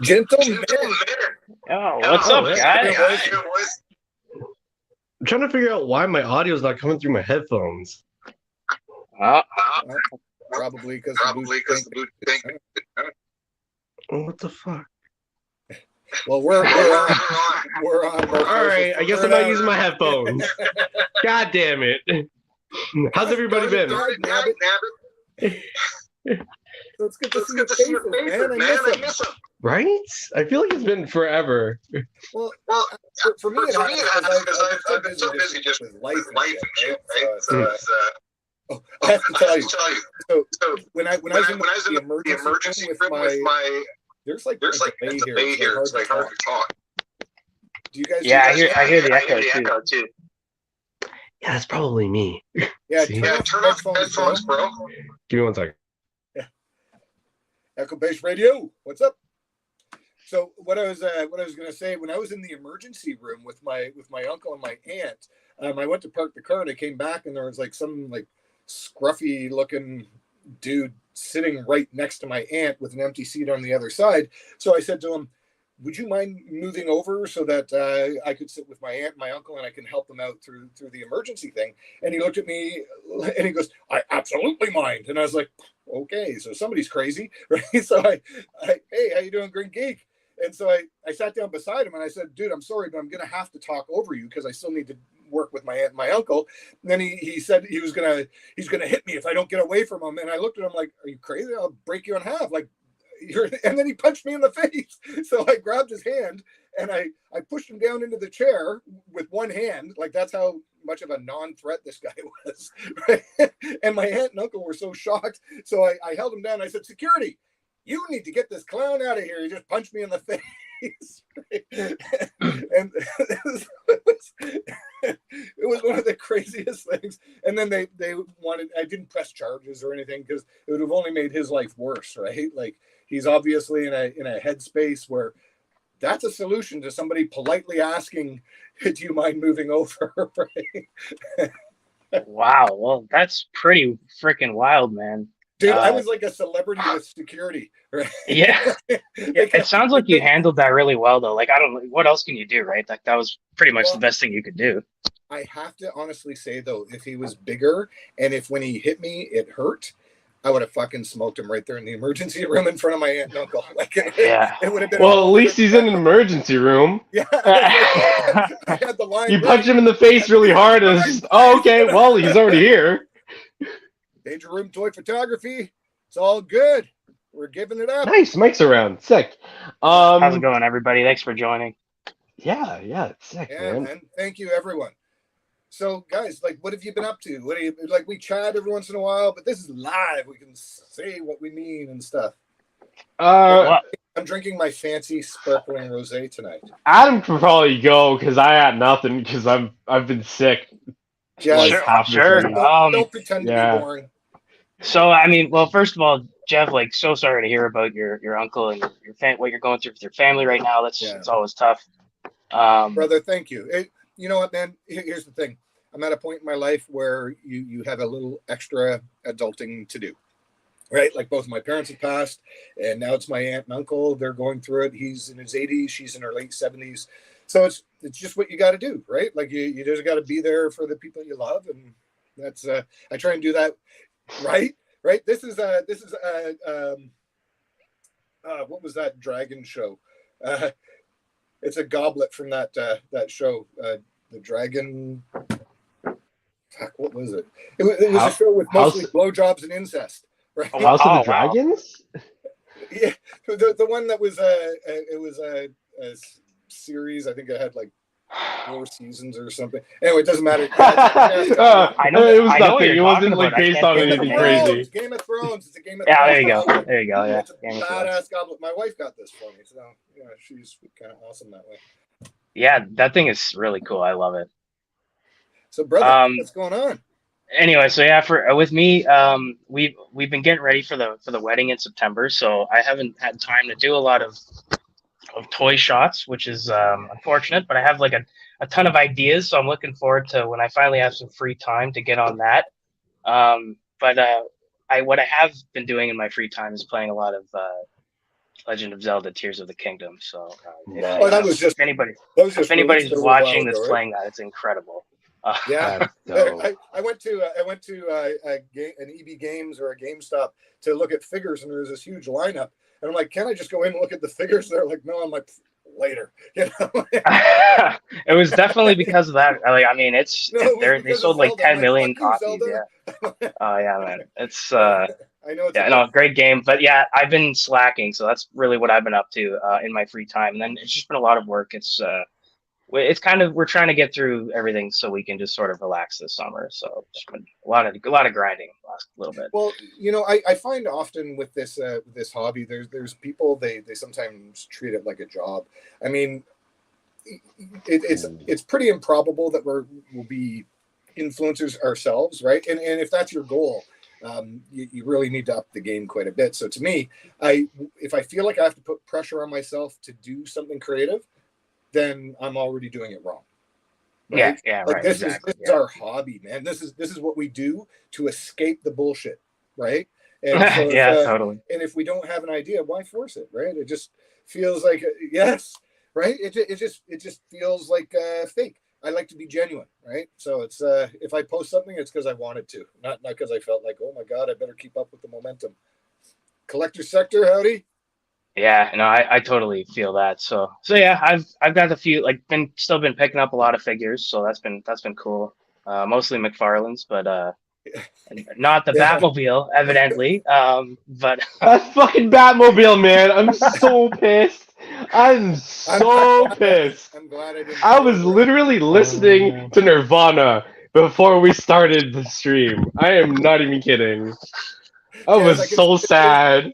Gentlemen. Oh, what's up, guys? I'm trying to figure out why my audio is not coming through my headphones. Probably because the Bluetooth thing. What the fuck? Well, we're on. All right, I guess I'm not using my headphones. God damn it! How's everybody been? So it's good to see your faces, man. I miss them. Right? I feel like it's been forever. Well, for me, it has because I've been so busy just with life and shit, right? So, I have to tell you. So when I was in the emergency room with my, there's like a bay here. It's like hard to talk. Do you guys? Yeah, I hear the echo too. Yeah, that's probably me. Yeah, turn off headphones, bro. Give me 1 second. Yeah. Echo Base Radio. What's up? So what I was going to say, when I was in the emergency room with my uncle and my aunt, I went to park the car and I came back and there was like some like scruffy looking dude sitting right next to my aunt with an empty seat on the other side. So I said to him, would you mind moving over so that I could sit with my aunt and my uncle and I can help them out through the emergency thing? And he looked at me and he goes, I absolutely mind. And I was like, okay, so somebody's crazy, right? So I hey, how you doing, Green Geek? And so I sat down beside him and I said, dude, I'm sorry, but I'm going to have to talk over you because I still need to work with my aunt and my uncle. And then he said he's going to hit me if I don't get away from him. And I looked at him like, are you crazy? I'll break you in half. Like, and then he punched me in the face. So I grabbed his hand and I pushed him down into the chair with one hand. Like, that's how much of a non-threat this guy was. Right? And my aunt and uncle were so shocked. So I held him down. I said, security, you need to get this clown out of here. He just punched me in the face. Right? And it was one of the craziest things. And then they wanted, I didn't press charges or anything because it would have only made his life worse, right? Like, he's obviously in a headspace where that's a solution to somebody politely asking, do you mind moving over? Right? Wow, well, that's pretty freaking wild, man. Dude, I was like a celebrity with security, right? Yeah. It sounds like you handled that really well, though. Like, I don't know, what else can you do, right? Like, that was pretty much the best thing you could do. I have to honestly say, though, if he was bigger and if when he hit me, it hurt, I would have fucking smoked him right there in the emergency room in front of my aunt and uncle. Like, yeah. It would have been. Well, at least he's in an emergency room. Yeah. I had the line. You punch him in the face really hard, and it's just, oh, okay. Well, he's already here. Danger Room Toy Photography. It's all good. We're giving it up. Nice. Mike's around. Sick. How's it going, everybody? Thanks for joining. Yeah, it's sick, man. And thank you, everyone. So, guys, like, what have you been up to? What do you like? We chat every once in a while, but this is live. We can say what we mean and stuff. I'm drinking my fancy sparkling rosé tonight. Adam can probably go because I had nothing because I've been sick. Yeah, sure. Don't pretend to be boring. So, I mean, well, first of all, Jeff, like, so sorry to hear about your uncle and what you're going through with your family right now. It's always tough. Brother, thank you. You know what, man? Here's the thing. I'm at a point in my life where you have a little extra adulting to do, right? Like, both my parents have passed, and now it's my aunt and uncle. They're going through it. He's in his 80s. She's in her late 70s. So it's just what you got to do, right? Like, you just got to be there for the people you love, and that's I try and do that, right? This is what was that dragon show? It's a goblet from that show, the dragon. Fuck, what was it? It was a show with mostly blowjobs and incest, right? House of the Dragons. Yeah, the one that was it was a series. I think it had like 4 seasons or something. Anyway, it doesn't matter. I know it was nothing. It wasn't like based on anything crazy. Game of Thrones. It's a Game of Thrones. Yeah, there you go. There you go. Yeah, it's a badass goblet. My wife got this for me, so yeah, she's kind of awesome that way. Yeah, that thing is really cool. I love it. So, brother, what's going on? Anyway, so yeah, with me, we've been getting ready for the wedding in September, so I haven't had time to do a lot of toy shots, which is unfortunate, but I have like a ton of ideas, so I'm looking forward to when I finally have some free time to get on that. But what I have been doing in my free time is playing a lot of Legend of Zelda: Tears of the Kingdom. So Oh, that was just if anybody's released a little while watching ago, this right? playing that, it's incredible. Yeah, That's dope. I went to an EB Games or a GameStop to look at figures, and there was this huge lineup. And I'm like, can I just go in and look at the figures? They're like, no. I'm like, later. You know? It was definitely because of that. Like, I mean, they sold like 10 million copies. Zelda. Yeah. Oh yeah, man. It's I know it's great game. But yeah, I've been slacking, so that's really what I've been up to in my free time. And then it's just been a lot of work. It's kind of, we're trying to get through everything so we can just sort of relax this summer. So it's been a lot of grinding last little bit. Well, you know, I find often with this hobby, there's people they sometimes treat it like a job. I mean, it's pretty improbable that we'll be influencers ourselves, right? And if that's your goal, you really need to up the game quite a bit. So to me, if I feel like I have to put pressure on myself to do something creative, then I'm already doing it wrong. Right? Yeah, like right. This is our hobby, man. This is what we do to escape the bullshit, right? And so totally. And if we don't have an idea, why force it, right? It just feels like yes, right? It just feels like fake. I like to be genuine, right? So it's if I post something, it's because I wanted to, not because I felt like, oh my god, I better keep up with the momentum. Collector sector, howdy. Yeah, no, I totally feel that. So yeah, I've got a few, like, still been picking up a lot of figures, so that's been cool. Mostly McFarlane's, but not the Batmobile, evidently. But that fucking Batmobile, man! I'm so pissed. I'm so pissed. I'm glad I didn't. I was literally listening to Nirvana before we started the stream. I am not even kidding. I was so sad.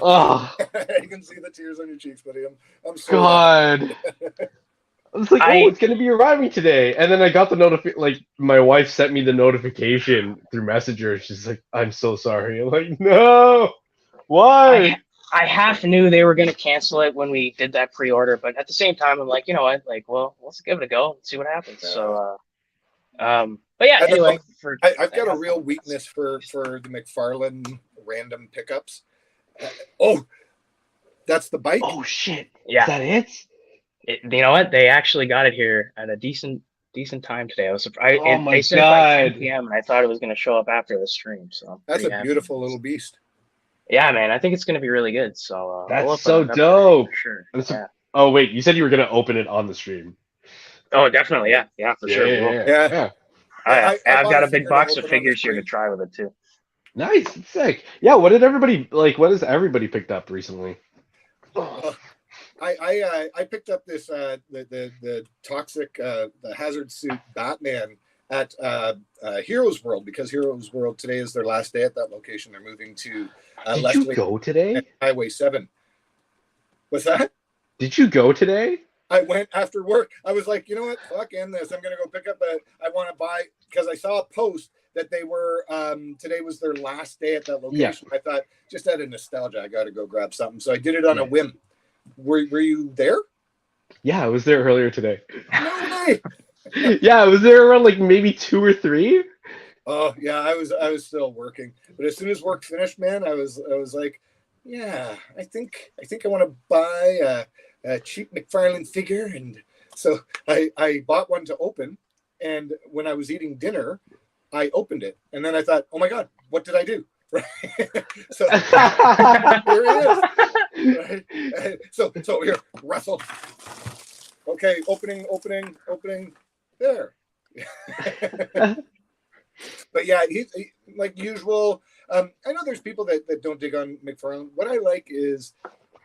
Oh, you can see the tears on your cheeks, buddy. I'm so God. I was like, oh, it's gonna be arriving today, and then I got the notification. Like, my wife sent me the notification through Messenger. She's like, "I'm so sorry." I'm like, "No, why?" I half knew they were gonna cancel it when we did that pre-order, but at the same time, I'm like, you know what? Like, well, let's give it a go and see what happens. Yeah. So, but yeah. Anyway, I've got a real weakness for the McFarlane random pickups. Oh, that's the bike. Oh shit! Yeah, is that it? You know what? They actually got it here at a decent time today. I was surprised. Oh my they said by 10 p.m. and I thought it was going to show up after the stream. So that's a beautiful little beast. Yeah, man. I think it's going to be really good. So that's so dope. For sure. Yeah. Oh wait, you said you were going to open it on the stream. Oh, definitely. Yeah, for sure. Yeah. I've got a big box of figures here to try with it too. Nice, sick. Yeah. What has everybody picked up recently? I picked up this the toxic the hazard suit Batman at Heroes World, because Heroes World today is their last day at that location. They're moving to Did you go today? Highway 7. What's that? Did you go today? I went after work. I was like, you know what? Fuck in this. I'm gonna go pick up I want to buy, because I saw a post that they were today was their last day at that location. Yeah. I thought, just out of nostalgia, I got to go grab something. So I did it on a whim. Were you there? Yeah, I was there earlier today. No way. Yeah, I was there around like maybe 2 or 3. Oh yeah, I was still working, but as soon as work finished, man, I was like, yeah, I think I want to buy a cheap McFarlane figure, and so I bought one to open, and when I was eating dinner, I opened it, and then I thought, oh my god, what did I do? Right. So here it is. Right? So here, Russell. Okay, opening. There. But yeah, he like usual. I know there's people that don't dig on McFarlane. What I like is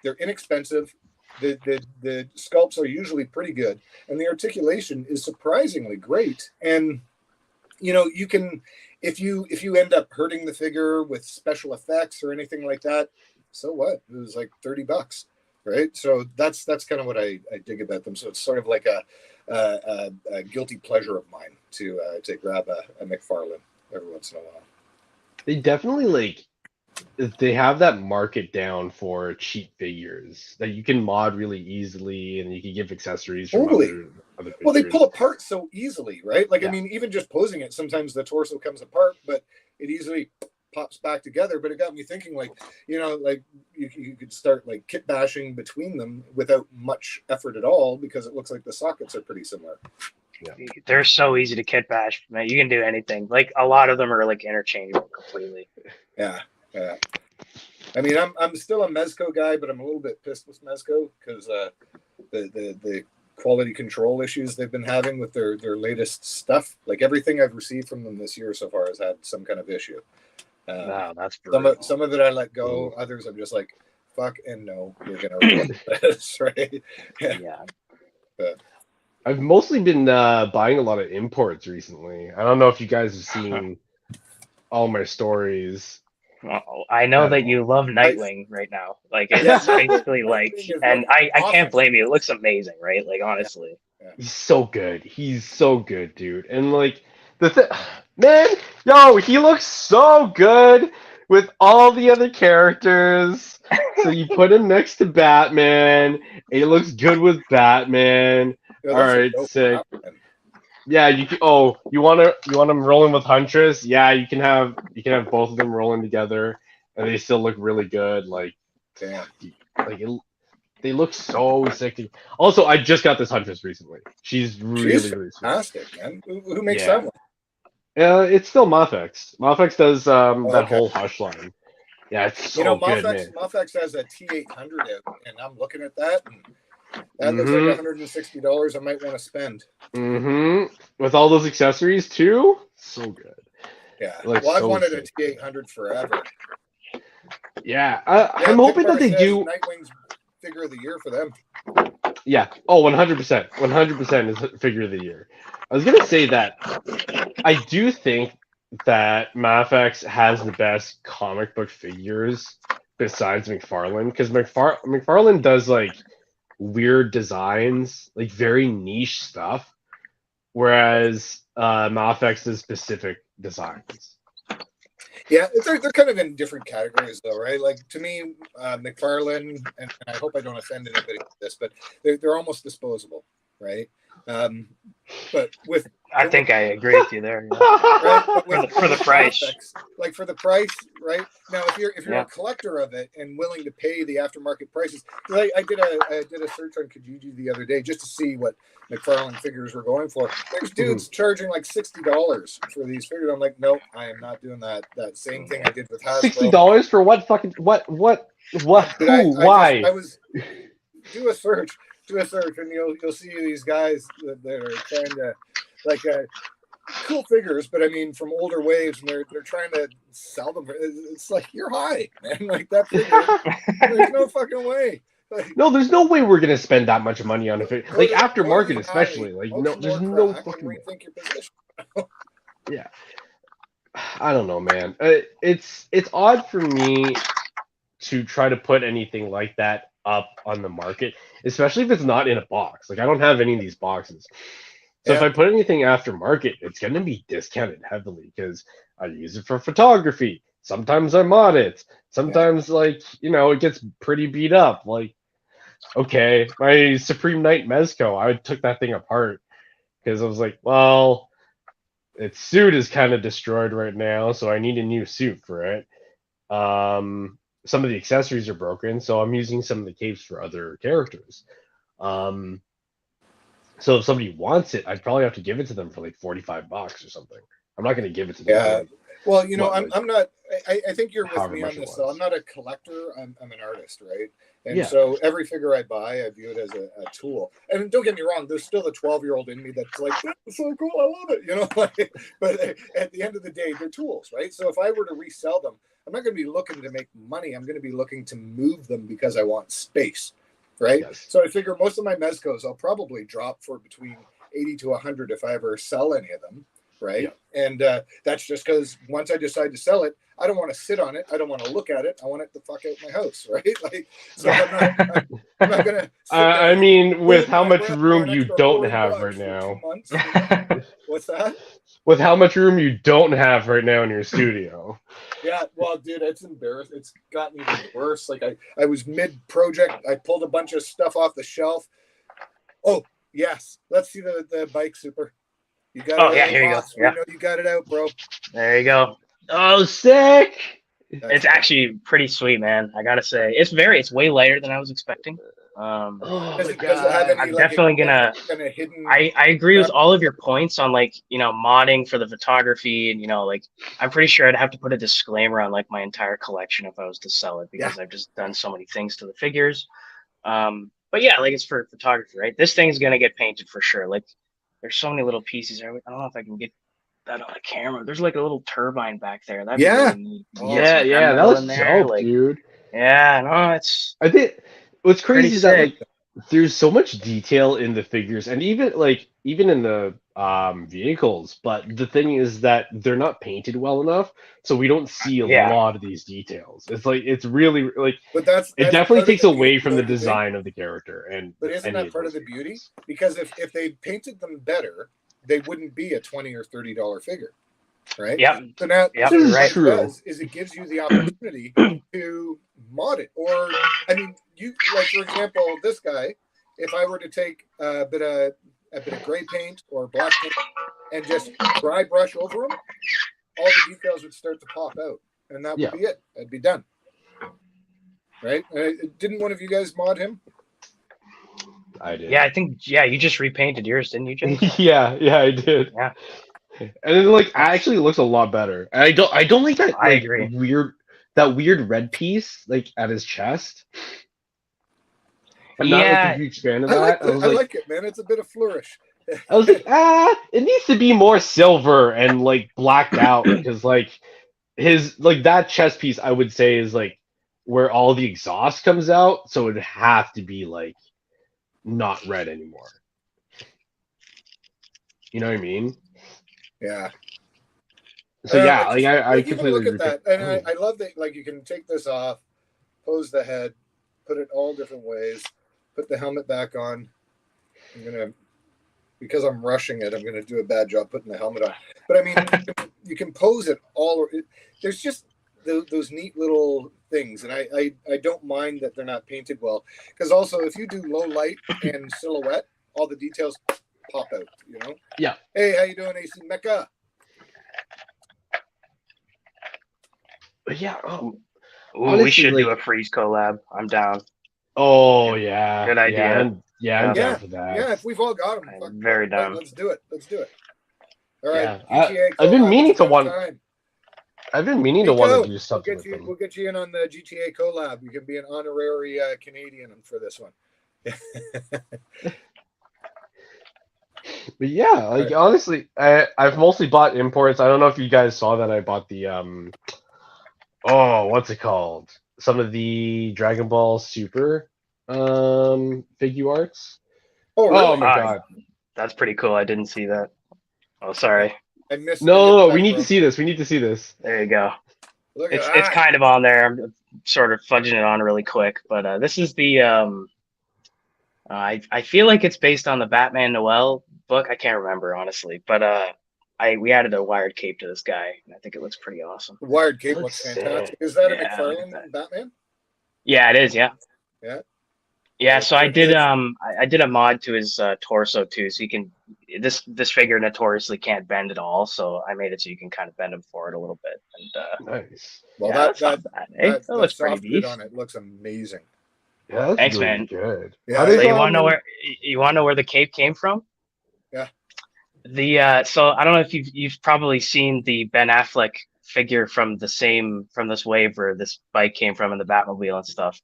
they're inexpensive. The sculpts are usually pretty good, and the articulation is surprisingly great. And you know, you can, if you end up hurting the figure with special effects or anything like that, so what? It was like $30, right? So that's kind of what I dig about them. So it's sort of like a guilty pleasure of mine to grab a McFarlane every once in a while. They definitely they have that market down for cheap figures that you can mod really easily, and you can give accessories from other figures. Well, they pull apart so easily, right? Like, yeah. I mean, even just posing it, sometimes the torso comes apart, but it easily pops back together. But it got me thinking, like, you know, like you could start like kit bashing between them without much effort at all, because it looks like the sockets are pretty similar. They're so easy to kit bash, man. You can do anything. Like a lot of them are like interchangeable completely. Yeah. I mean, I'm still a Mezco guy, but I'm a little bit pissed with Mezco because the quality control issues they've been having with their latest stuff. Like everything I've received from them this year so far has had some kind of issue. Wow, that's brutal. Some of it I let go. Others I'm just like, fuck and no, you're gonna replace this, right? Yeah. I've mostly been buying a lot of imports recently. I don't know if you guys have seen all my stories. Well, I know that you love Nightwing right now. Like it's basically like, and I can't blame you. It looks amazing, right? Like honestly, he's so good. He's so good, dude. And like man, yo, he looks so good with all the other characters. So you put him next to Batman. He looks good with Batman. All right, sick. Yeah, you can, you want them rolling with Huntress? Yeah, you can have both of them rolling together, and they still look really good. Like, damn, they look so sick. Also, I just got this Huntress recently. She's really fantastic, man. Who makes that one? It's still Mafex. Mafex does that whole Hush line. Yeah, it's so good, man. Mafex has a T800 out, and I'm looking at that, and that looks like $160 I might want to spend. With all those accessories too, so good. Yeah, well, I've wanted a T800 forever. Yeah, I'm hoping that they do. Nightwing's figure of the year for them. Yeah. Oh, 100%. 100% is figure of the year. I was gonna say that I do think that Mafex has the best comic book figures besides McFarlane, because McFarlane does like weird designs, like very niche stuff, whereas Mafex does specific designs. Yeah, they're kind of in different categories though, right? Like to me, McFarlane, and I hope I don't offend anybody with this, but they're almost disposable, right? But I think I agree with you there. Yeah. Right? For the price, like for the price, right? Now, if you're a collector of it and willing to pay the aftermarket prices, I did a search on Kijiji the other day just to see what McFarlane figures were going for. There's dudes charging like $60 for these figures. I'm like, nope, I am not doing that. That same thing I did with Hasbro. $60 for what? Fucking what? Who? Why? I was do a search, and you'll see these guys that are trying to like cool figures, but I mean from older waves, and they're trying to sell them. It's like you're high, man. Like that figure. There's no fucking way. Like, no, there's no way we're gonna spend that much money on a figure. Like aftermarket, especially. Like no, there's no fucking way. Rethink your position. Yeah, I don't know, man. It's odd for me to try to put anything like that up on the market, especially if it's not in a box. Like I don't have any of these boxes. So if I put anything aftermarket, it's going to be discounted heavily because I use it for photography. Sometimes I mod it. Sometimes, like, it gets pretty beat up. Like, okay, my Supreme Knight Mezco, I took that thing apart because I was like, well, its suit is kind of destroyed right now, so I need a new suit for it. Some of the accessories are broken, so I'm using some of the capes for other characters. So if somebody wants it, I'd probably have to give it to them for like $45 or something. I'm not going to give it to them. Yeah. Well, I'm not. I think you're with me on this. So I'm not a collector. I'm an artist, right? And so every figure I buy, I view it as a tool. And don't get me wrong, there's still the 12-year-old in me that's like, that's so cool, I love it, But at the end of the day, they're tools, right? So if I were to resell them, I'm not going to be looking to make money. I'm going to be looking to move them because I want space. Right. Yes. So I figure most of my Mezcos I'll probably drop for between 80 to 100 if I ever sell any of them. Right. Yeah. And that's just because once I decide to sell it, I don't want to sit on it. I don't want to look at it. I want it the fuck out my house. Right. Like, so I'm not going to. I mean, with how much room you don't have right now. What's that? With how much room you don't have right now in your studio. Yeah, well, dude, it's embarrassing. It's gotten even worse. Like I was mid-project. I pulled a bunch of stuff off the shelf. Oh, yes. Let's see the bike, Super. You got it. Oh, yeah, here you go. Yeah. You got it out, bro. There you go. Oh, sick! It's actually pretty sweet, man. I gotta say, it's way lighter than I was expecting. Oh Does my it have god! any I'm like definitely gonna. kind of hidden? I agree with all of your points on like modding for the photography and like I'm pretty sure I'd have to put a disclaimer on like my entire collection if I was to sell it Yeah. because I've just done so many things to the figures. But yeah, like it's for photography, right? This thing's gonna get painted for sure. Like there's so many little pieces. I don't know if I can get that on the camera. There's like a little turbine back there. That'd be Yeah. really neat. You Oh, get some Yeah, that metal looks in there. dope, Like dude. yeah, no, it's I think what's pretty crazy is that sick. like there's so much detail in the figures and even in the vehicles, but the thing is that they're not painted well enough, so we don't see a Yeah, lot of these details. It's like it's really like But it that's definitely part of takes the beauty, away from the don't you think? design of the character and But isn't any that of part of those the beauty? vehicles. Because if they painted them better, they wouldn't be a $20 or $30 figure, right? yep, So now, yep. This You're is what right. it true. does is it gives you the opportunity to mod it. Or, I mean, you like for example, this guy. If I were to take a bit of gray paint or black paint and just dry brush over them, all the details would start to pop out, and that would Yeah. be it. That'd be done, right? Didn't one of you guys mod him? I did. Yeah, I think you just repainted yours, didn't you, Jake? Yeah, I did. Yeah, And then like that's, actually looks a lot better. And I don't like that I like agree. weird red piece like at his chest. I'm not like a Yeah, huge fan of I like that. I was I like like it, man. It's a bit of flourish. it needs to be more silver and like blacked out because like his like that chest piece I would say is like where all the exhaust comes out, so it'd have to be like not red anymore. You know what I mean? Yeah. So yeah, like I Even completely look at agree. that, and I love that. Like you can take this off, pose the head, put it all different ways, put the helmet back on. I'm gonna because I'm rushing it. I'm gonna do a bad job putting the helmet on. But I mean, you can pose it all. There's just those neat little things, and I don't mind that they're not painted well because also if you do low light and silhouette, all the details pop out. You know. Yeah. Hey, how you doing, AC Mecca? But yeah, ooh, honestly, we should like, do a freeze collab. I'm down. oh yeah, Good idea. I'm Yeah. down for that. Yeah, if we've all got them, I'm very down. let's do it. Let's do it. All right, Yeah, GTA I've been collab, meaning it's to about want. time. I've been meaning to Nico, want to do something with them. we'll get you in on the GTA collab. You can be an honorary Canadian for this one. But yeah, like honestly, I've mostly bought imports. I don't know if you guys saw that I bought the what's it called? Some of the Dragon Ball Super figure arts. Oh, really? Oh my god. That's pretty cool. I didn't see that. Oh, sorry. I missed. No, we that, need bro. to see this. We need to see this. There you go. Look at It's that. kind of on there. I'm sort of fudging it on really quick, but this is the I feel like it's based on the Batman Noel book. I can't remember honestly, but we added a wired cape to this guy, and I think it looks pretty awesome. The wired cape Looks looks sick. fantastic. Is that Yeah, a McFarlane Batman? Yeah, it is. Yeah. Yeah. Yeah, so I It did is. I did a mod to his torso too, so you can this figure notoriously can't bend at all, so I made it so you can kind of bend him forward a little bit, and Nice. Well, yeah, that's not bad. Eh? That that looks pretty soft grid decent. on it looks amazing. Yeah, that's Thanks, really man. good. Yeah, How So does, you want to know where the cape came from? Yeah. The so I don't know if you've probably seen the Ben Affleck figure from this wave where this bike came from in the Batmobile and stuff.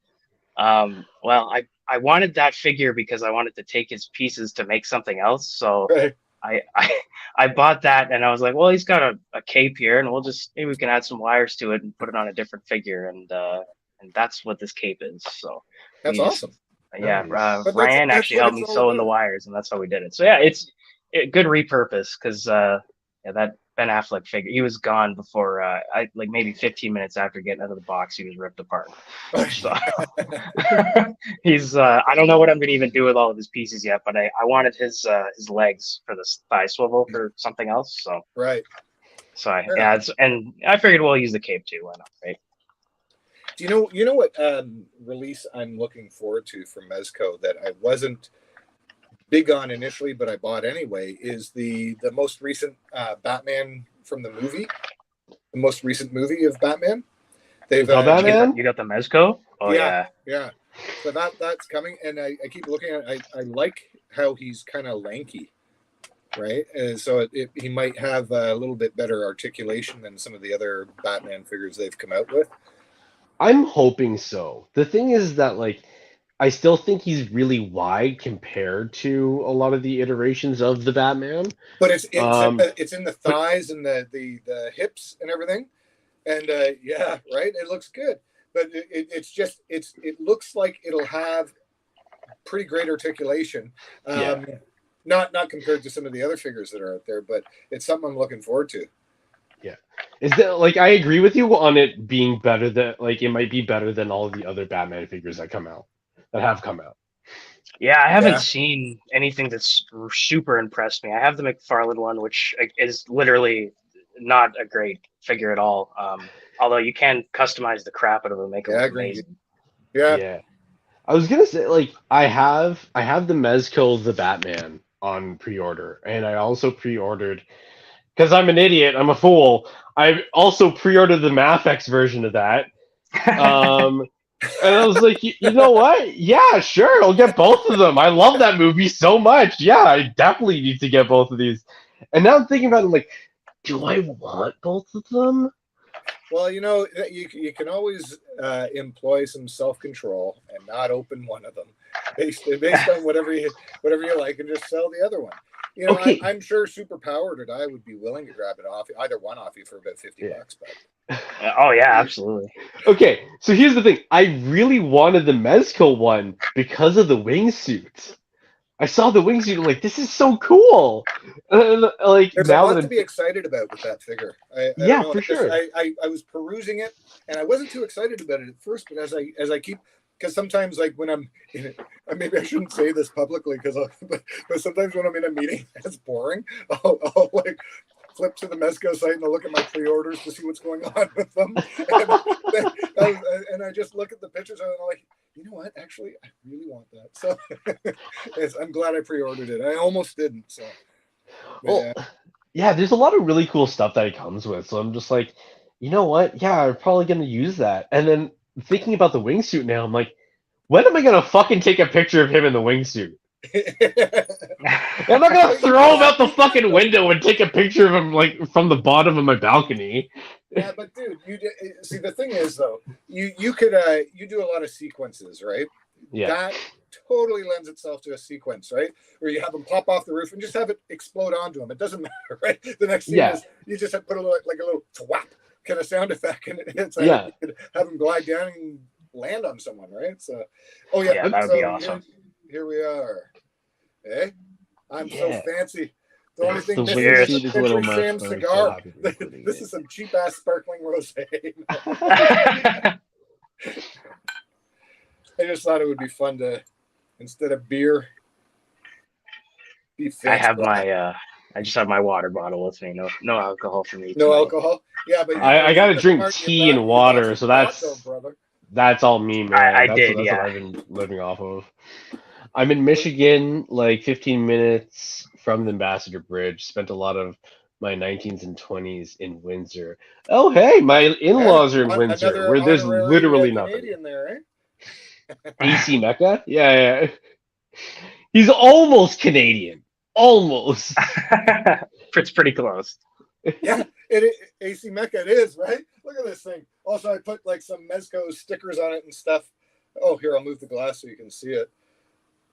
Well, I wanted that figure because I wanted to take his pieces to make something else. So right. I bought that and I was like, well, he's got a cape here, and maybe we can add some wires to it and put it on a different figure, and that's what this cape is. So That's we just- awesome. yeah, Nice. But Ryan that's actually what helped it's me all sew in the about. wires, and that's how we did it. So yeah, it's good repurpose because yeah, that Ben Affleck figure, he was gone before I like maybe 15 minutes after getting out of the box, he was ripped apart. So he's I don't know what I'm gonna even do with all of his pieces yet, but I wanted his legs for the thigh swivel for something else. Right. And I figured we'll use the cape too. Why not, right? Do you know what release I'm looking forward to from Mezco that I wasn't big on initially, but I bought anyway, is the most recent Batman from the movie, the most recent movie of Batman. They've Batman? You got the Mezco? Oh yeah. So that's coming, and I keep looking at it. I like how he's kind of lanky, right? And so he might have a little bit better articulation than some of the other Batman figures they've come out with. I'm hoping so. The thing is that like I still think he's really wide compared to a lot of the iterations of the Batman. But it's in the thighs and the hips and everything, and yeah, right. It looks good, but it looks like it'll have pretty great articulation. Not compared to some of the other figures that are out there, but it's something I'm looking forward to. Yeah. Is that like I agree with you on it being better than like it might be better than all of the other Batman figures that have come out. Yeah, I haven't seen anything that's super impressed me. I have the McFarlane one, which is literally not a great figure at all. Although you can customize the crap out of it and make it look amazing. Yeah. I was gonna say like I have the Mezco the Batman on pre-order, and I also pre-ordered because I'm an idiot, I'm a fool. I also pre-ordered the Mafex version of that. And I was like, you know what? Yeah, sure, I'll get both of them. I love that movie so much. Yeah, I definitely need to get both of these. And now I'm thinking about it, I'm like, do I want both of them? Well, you know, you can always employ some self-control and not open one of them based on whatever you like, and just sell the other one. You know, okay. I'm sure Superpowered and I would be willing to grab it off either one off you for about $50. But oh yeah, absolutely. Okay, so here's the thing. I really wanted the Mezco one because of the wingsuit. I saw the wingsuit, I'm like, this is so cool. Like, there's a lot to be excited about with that figure. For sure. I was perusing it, and I wasn't too excited about it at first, but as I keep, because sometimes like when I'm in it, maybe I shouldn't say this publicly, but sometimes when I'm in a meeting that's boring, I'll like flip to the Mezco site and I'll look at my pre-orders to see what's going on with them, and I just look at the pictures and I'm like, you know what? Actually, I really want that. So I'm glad I pre-ordered it. I almost didn't. So, yeah, there's a lot of really cool stuff that it comes with. So I'm just like, you know what? Yeah, I'm probably gonna use that. And then thinking about the wingsuit now, I'm like, when am I gonna fucking take a picture of him in the wingsuit? I'm not gonna throw him out the fucking window and take a picture of him like from the bottom of my balcony. Yeah, but dude, see the thing is though, you could you do a lot of sequences, right? Yeah. That totally lends itself to a sequence, right? Where you have them pop off the roof and just have it explode onto them. It doesn't matter, right? The next thing is you just have to put a little thwap kind of sound effect, and it's like you could have them glide down and land on someone, right? So, that would be awesome. Here we are. Hey, I'm so fancy. The only thing missing is a Century Sam cigar. This is some cheap ass sparkling rosé. I just thought it would be fun to, instead of beer, be fancy. I just have my water bottle with me. No alcohol for me. No alcohol. Yeah, but I gotta drink tea and water, so that's all me, man. That's what I've been living off of. I'm in Michigan, like 15 minutes from the Ambassador Bridge. Spent a lot of my 19s and 20s in Windsor. Oh, hey, my in-laws are in Windsor, where there's literally nothing. There, eh? AC Mecca? Yeah. He's almost Canadian. Almost. It's pretty close. Yeah, AC Mecca it is, right? Look at this thing. Also, I put like some Mezco stickers on it and stuff. Oh, here, I'll move the glass so you can see it.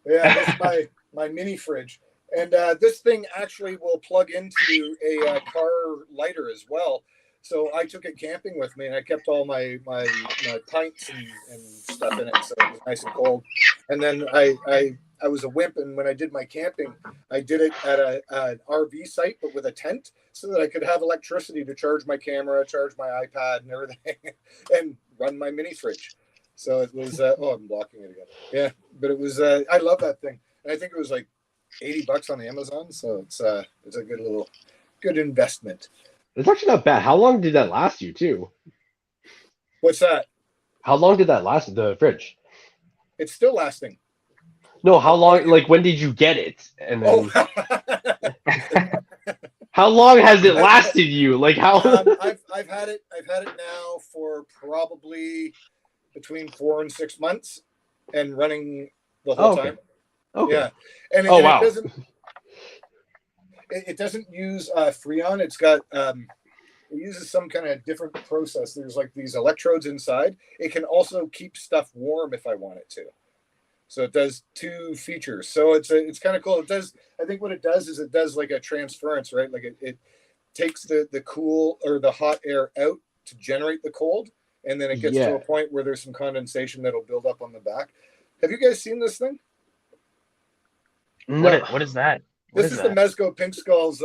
Yeah, that's my mini fridge. And this thing actually will plug into a car lighter as well. So I took it camping with me, and I kept all my pints and stuff in it, so it was nice and cold. And then I was a wimp, and when I did my camping, I did it at an RV site, but with a tent, so that I could have electricity to charge my camera, charge my iPad, and everything, and run my mini fridge. So it was, I'm blocking it again. Yeah, but it was, I love that thing. And I think it was like $80 on Amazon. So it's a good investment. It's actually not bad. How long did that last you, too? What's that? How long did that last, the fridge? It's still lasting. No, how long, like, when did you get it? And then... How long has it lasted you? Like how? I've had it now for probably between 4 and 6 months, and running the whole time. Okay. Yeah, and Wow. it doesn't use Freon. It's got it uses some kind of different process. There's like these electrodes inside. It can also keep stuff warm if I want it to. So it does 2 features. So it's kind of cool. It does. I think what it does is it does like a transference, right? Like it takes the cool or the hot air out to generate the cold, and then it gets to a point where there's some condensation that'll build up on the back. Have you guys seen this thing? No. What is that? This is the Mezco Pink Skull's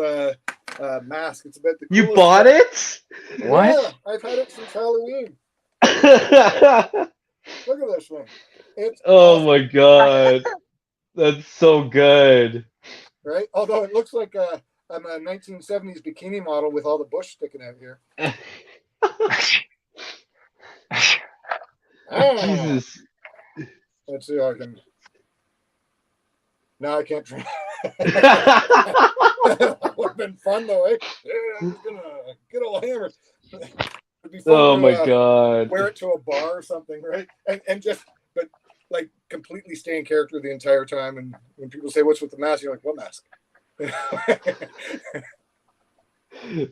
mask. It's about the You bought it? What? Yeah, I've had it since Halloween. Look at this thing. It's awesome. My god, that's so good. Right? Although it looks like I'm a 1970s bikini model with all the bush sticking out here. Jesus. Let's see how I can. No, I can't try. That would have been fun though, eh? Yeah, I'm just gonna get all hammered. It'd be fun my god. Wear it to a bar or something, right? And just, but like completely stay in character the entire time. And when people say, "What's with the mask?" You're like, "What mask?"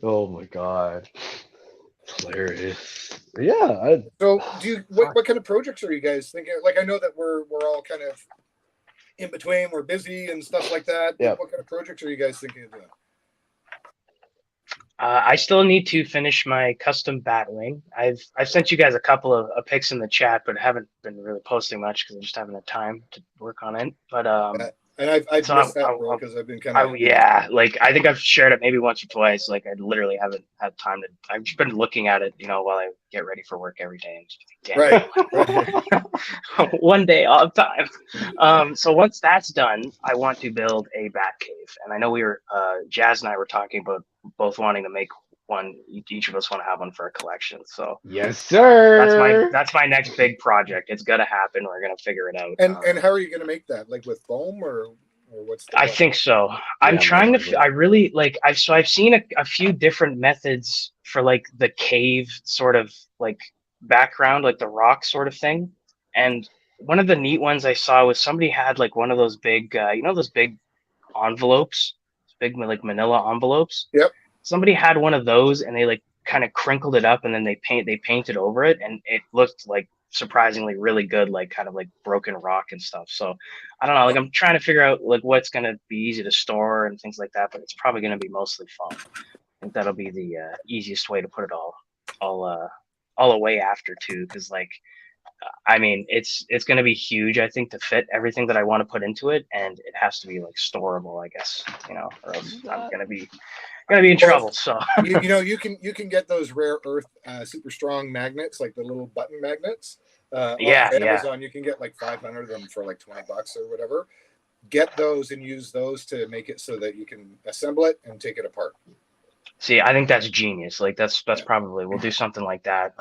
Oh my god. Hilarious. Yeah. So do you what kind of projects are you guys thinking? Like I know that we're all kind of in between, we're busy and stuff like that. Yeah. What kind of projects are you guys thinking of doing? I still need to finish my custom Batwing. I've sent you guys a couple of pics in the chat, but haven't been really posting much because I just haven't had time to work on it. But and I've missed that role because I've been kind of like I think I've shared it maybe once or twice. Like I literally haven't had time to. I've just been looking at it, while I get ready for work every day. And just, right. One day all the time. So once that's done, I want to build a bat cave, and I know we were Jazz and I were talking about both wanting to make one. Each of us want to have one for a collection. So yes, sir. That's my next big project. It's gonna happen. We're gonna figure it out. And how are you gonna make that? Like with foam or what's? I think so. I'm trying to. I really like. I've seen a few different methods for like the cave sort of like background, like the rock sort of thing. And one of the neat ones I saw was somebody had like one of those big, those big envelopes, big like Manila envelopes. Yep. Somebody had one of those, and they like kind of crinkled it up, and then they painted over it, and it looked like surprisingly really good, like kind of like broken rock and stuff. So I don't know, like I'm trying to figure out like what's gonna be easy to store and things like that, but it's probably gonna be mostly foam. I think that'll be the easiest way to put it all away after too, because like I mean it's gonna be huge, I think, to fit everything that I want to put into it, and it has to be like storable, I guess, or else I'm gonna be in trouble. So you can get those rare earth super strong magnets, like the little button magnets. On Amazon, you can get like 500 of them for like $20 or whatever. Get those and use those to make it so that you can assemble it and take it apart. See, I think that's genius. Like that's probably, we'll do something like that.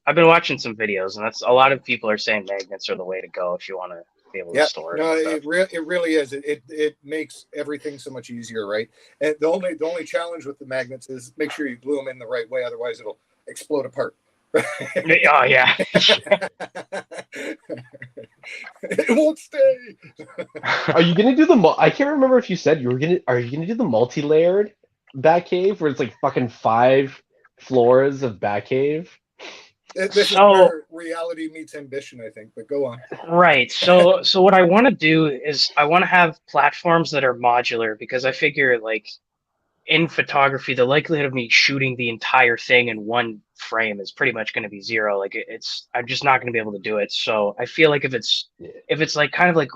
I've been watching some videos, and that's a lot of people are saying magnets are the way to go if you want to be able to store it. No, it really is. It makes everything so much easier, right? And the only challenge with the magnets is make sure you glue them in the right way, otherwise it'll explode apart. Oh yeah. It won't stay. Are you gonna do the? I can't remember if you said you were gonna. Are you gonna do the multi-layered Batcave where it's like fucking 5 floors of Batcave? This is where reality meets ambition, I think. But go on. Right. So what I want to do is I want to have platforms that are modular, because I figure like in photography, the likelihood of me shooting the entire thing in one frame is pretty much going to be zero. Like I'm just not going to be able to do it. So I feel like if it's like kind of like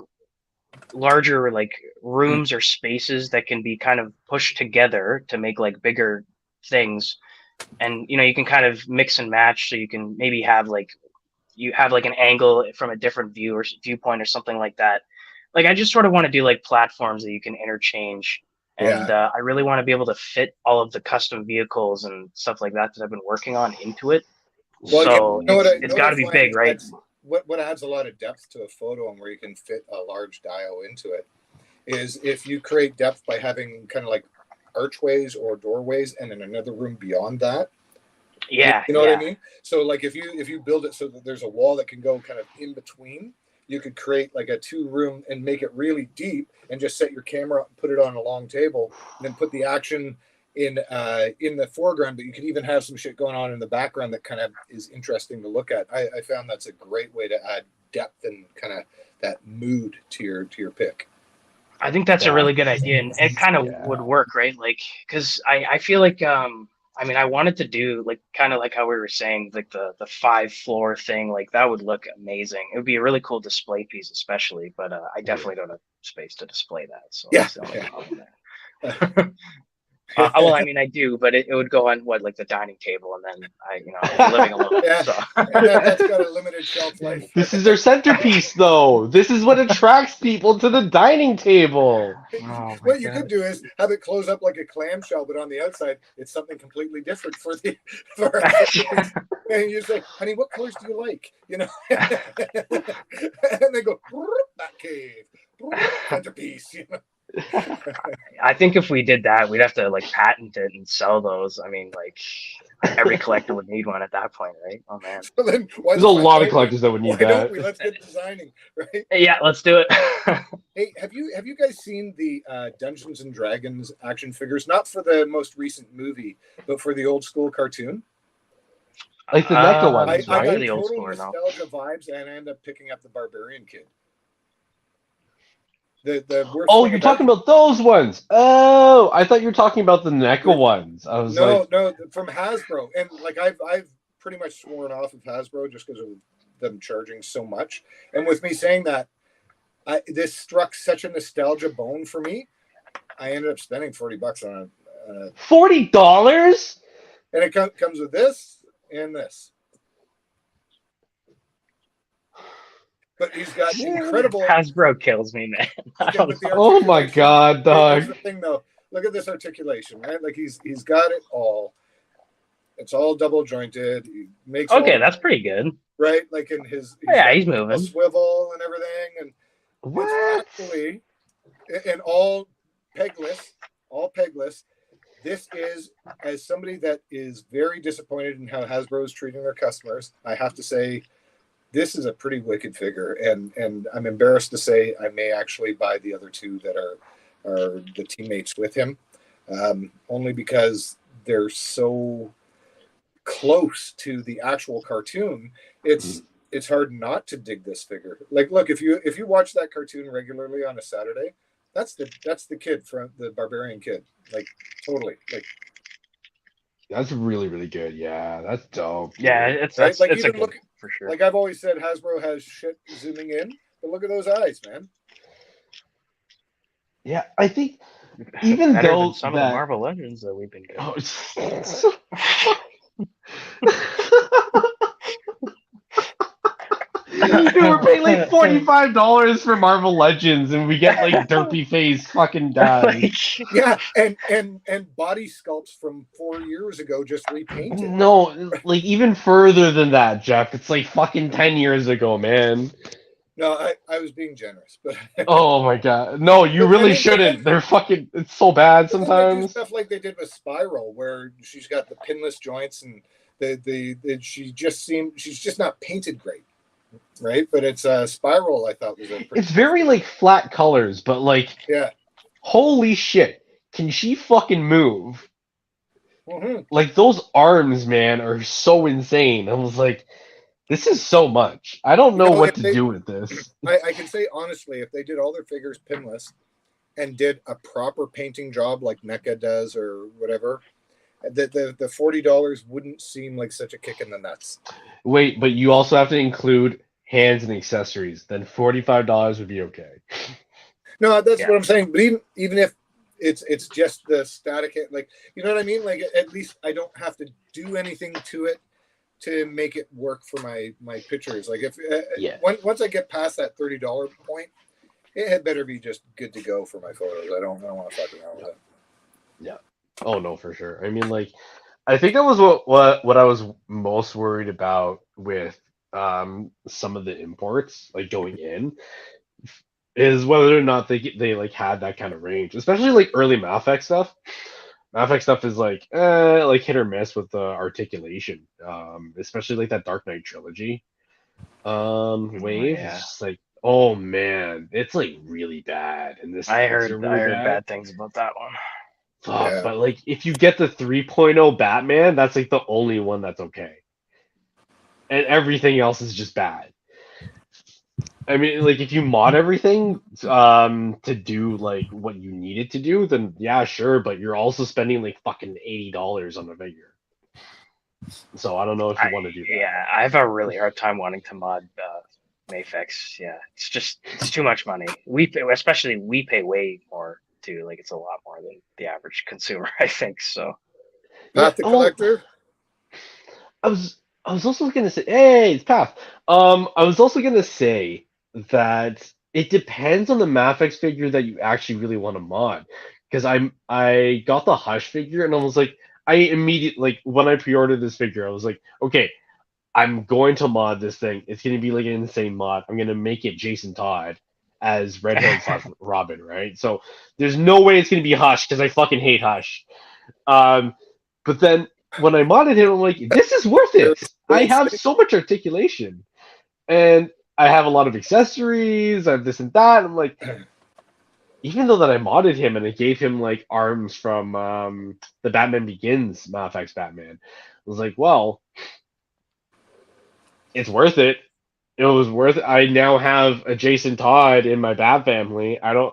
larger like rooms or spaces that can be kind of pushed together to make like bigger things, and you can kind of mix and match, so you can maybe have like an angle from a different viewpoint or something like that. Like I just sort of want to do like platforms that you can interchange. And I really want to be able to fit all of the custom vehicles and stuff like that I've been working on into it. Well, so it's got to be big, right? What adds a lot of depth to a photo and where you can fit a large dial into it is if you create depth by having kind of like archways or doorways, and in another room beyond that. Yeah, you know what I mean. So like if you build it so that there's a wall that can go kind of in between, you could create like a 2-room and make it really deep, and just set your camera up, put it on a long table, and then put the action in the foreground. But you could even have some shit going on in the background that kind of is interesting to look at. I found that's a great way to add depth and kind of that mood to your pick. I think that's a really good idea, and it kind of would work, right? Like, because I feel like I mean, I wanted to do like kind of like how we were saying, like the 5-floor thing, like that would look amazing. It would be a really cool display piece, especially. But I definitely don't have space to display that, so that's the only problem there. Well, I mean, I do, but it would go on like the dining table, and then I'd be living alone. Yeah, so. That's got a limited shelf life. This is their centerpiece, though. This is what attracts people to the dining table. What you could do is have it close up like a clamshell, but on the outside, it's something completely different for and you say, "Honey, what colors do you like?" You know, and they go, "That cave, centerpiece." You know. I think if we did that, we'd have to like patent it and sell those. I mean, like every collector would need one at that point, right? Oh man, So then there's a lot of collectors that would need that. Let's get designing, right? Yeah, let's do it. Hey, have you guys seen the Dungeons and Dragons action figures? Not for the most recent movie, but for the old school cartoon. Like the NECA ones, I right? got The old total school, no. nostalgia vibes, and I ended up picking up the Barbarian Kid. Oh, you're talking about those ones. Oh, I thought you were talking about the NECA ones. I was no, from Hasbro, and like I've pretty much sworn off of Hasbro just because of them charging so much. And with me saying that, this struck such a nostalgia bone for me. I ended up spending $40 on it. $40, and it comes with this and this. But he's got incredible. Hasbro kills me, man. Oh my god, dog! Here's the thing, though. Look at this articulation, right? Like he's got it all. It's all double jointed. He makes that's pretty good, right? Like in he's moving, swivel and everything, and what? It's actually and all pegless. This is, as somebody that is very disappointed in how Hasbro is treating their customers, I have to say, this is a pretty wicked figure, and I'm embarrassed to say I may actually buy the other two that are the teammates with him, only because they're so close to the actual cartoon. It's hard not to dig this figure. Like, look, if you watch that cartoon regularly on a Saturday, that's the kid from the Barbarian Kid. Like, totally. Like, that's really, really good. Yeah, that's dope. Yeah, it's like it's a good, for sure. Like I've always said, Hasbro has shit zooming in, but look at those eyes, man. Yeah, I think even though some of the Marvel Legends that we've been getting. Dude, we're paying like $45 for Marvel Legends, and we get like derpy face fucking guys. Yeah, and body sculpts from 4 years ago just repainted. No, like even further than that, Jeff. It's like fucking 10 years ago, man. No, I was being generous, but oh my god, no, you really shouldn't. They're fucking. It's so bad sometimes. Stuff like they did with Spiral, where she's got the pinless joints, and she's just not painted great. Right, but it's Spiral. I thought was it's very like flat colors, but like holy shit, can she fucking move? Mm-hmm. Like those arms, man, are so insane. I was like, this is so much. I don't know what to do with this. I can say honestly, if they did all their figures pinless and did a proper painting job like NECA does or whatever, the $40 wouldn't seem like such a kick in the nuts. Wait, but you also have to include hands and accessories. Then $45 would be okay. No, that's what I'm saying. But even if it's just the static, like, you know what I mean? Like, at least I don't have to do anything to it to make it work for my pictures. Like, if once I get past that $30 point, it had better be just good to go for my photos. I don't want to fuck around with it. Yeah. Oh no, for sure. I mean, like, I think that was what I was most worried about with some of the imports, like going in, is whether or not they like had that kind of range, especially like early Malfex stuff. Affect stuff is like hit or miss with the articulation. Especially like that Dark Knight trilogy. Wave is Yeah, just like, oh man, it's like really bad, and the aesthetics are I really heard bad. bad things about that one. Fuck, Yeah. but like if you get the 3.0 Batman, that's like the only one that's okay, and everything else is just bad. I mean, like if you mod everything to do like what you need it to do, then yeah, sure, but you're also spending like fucking $80 on a figure. So I don't know if you want to do that. Yeah, I have a really hard time wanting to mod Mafex. Yeah, it's too much money. Especially we pay way more too. Like it's a lot more than the average consumer, I think. So Yeah, Path the well, Collector. I was I was also gonna say, hey, it's Path. I was also gonna say that it depends on the Mafex figure that you actually really want to mod. Because I got the Hush figure and I was like, I immediately like when I pre-ordered this figure, I was like, okay, I'm going to mod this thing. It's gonna be like an insane mod. I'm gonna make it Jason Todd as Red Hood / Robin, right? So there's no way it's gonna be Hush because I fucking hate Hush. Um, but then when I modded him, I'm like, this is worth it. I have so much articulation, and I have a lot of accessories. I have this and that. I'm like, even though that I modded him and I gave him like arms from the Batman Begins Mafex Batman, I was like, well, it's worth it. It was worth it. I now have a Jason Todd in my Bat family. I don't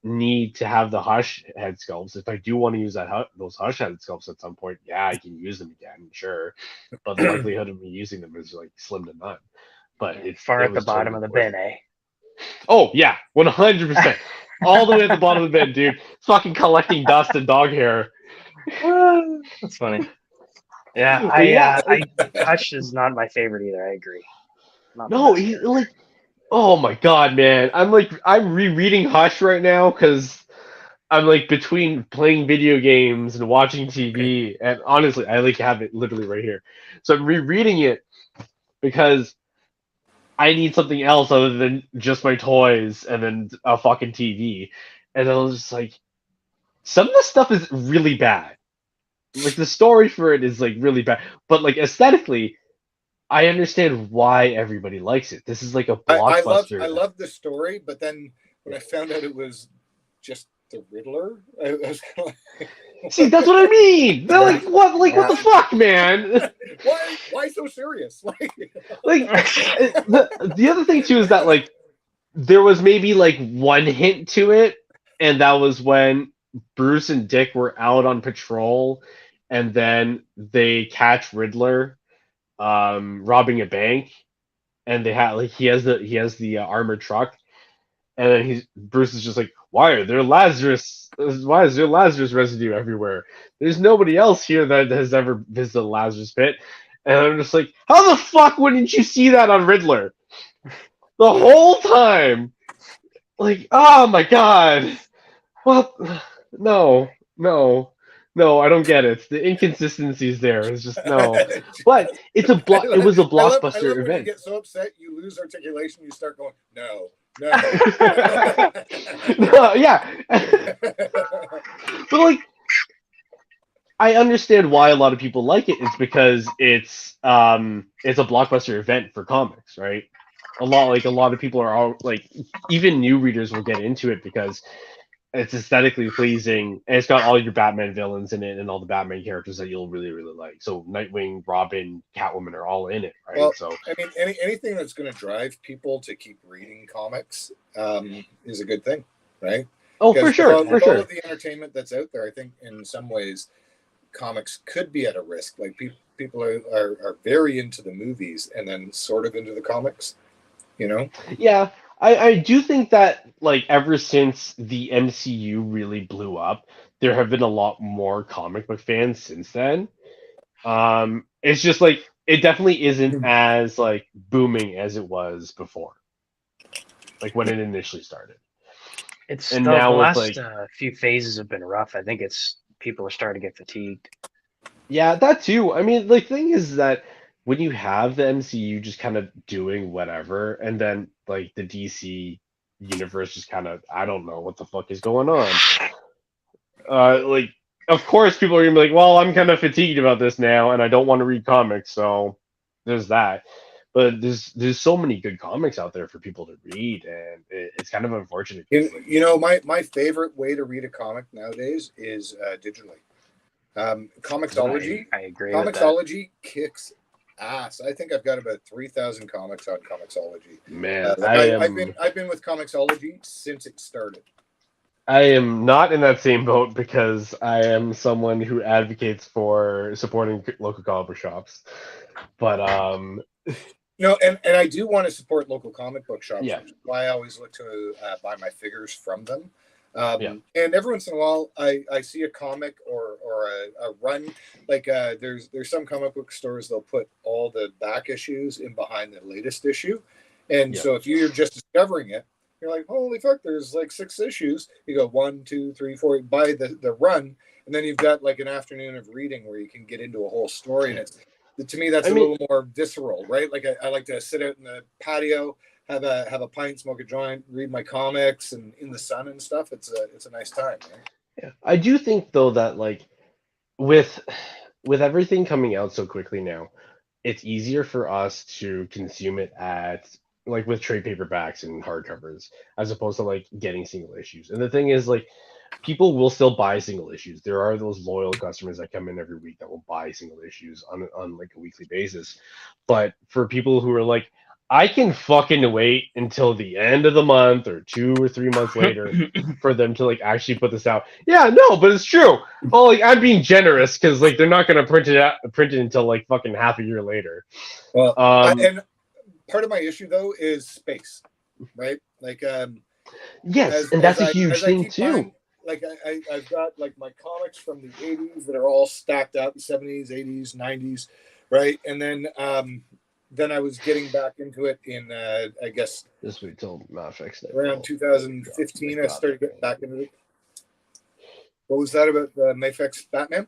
need to have the Hush head sculpts. If I do want to use those Hush head sculpts at some point, yeah, I can use them again, sure. But the likelihood of me using them is like slim to none. But far it at the was bottom totally of the worth bin, it. eh? Oh yeah, 100%, all the way at the bottom of the bin, dude. Fucking collecting dust and dog hair. That's funny. Yeah, But yeah, I Hush is not my favorite either. I agree. Not the no, best he's character. like, oh my god, man. I'm rereading Hush right now because I'm like between playing video games and watching TV, and honestly, I like have it literally right here. So I'm rereading it because I need something else other than just my toys and then a fucking TV. And I was just like, some of the stuff is really bad. Like the story for it is like really bad, but like aesthetically, I understand why everybody likes it. This is like a blockbuster. I love the story, but then when I found out it was just the Riddler, I was kind of like, See, that's what I mean. They're like, what? Like, what the fuck, man? why so serious? Like, the other thing too is that like there was maybe like one hint to it, and that was when Bruce and Dick were out on patrol, and then they catch Riddler robbing a bank, and they had like he has the armored truck, and then Bruce is just like, why is there Lazarus residue everywhere? There's nobody else here that has ever visited Lazarus pit. And I'm just like, how the fuck wouldn't you see that on Riddler? The whole time. Like, oh my god. What? No, I don't get it. The inconsistencies there is just no. But it's it was a I love blockbuster when you event. get so upset you lose articulation, you start going, no. No, yeah. But like I understand why a lot of people like it. It's because it's a blockbuster event for comics, right? A lot of people are all like even new readers will get into it because it's aesthetically pleasing and it's got all your Batman villains in it and all the Batman characters that you'll really really like. So Nightwing, Robin, Catwoman are all in it, right? Well, so I mean, anything that's going to drive people to keep reading comics is a good thing, right? oh, for sure, With all of the entertainment that's out there, I think in some ways comics could be at a risk. Like people are very into the movies and then sort of into the comics, you know? Yeah, I do think that like ever since the MCU really blew up, there have been a lot more comic book fans since then. It's just like it definitely isn't as like booming as it was before, like when it initially started. It's And the now it's last like few phases have been rough. I think it's people are starting to get fatigued. yeah, that too. I mean, the thing is that when you have the MCU just kind of doing whatever, and then like the DC universe just kind of I don't know what the fuck is going on. Like of course, people are gonna be like, "Well, I'm kind of fatigued about this now, and I don't want to read comics." So there's that. But there's so many good comics out there for people to read, and it's kind of unfortunate. My favorite way to read a comic nowadays is digitally. Comicsology. I agree with that. Comicsology kicks ass. I think I've got about 3,000 comics on Comicsology. Man, I've been with Comicsology since it started. I am not in that same boat because I am someone who advocates for supporting local comic shops. But No, and I do want to support local comic book shops, Yeah. which is why I always look to buy my figures from them. Yeah. And every once in a while, I see a comic or a run. Like there's some comic book stores, they'll put all the back issues in behind the latest issue. And Yeah. so if you're just discovering it, you're like, holy fuck, there's like 6 issues. You go 1, 2, 3, 4, buy the run, and then you've got like an afternoon of reading where you can get into a whole story. And to me, that's a little more visceral, right? Like I like to sit out in the patio, have a pint, smoke a joint, read my comics, and in the sun and stuff. It's a nice time. Right? Yeah. I do think though that like with everything coming out so quickly now, it's easier for us to consume it at like with trade paperbacks and hardcovers as opposed to like getting single issues. And the thing is like people will still buy single issues. There are those loyal customers that come in every week that will buy single issues on like a weekly basis. But for people who are like, I can fucking wait until the end of the month or 2 or 3 months later for them to like actually put this out. Yeah, no, but it's true. Oh, like I'm being generous because like they're not gonna print it until like fucking half a year later. Well, and part of my issue though is space, right? Like yes, and that's a huge thing too. Like I've got like my comics from the 80s that are all stacked up, 70s, 80s, 90s, right? And then I was getting back into it in I guess this week till Mafex around 2015. I started getting back into it. What was that about the Mafex Batman?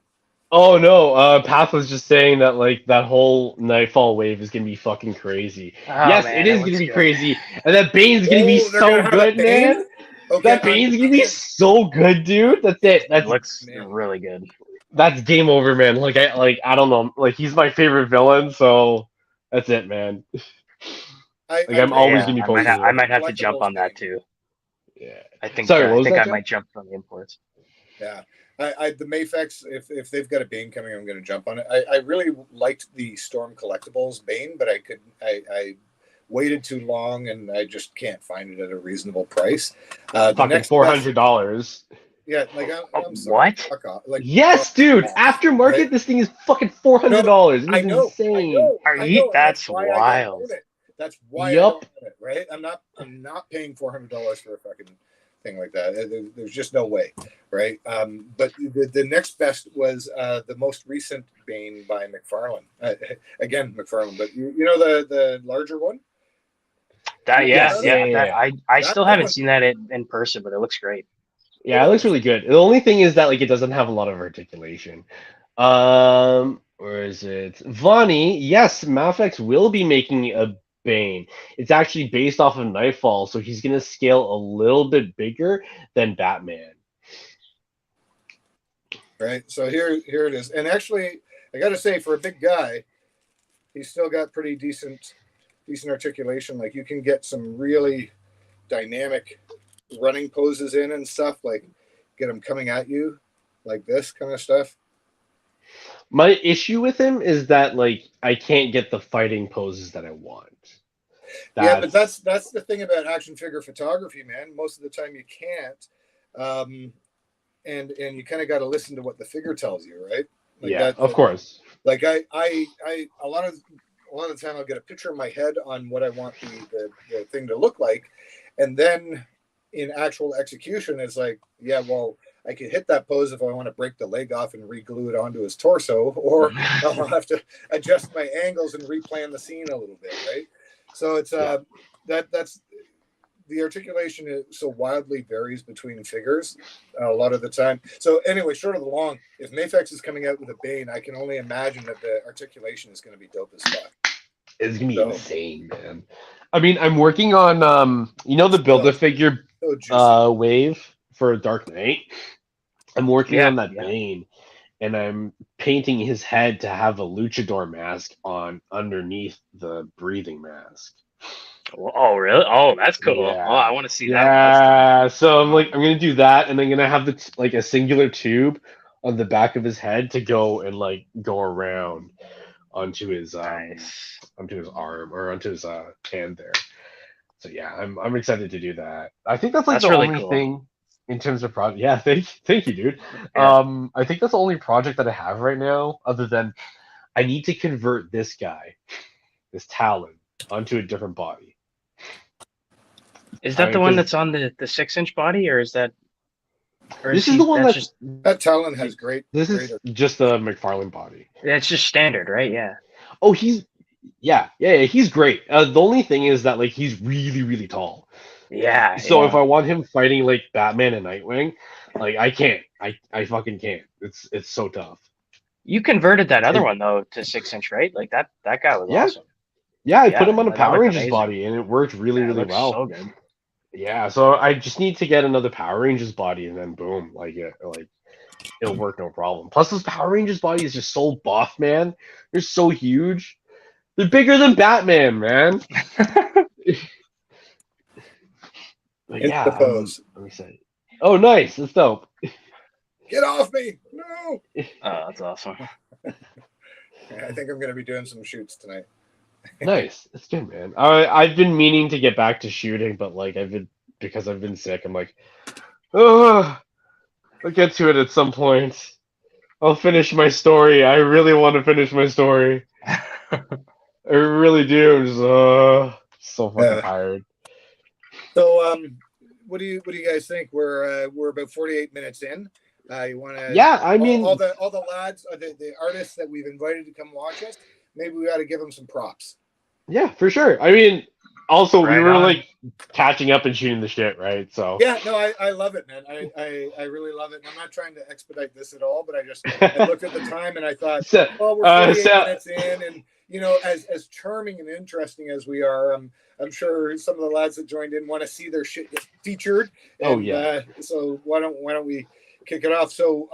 Oh no, Path was just saying that like that whole Nightfall wave is gonna be fucking crazy. Oh, yes, man, it is gonna be crazy, and that Bane's gonna be so good, man. Okay, that Bane's gonna be so good, dude. That's it. That looks really good. That's game over, man. Like I don't know. Like he's my favorite villain, so that's it, man. I'm always gonna be posting. I might have to jump on that too. Yeah, I think. Sorry, I think I might jump on the imports. Yeah, the Mafex. If they've got a Bane coming, I'm going to jump on it. I really liked the Storm Collectibles Bane, but I waited too long, and I just can't find it at a reasonable price. Fucking $400. Yeah, like I'm sorry. What? Like, yes, dude. Aftermarket, right? This thing is fucking $400. I know. Insane. That's wild. That's why I don't own it, right? I'm not paying $400 for a fucking thing like that. There's just no way, right? But the next best was the most recent Bane by McFarlane. Again, McFarlane, but you know the larger one. I still haven't seen that in person, but it looks great. Yeah, it looks really good. The only thing is that like it doesn't have a lot of articulation. Where is it? Vonnie, yes, Mafex will be making a Bane. It's actually based off of Nightfall, so he's gonna scale a little bit bigger than Batman. Right. So here it is. And actually, I gotta say, for a big guy, he's still got pretty decent articulation. Like you can get some really dynamic running poses in and stuff, like get him coming at you like this kind of stuff. My issue with him is that like I can't get the fighting poses that I want. Yeah, but that's the thing about action figure photography, man. Most of the time you can't, and you kind of got to listen to what the figure tells you, right? Like of course. Like I a lot of the time I'll get a picture in my head on what I want the thing to look like, and then in actual execution, it's like, yeah, well, I could hit that pose if I want to break the leg off and re-glue it onto his torso, or I'll have to adjust my angles and replan the scene a little bit, right? So it's that's the articulation is so wildly varies between figures a lot of the time. So anyway, short of the long, if Mafex is coming out with a Bane, I can only imagine that the articulation is going to be dope as fuck. It's gonna be insane, man. I mean, I'm working on the Build-A-Figure wave for Dark Knight. I'm working Yeah, on that yeah. vein, and I'm painting his head to have a luchador mask on underneath the breathing mask. Oh, really? Oh, that's cool. Oh, Yeah. I want to see that when that's done. Yeah. So I'm gonna do that, and I'm gonna have like a singular tube on the back of his head to go and like go around onto his Nice. arm or onto his hand there. So yeah, I'm excited to do that. I think that's like That's the really only cool. thing in terms of project. Yeah, thank you, dude. Yeah. I think that's the only project that I have right now, other than I need to convert this guy, this Talon, onto a different body. Is that the one Because that's on the 6-inch body, or is that, or is this is the he? one That's that's just That Talon has great, this great. is just the McFarlane body. that's just standard, right? Yeah. Oh, yeah, he's great. The only thing is that like he's really tall. Yeah, So if yeah. I want him fighting like Batman and Nightwing, like I can't. I fucking can't. It's so tough. You converted that other And one though to 6-inch, right? Like that guy was yeah, awesome. yeah, I put Yeah, him on a that Power looked Rangers amazing. body and it worked really, Yeah, it really looks well. so good. Yeah, so I just need to get another Power Rangers body and then boom, like it'll work no problem. Plus those Power Rangers body is just so buff, man. They're so huge. They're bigger than Batman, man. But Into yeah, the pose. I'm excited. Oh, nice. That's dope. Get off me! No. Oh, that's awesome. I think I'm going to be doing some shoots tonight. Nice. That's good, man. I've been meaning to get back to shooting, but like because I've been sick. I'm like, oh, I'll get to it at some point. I'll finish my story. I really want to finish my story. I really do. I'm just so fucking Uh, tired. so, what do you guys think? We're about 48 minutes in. You want to Yeah, I all mean, the lads, the artists that we've invited to come watch us. Maybe we got to give them some props. yeah, for sure. I mean, also we Right were on. like catching up and shooting the shit, right? So Yeah, no, I love it, man. I really love it. And I'm not trying to expedite this at all, but I looked at the time and I thought, so, well, we're 48 so minutes in, and as charming and interesting as we are, I'm sure some of the lads that joined in want to see their shit get featured, oh and yeah. so why don't we kick it off? So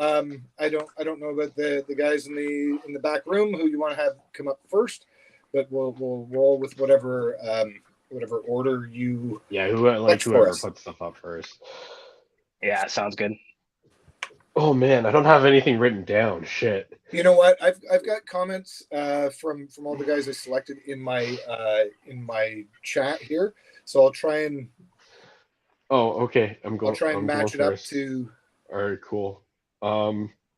I don't know about the guys in the back room who you want to have come up first, but we'll roll with whatever order you Yeah, select for whoever us. puts stuff up first. Yeah, sounds good. Oh man, I don't have anything written down. Shit. You know what? I've got comments from all the guys I selected in my chat here, so I'll try and Oh, okay. I'm going match it up first. to. All right, cool.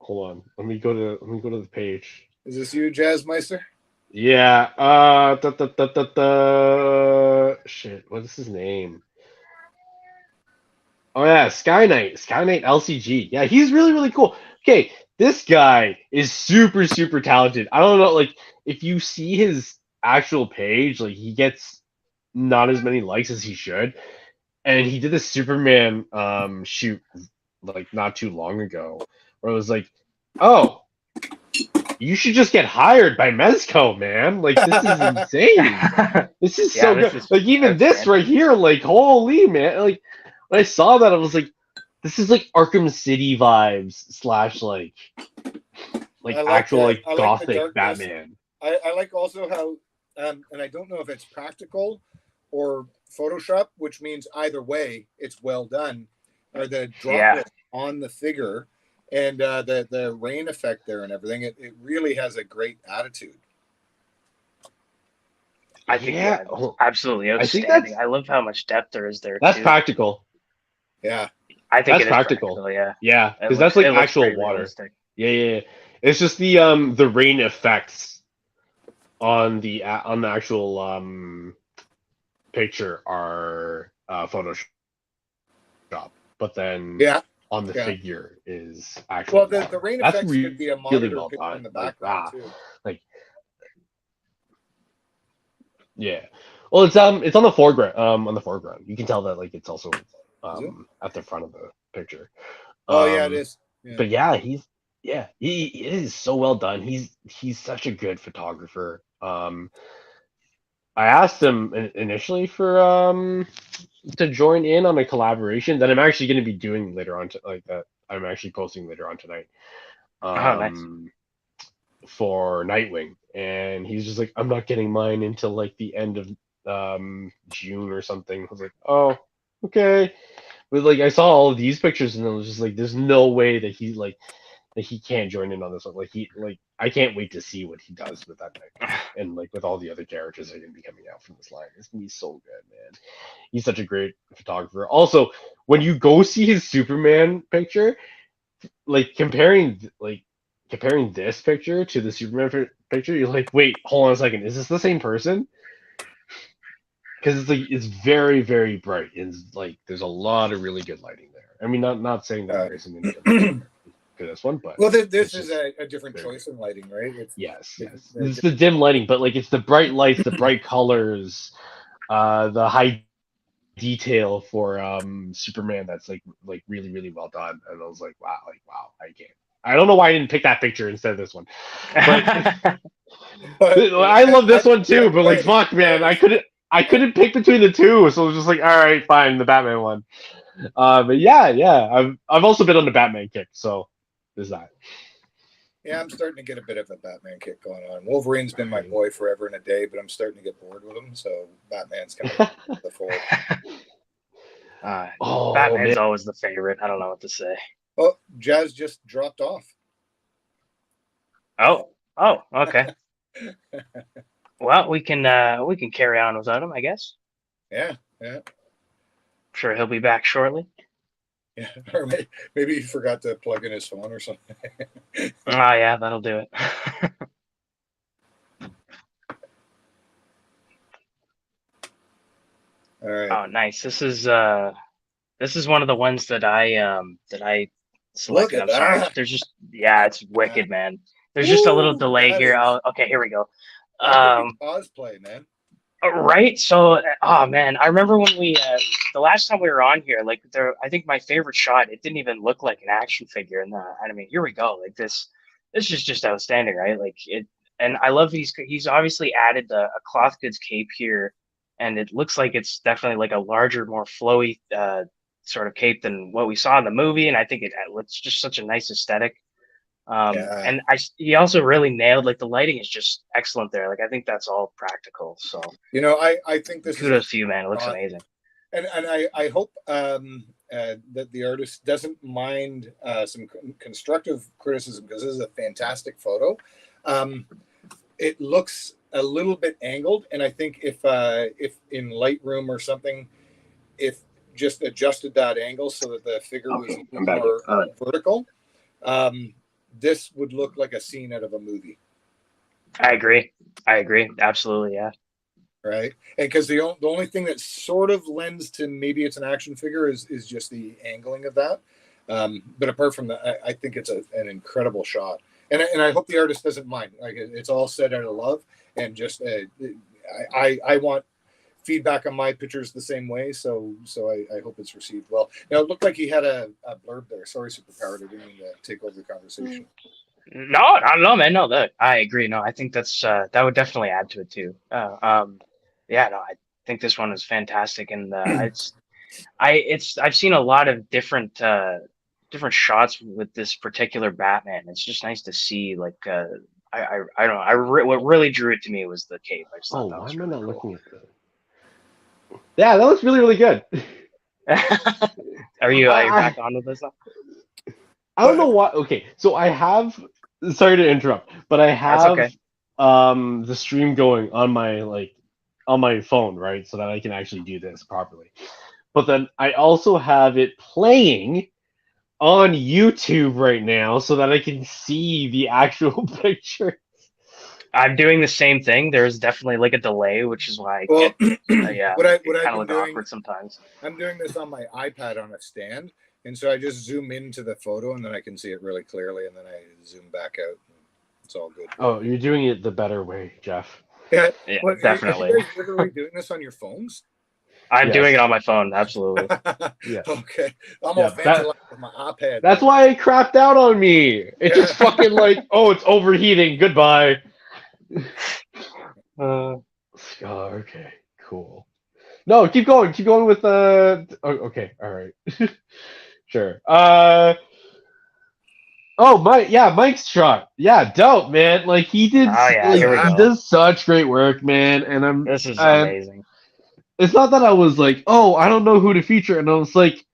Hold on. Let me go to the page. Is this you, Jazzmeister? Yeah. Shit. What is his name? Oh yeah, Sky Knight LCG. Yeah, he's really cool. Okay, this guy is super talented. I don't know, like if you see his actual page, like he gets not as many likes as he should. And he did a Superman shoot like not too long ago, where it was like, oh, you should just get hired by Mezco, man. Like this is insane. This is Yeah, so this good. is Like even this right fantastic. here, like holy man. Like when I saw that, I was like, this is like Arkham City vibes slash like actual like I like the gothic darkness. Batman. I like also how and I don't know if it's practical or Photoshop, which means either way it's well done. Or the Yeah, droplets on the figure and the rain effect there and everything. It really has a great attitude. I think Yeah, absolutely I think outstanding. I love how much depth there is there that's too. practical. Yeah. I think That's it is practical. practical. Yeah, Yeah, because that's like it looks actual pretty water. realistic. Yeah. It's just the rain effects on the actual picture are Photoshop, but then Yeah. on the Yeah. figure is actual Well, water. the rain That's effects could be a really monitor well picture in done. the Like background too. like yeah. Well, it's on the foreground. On the foreground, you can tell that like it's also Is it? at the front of the picture. Oh yeah, it is. Yeah. But yeah, he is so well done. He's such a good photographer. I asked him initially for to join in on a collaboration that I'm actually going to be doing later on, like that I'm actually posting later on tonight. Oh, nice. For Nightwing, and he's just like, I'm not getting mine until like the end of June or something. I was like, oh, okay. But like I saw all of these pictures and I was just like, there's no way that he can't join in on this one. Like I can't wait to see what he does with that Nightwing and like with all the other characters that are gonna be coming out from this line. It's gonna be so good, man. He's such a great photographer. Also, when you go see his Superman picture, like comparing this picture to the Superman picture, you're like, wait, hold on a second, is this the same person? Because it's like it's very, very bright, and like there's a lot of really good lighting there. I mean, not saying that there isn't any good for this one, but well, this is a different choice in lighting, right? Yes. It's the dim lighting, but like it's the bright lights, the bright colors, the high detail for Superman that's like really, really well done. And I was like, wow, I don't know why I didn't pick that picture instead of this one. But I love this one too, but like fuck, man, I couldn't pick between the two, so I was just like, all right, fine, the Batman one. But yeah, I've also been on the Batman kick, so there's that. Yeah, I'm starting to get a bit of a Batman kick going on. Wolverine's been my boy forever and a day, but I'm starting to get bored with him, so Batman's coming to the fore. Batman's always the favorite. I don't know what to say. Oh, Jazz just dropped off. Oh, okay. Well, we can carry on without him, I guess. Yeah. I'm sure he'll be back shortly. Yeah, or maybe he forgot to plug in his phone or something. Oh yeah, that'll do it. All right. Oh, nice. This is one of the ones that I selected. I'm sorry. There's just it's wicked, man. There's just a little delay here. Okay, here we go. Cosplay, man. Right. So, oh man, I remember when we the last time we were on here, like I think my favorite shot, it didn't even look like an action figure. And I mean, here we go. Like this is just outstanding, right? Like it, and I love he's obviously added a cloth goods cape here, and it looks like it's definitely like a larger, more flowy sort of cape than what we saw in the movie. And I think it's just such a nice aesthetic. And he also really nailed, like, the lighting is just excellent there. Like, I think that's all practical. So, I think this kudos to you, man. It looks amazing. And I hope that the artist doesn't mind some constructive criticism, because this is a fantastic photo. It looks a little bit angled, and I think if in Lightroom or something, if just adjusted that angle so that the figure was more vertical, this would look like a scene out of a movie. I agree. Absolutely, yeah. Right, and because the only thing that sort of lends to maybe it's an action figure is just the angling of that. But apart from that, I think it's an incredible shot, and I hope the artist doesn't mind. Like, it's all said out of love, and just I want feedback on my pictures the same way. So I hope it's received well. Now, it looked like he had a blurb there. Sorry, Superpowered, I didn't mean to take over the conversation. No, man. No, I agree. No, I think that's that would definitely add to it too. I think this one is fantastic, and I've seen a lot of different shots with this particular Batman. It's just nice to see, like, I don't know. What really drew it to me was the cape. I just thought that was really cool. Looking at that? Yeah, that looks really, really good. Are you back on with this now? I don't know why. Okay, so I have. Sorry to interrupt, but I have the stream going on my phone, right, so that I can actually do this properly. But then I also have it playing on YouTube right now, so that I can see the actual picture. I'm doing the same thing. There's definitely like a delay, which is why what it kind of look awkward sometimes. I'm doing this on my iPad on a stand, and so I just zoom into the photo, and then I can see it really clearly, and then I zoom back out. It's all good. Oh, you're doing it the better way, Jeff. Yeah, definitely. Are you guys literally doing this on your phones? I'm doing it on my phone, absolutely. Yeah. Okay. I'm all fancy with my iPad. That's why it crapped out on me. It just fucking like, oh, it's overheating. Goodbye. Okay, cool. No, keep going with okay, all right. Sure. Oh, Mike's shot. Yeah, dope, man. Like he did, Oh yeah, like here we he go. does such great work, man. And This is I'm amazing. it's not that I was like, oh, I don't know who to feature, and I was like,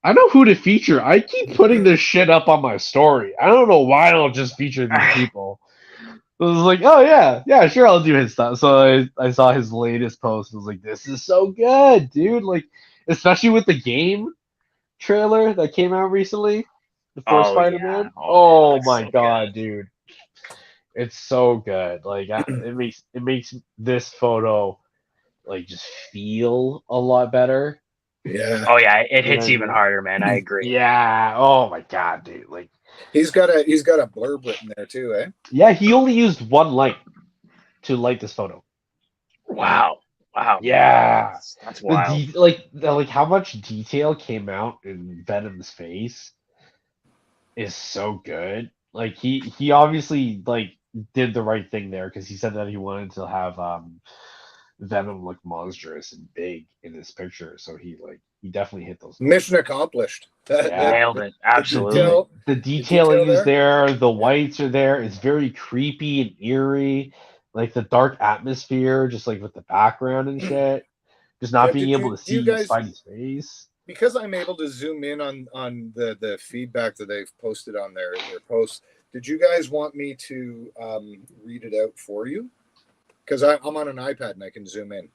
I know who to feature. I keep putting this shit up on my story. I don't know why I don't just feature these people. I was like, oh yeah, sure, I'll do his stuff. So I saw his latest post. I was like, this is so good, dude. Like, especially with the game trailer that came out recently, the first Oh yeah. Spider-Man. Oh, it Oh looks my so god, good. dude, it's so good. Like, it makes this photo like just feel a lot better. Yeah. Oh yeah, it You know hits what I even mean? harder, man. I agree. Yeah. Oh my god, dude. Like, He's got a blurb written there too, eh? yeah, he only used one light to light this photo. Wow. Wow. Yeah. That's wild. Like how much detail came out in Venom's face is so good. Like he obviously like did the right thing there because he said that he wanted to have Venom look monstrous and big in this picture. So he definitely hit those notes. Mission accomplished. Yeah. Nailed it. Absolutely. detail, The the detailing detail is there. there, the whites are there. It's very creepy and eerie, like the dark atmosphere, just like with the background and shit. Just Now, not being able to do you see guys, Spidey's face. because I'm able to zoom in on the feedback that they've posted on their posts? Did you guys want me to read it out for you? Because I'm on an iPad and I can zoom in.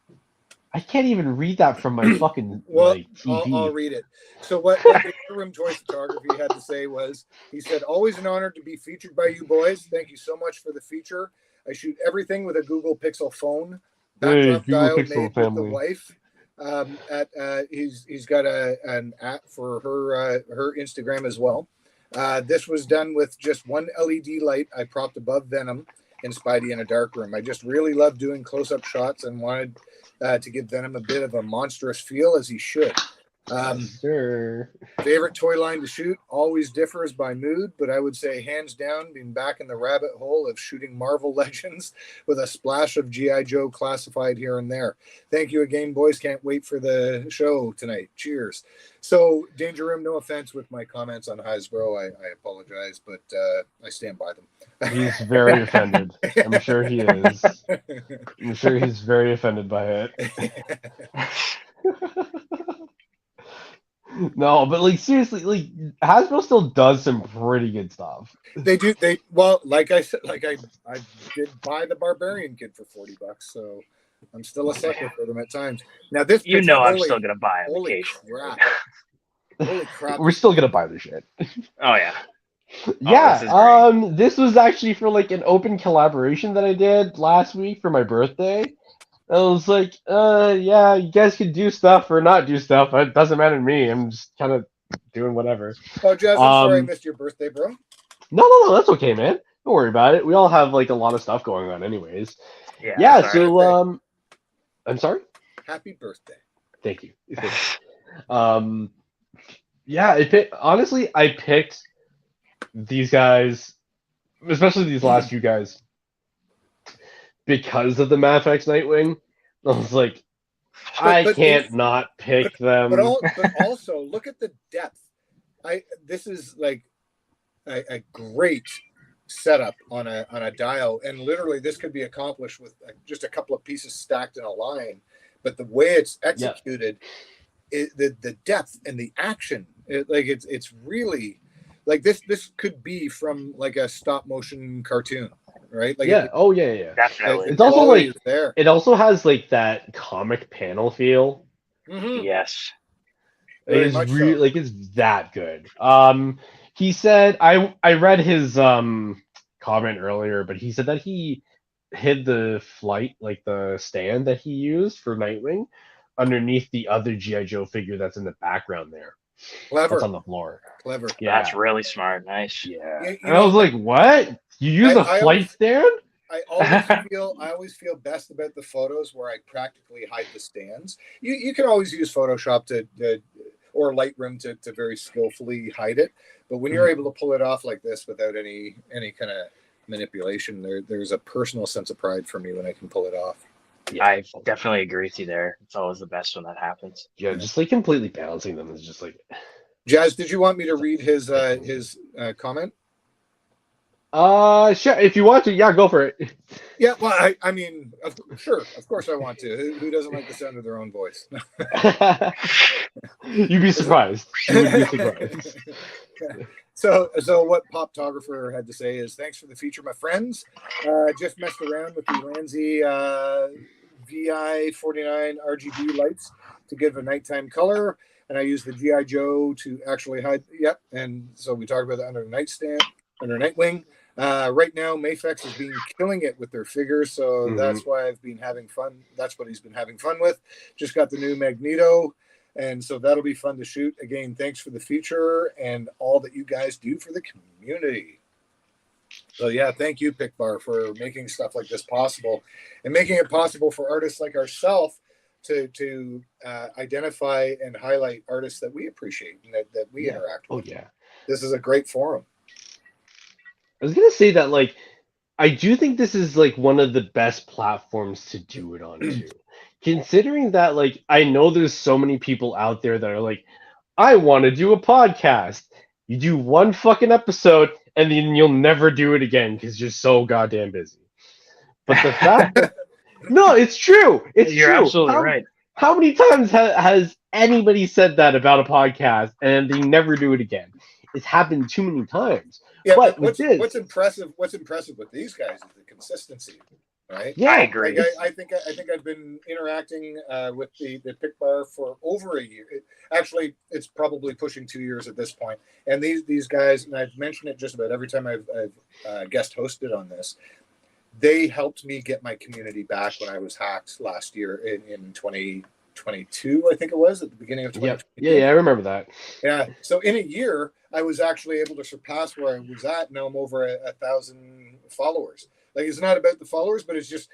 I can't even read that from my fucking Well, like TV. I'll read it. So what the Room Toy Photography had to say was, he said, always an honor to be featured by you boys. Thank you so much for the feature. I shoot everything with a Google Pixel phone. Hey, Backdrop Google dial Pixel made with the family. wife. He's got an app for her Instagram as well. This was done with just one LED light I propped above Venom and Spidey in a dark room. I just really love doing close-up shots and wanted to give Venom a bit of a monstrous feel, as he should. Sure. Favorite toy line to shoot always differs by mood, but I would say hands down being back in the rabbit hole of shooting Marvel Legends with a splash of G.I. Joe classified here and there. Thank you again, boys. Can't wait for the show tonight. Cheers. So, Danger Room, no offense with my comments on Hasbro. I apologize, but I stand by them. He's very offended. I'm sure he is. I'm sure he's very offended by it. No, but like seriously, like Hasbro still does some pretty good stuff. They do. Well, like I said, I did buy the Barbarian Kid for $40, so I'm still a sucker for them at times. Now this picture, You know I'm still gonna buy them holy occasionally. crap! Holy crap! We're still gonna buy the shit. Oh yeah. Yeah, this is great. this was actually for like an open collaboration that I did last week for my birthday. I was like, yeah, you guys can do stuff or not do stuff. It doesn't matter to me. I'm just kind of doing whatever. Oh, Jazz, I'm sorry I missed your birthday, bro. No, that's okay, man. Don't worry about it. We all have like a lot of stuff going on, anyways. Yeah. Yeah. So, I'm sorry. Happy birthday. Thank you. Yeah. Honestly, I picked these guys, especially these last few guys, because of the Mafex Nightwing. I was like, I can't not pick them. But also look at the depth. This is like a great setup on a dial, and literally this could be accomplished with just a couple of pieces stacked in a line. But the way it's executed, the depth and the action, it's really like this could be from like a stop motion cartoon, right? Like yeah. Definitely. It's also like there. It also has like that comic panel feel. Mm-hmm. Yes. It's really like it's that good. He said I read his comment earlier, but he said that he hid the flight, like the stand that he used for Nightwing, underneath the other G.I. Joe figure that's in the background there. Clever. That's on the floor. Clever. Yeah. That's really smart. Nice. Yeah. And I was like, what? You use a flight stand? I always feel best about the photos where I practically hide the stands. You can always use Photoshop or Lightroom to very skillfully hide it, but when you're able to pull it off like this without any kind of manipulation, there's a personal sense of pride for me when I can pull it off. Yeah. I definitely agree with you there. It's always the best when that happens. Yeah, just like completely balancing them is just like. Jazz, did you want me to read his comment? Sure. If you want to, yeah, go for it. Yeah, well, I mean, sure, of course I want to. Who doesn't like the sound of their own voice? You'd be surprised. You would be surprised. So what Poptographer had to say is, thanks for the feature, my friends. Just messed around with the Lanzi VI49 RGB lights to give a nighttime color, and I used the GI Joe to actually hide. Yep, and so we talked about that under nightstand, under Nightwing. Right now, Mayfex has been killing it with their figures, so that's why I've been having fun. That's what he's been having fun with. Just got the new Magneto, and so that'll be fun to shoot. Again, thanks for the feature and all that you guys do for the community. So yeah, thank you, Pic Bar, for making stuff like this possible and making it possible for artists like ourselves to identify and highlight artists that we appreciate and that we interact with. Oh yeah, this is a great forum. I was gonna say that, like, I do think this is like one of the best platforms to do it on too. Considering that, like, I know there's so many people out there that are like, I want to do a podcast. You do one fucking episode and then you'll never do it again because you're so goddamn busy. But the fact that no, it's true. You're true. Absolutely right. How many times has anybody said that about a podcast and they never do it again? It's happened too many times. Yeah, but what's impressive with these guys is the consistency, right? Yeah, I agree. Like I think I've been interacting with the Pic Bar for over a year. Actually, it's probably pushing 2 years at this point. And these guys, and I've mentioned it just about every time I've guest hosted on this, they helped me get my community back when I was hacked last year in 2022, I think it was, at the beginning of 2022. Yeah, I remember that. Yeah, so in a year, I was actually able to surpass where I was at. Now I'm over 1,000 followers. Like, it's not about the followers, but it's just,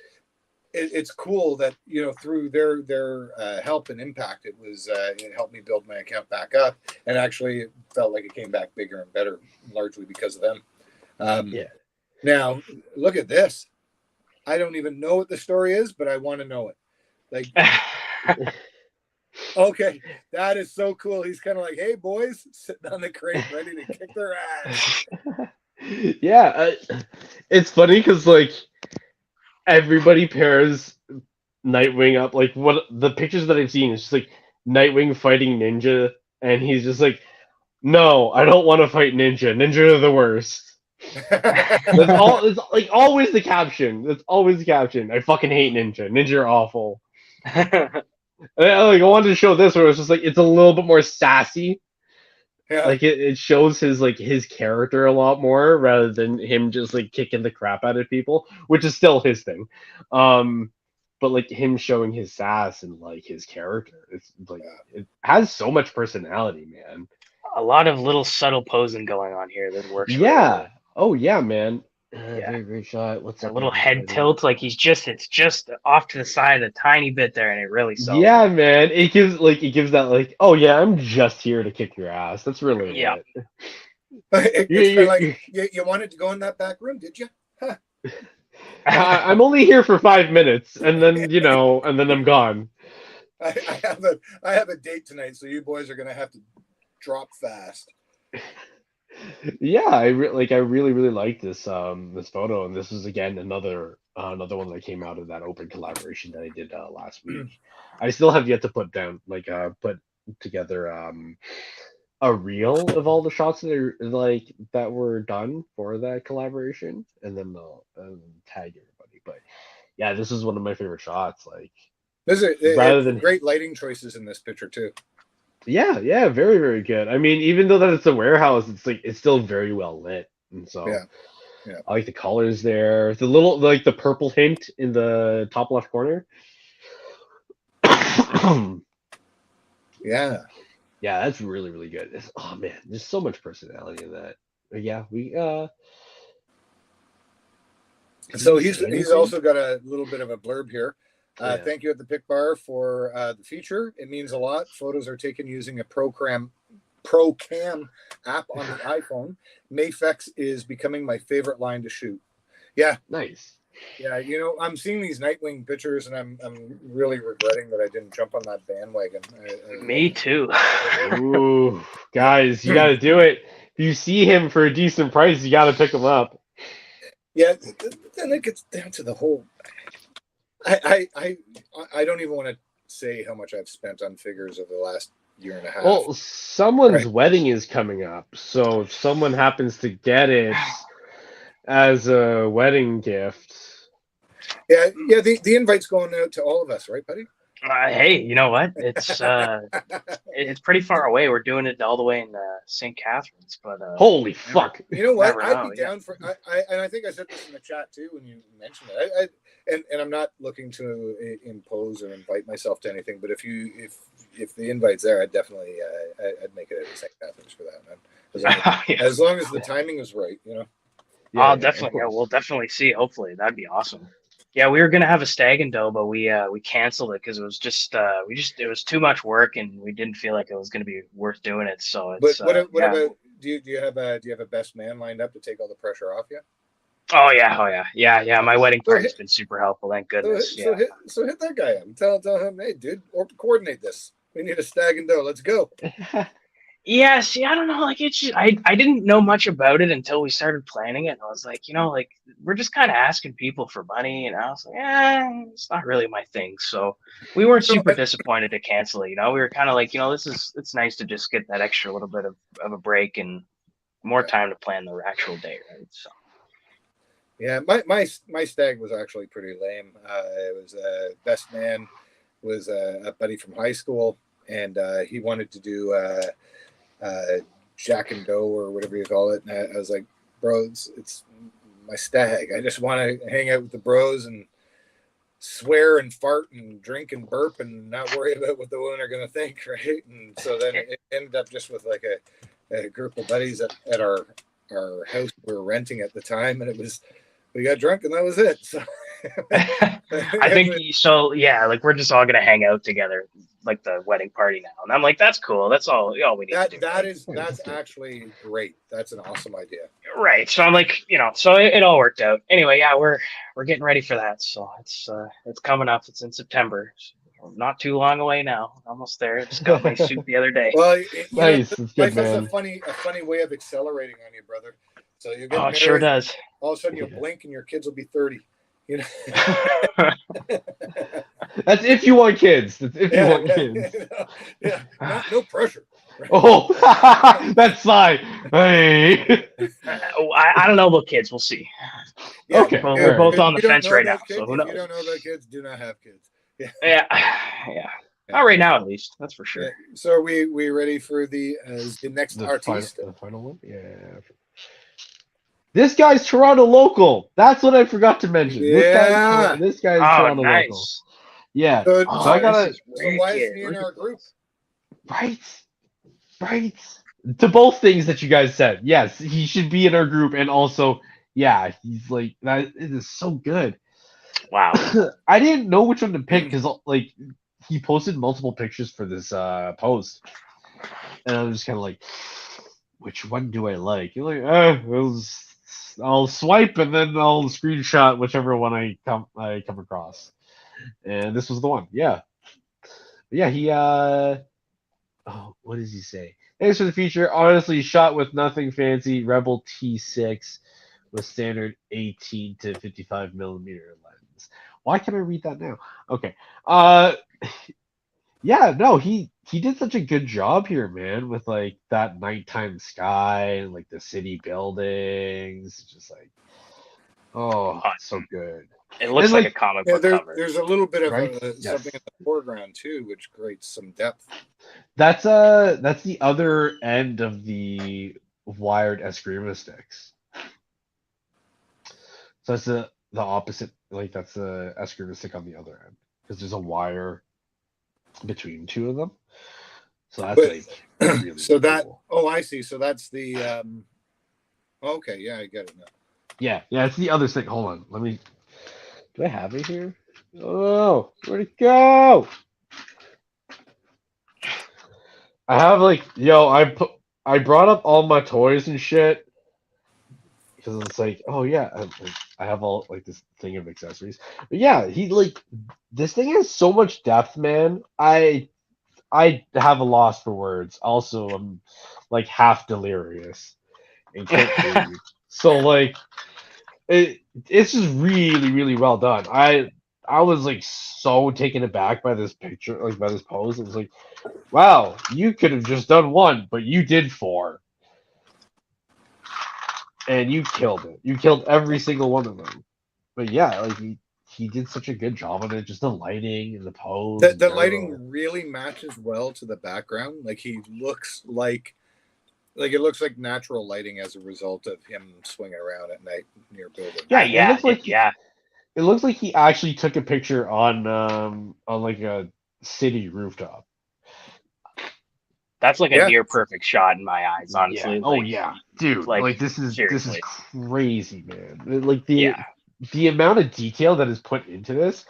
it's cool that, you know, through their help and impact, it helped me build my account back up, and actually it felt like it came back bigger and better, largely because of them. Now, look at this. I don't even know what the story is, but I want to know it. Like, okay, that is so cool. He's kind of like, hey, boys, sitting on the crate, ready to kick their ass. Yeah, it's funny because, like, everybody pairs Nightwing up. Like, what the pictures that I've seen is just like Nightwing fighting Ninja, and he's just like, no, I don't want to fight Ninja. Ninja are the worst. It's like always the caption. That's always the caption. I fucking hate Ninja. Ninja are awful. I wanted to show this where it's just like it's a little bit more sassy. Yeah. Like it shows his character a lot more rather than him just like kicking the crap out of people, which is still his thing. But like him showing his sass and like his character, it's like it has so much personality, man. A lot of little subtle posing going on here that works. Yeah. Really. Oh yeah, man. Very great shot. What's a little head tilt? Like it's just off to the side a tiny bit there, and it really sells. Yeah, man. It gives that like, oh yeah, I'm just here to kick your ass. That's really it. It's like you wanted to go in that back room, did you? Huh. I'm only here for 5 minutes, and then and then I'm gone. I have a date tonight, so you boys are gonna have to drop fast. Yeah, I really like this this photo, and this is again another one that came out of that open collaboration that I did last week. I still have yet to put together a reel of all the shots that were done for that collaboration, and then tag everybody. But yeah, this is one of my favorite shots. Like, there's great lighting choices in this picture too. Yeah, very, very good. I mean, even though that it's a warehouse, it's still very well lit, and so yeah. I like the colors there. The little the purple hint in the top left corner. Yeah, that's really, really good. Oh man, there's so much personality in that. But yeah, So he's also got a little bit of a blurb here. Thank you at the Pic Bar for the feature. It means a lot. Photos are taken using a Procam app on the iPhone. Mayfex is becoming my favorite line to shoot. Yeah. Nice. Yeah, I'm seeing these Nightwing pictures, and I'm really regretting that I didn't jump on that bandwagon. Me too. Ooh, guys, you got to do it. If you see him for a decent price, you got to pick him up. Yeah, then it gets down to the whole. I don't even want to say how much I've spent on figures over the last year and a half. Well, someone's Right. wedding is coming up, so if someone happens to get it as a wedding gift. Yeah. The invite's going out to all of us, right, buddy? Hey, you know what? It's pretty far away. We're doing it all the way in St. Catharines, but Holy fuck! You know what? Never I'd know, be down for. And I think I said this in the chat too when you mentioned it. And I'm not looking to impose or invite myself to anything, but if the invite's there, I'd definitely I'd make it at St. Catharines for that, man. Yeah. As long as the timing is right, you know. I'll definitely. Yeah, we'll definitely see. Hopefully, that'd be awesome. Yeah, we were gonna have a stag and dough, but we canceled it because it was just it was too much work and we didn't feel like it was gonna be worth doing it. So it's. But what about do you have a best man lined up to take all the pressure off you? Oh yeah. My wedding party's been super helpful. Thank goodness. So hit that guy up. Tell him, hey, dude, or coordinate this. We need a stag and dough. Let's go. Yeah, see, I don't know, like it's just, I didn't know much about it until we started planning it. And I was like, like we're just kind of asking people for money, and I was like, it's not really my thing. So we weren't super disappointed to cancel it. We were kind of like, it's nice to just get that extra little bit of a break and more time to plan the actual day, right? So yeah, my stag was actually pretty lame. It was best man was a buddy from high school, and he wanted to do Jack and Doe or whatever you call it. And I was like, bro, it's my stag. I just want to hang out with the bros and swear and fart and drink and burp and not worry about what the women are going to think, right? And so then it ended up just with like a group of buddies at our house we were renting at the time, and we got drunk and that was it. So I think so. Yeah, like we're just all gonna hang out together, like the wedding party now, and I'm like, that's cool. That's all we need to do. That's actually great. That's an awesome idea. Right. So I'm like, so it all worked out. Anyway, yeah, we're getting ready for that. So it's coming up. It's in September. So not too long away now. Almost there. Just got my suit the other day. Well, nice. Life has a funny way of accelerating on you, brother. So you get it sure does. All of a sudden, you'll blink and your kids will be 30. That's if you want kids. That's if you want kids. No pressure. Right? Oh, that's fine. Hey. I don't know about kids. We'll see. Yeah, okay. We're both on the fence right now. Kids, so who knows? If you don't know about kids, do not have kids. Yeah. Not right now, at least. That's for sure. Yeah. So are we ready for the next artiste? The final one? Yeah. This guy's Toronto local. That's what I forgot to mention. Yeah. This guy's Toronto local. Yeah. So I gotta. So why is he in our group? Right. To both things that you guys said. Yes, he should be in our group, and also, yeah, he's like that. It is so good. Wow. I didn't know which one to pick because like he posted multiple pictures for this post, and I was just kind of like, which one do I like? You're like, I'll swipe and then I'll screenshot whichever one I come across, and this was the one. Yeah. He what does he say? Thanks for the feature. Honestly, shot with nothing fancy. Rebel T6 with standard 18 to 55 millimeter lens. Why can't I read that now? Okay. Yeah, no, he did such a good job here, man, with like that nighttime sky and like the city buildings. Just like, so good. It looks like a comic book cover. There's a little bit of something in the foreground too, which creates some depth. That's the other end of the wired Eskrima sticks. So that's the opposite. Like that's the Eskrima stick on the other end because there's a wire between two of them. So that's really so that cool. Oh, I see. So that's the okay, yeah, I get it now. Yeah, it's the other stick. Hold on, let me. Do I have it here? Oh, where'd it go? I have like, I brought up all my toys and shit because it's like, oh yeah, I have all like this thing of accessories. But yeah, this thing has so much depth, man. I have a loss for words. Also, I'm like half delirious and can't breathe. So like, it's just really, really well done. I was like so taken aback by this picture, like by this pose. It was like, wow, you could have just done one, but you did four, and you killed it. You killed every single one of them. But yeah, like he did such a good job on it, just the lighting and the pose. The lighting really matches well to the background. Like he looks like it looks like natural lighting as a result of him swinging around at night near buildings. Yeah, yeah, it looks like yeah. it looks like he actually took a picture on like a city rooftop. That's like a Yeah. near perfect shot in my eyes, honestly. Yeah. Oh yeah, dude. Like this is seriously. crazy, man. Like Yeah. the amount of detail that is put into this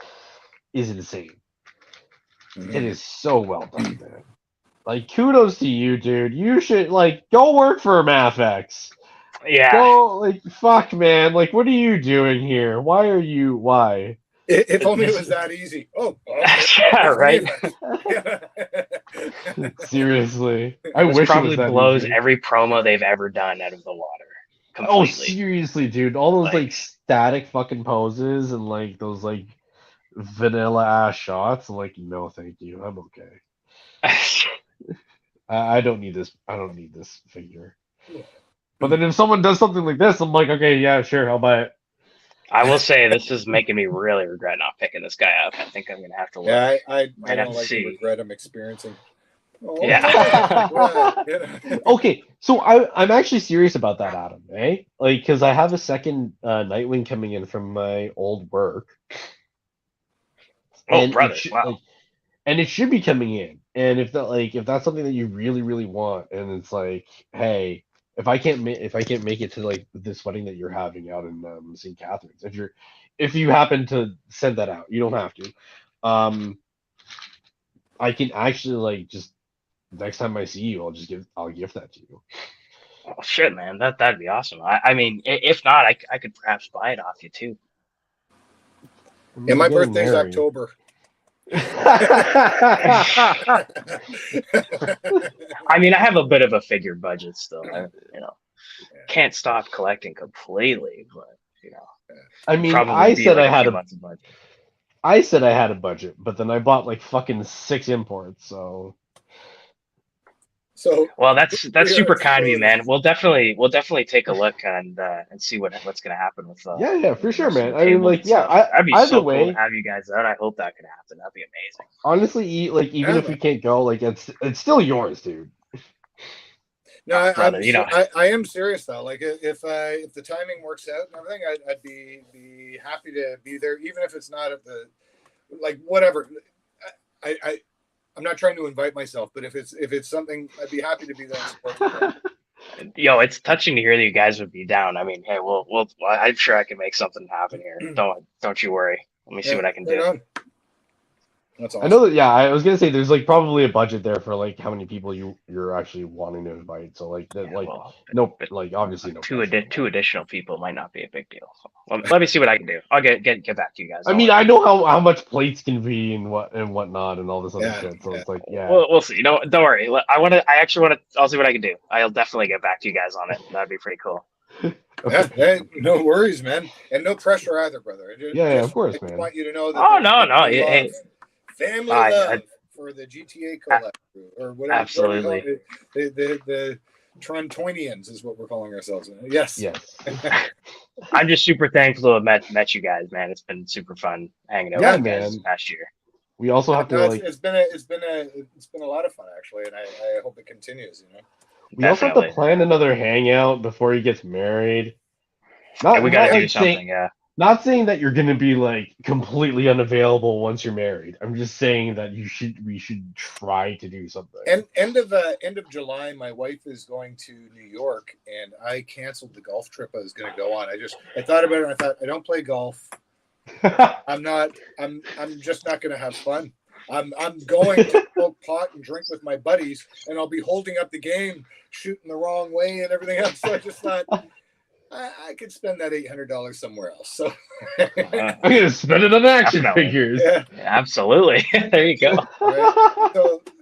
is insane. Mhm. It is so well done, man. Like kudos to you, dude. You should like go work for Mathx. Yeah. Go like fuck, man. Like what are you doing here? Why? If only it was that easy. Oh, okay. Yeah, right. Seriously, I This wish it probably was that blows easy. every promo they've ever done out of the water. Oh, Completely. seriously, dude. All those like static fucking poses and like those like vanilla ass shots. Like, no, thank you. I'm okay. I don't need this. I don't need this figure. But then if someone does something like this, I'm like, okay, yeah, sure, I'll buy it. I will say this is making me really regret not picking this guy up. I think I'm gonna have to look. Yeah, I Might have don't to like see. the regret I'm experiencing. Oh, Yeah. right. Okay, so I'm actually serious about that, Adam. Eh? Like, because I have a second Nightwing coming in from my old work, Oh, and brother! like, Wow. and it should be coming in. And if that's something that you really, really want, and it's like, hey, if I can't make it to like this wedding that you're having out in St. Catharines, if you happen to send that out, you don't have to. I can actually like just next time I see you, I'll gift that to you. Oh shit, man! That'd be awesome. I mean, if not, I could perhaps buy it off you too. Yeah, my You're getting birthday's married. October. I mean, I have a bit of a figure budget still. Can't stop collecting completely, but I mean, probably I be said like I had few a months of budget. I said I had a budget, but then I bought like fucking 6 imports, so So Well, that's super kind of you, spoilers. man. We'll definitely take a look and see what's gonna happen with yeah, for sure, rest of man. the I mean, table like, and yeah, stuff. That'd be either so cool to way, have you guys out. I hope that could happen. That'd be amazing. honestly, like even Yeah, if we can't go, like it's still yours, dude. No, Brother, I am serious though. Like if the timing works out and everything, I'd be happy to be there, even if it's not at the like whatever. I'm not trying to invite myself, but if it's something, I'd be happy to be there and support the brand. Yo, it's touching to hear that you guys would be down. I mean, hey, I'm sure I can make something happen here. Don't you worry. Let me see what I can do. On. That's awesome. I know that. Yeah, I was gonna say there's like probably a budget there for like how many people you're actually wanting to invite. So like that, Yeah, like well, no, like obviously no. two additional people might not be a big deal. So let me see what I can do. I'll get back to you guys. I mean, I know how much plates can be and whatnot and all this other shit. So it's like, yeah. We'll see. Don't worry. I'll see what I can do. I'll definitely get back to you guys on it. That'd be pretty cool. Yeah, hey, no worries, man, and no pressure either, brother. Yeah, of course, I man. want you to know that. Oh no. Hey, family love for the GTA collector or whatever. Absolutely. The Trontoinians is what we're calling ourselves. Yes. I'm just super thankful to have met you guys, man. It's been super fun hanging out with you guys this past year. We also have to like. It's been a lot of fun actually, and I hope it continues. We also have to plan another hangout before he gets married. We gotta do something. Not saying that you're gonna be like completely unavailable once you're married. I'm just saying that we should try to do something. And end of July, my wife is going to New York, and I canceled the golf trip I was going to go on. I thought about it, and I thought I don't play golf. I'm just not going to have fun. I'm going to smoke pot and drink with my buddies, and I'll be holding up the game, shooting the wrong way, and everything else. So I just thought. I could spend that $800 somewhere else. So I'm gonna spend it on action figures. Yeah, absolutely. There you go. Right.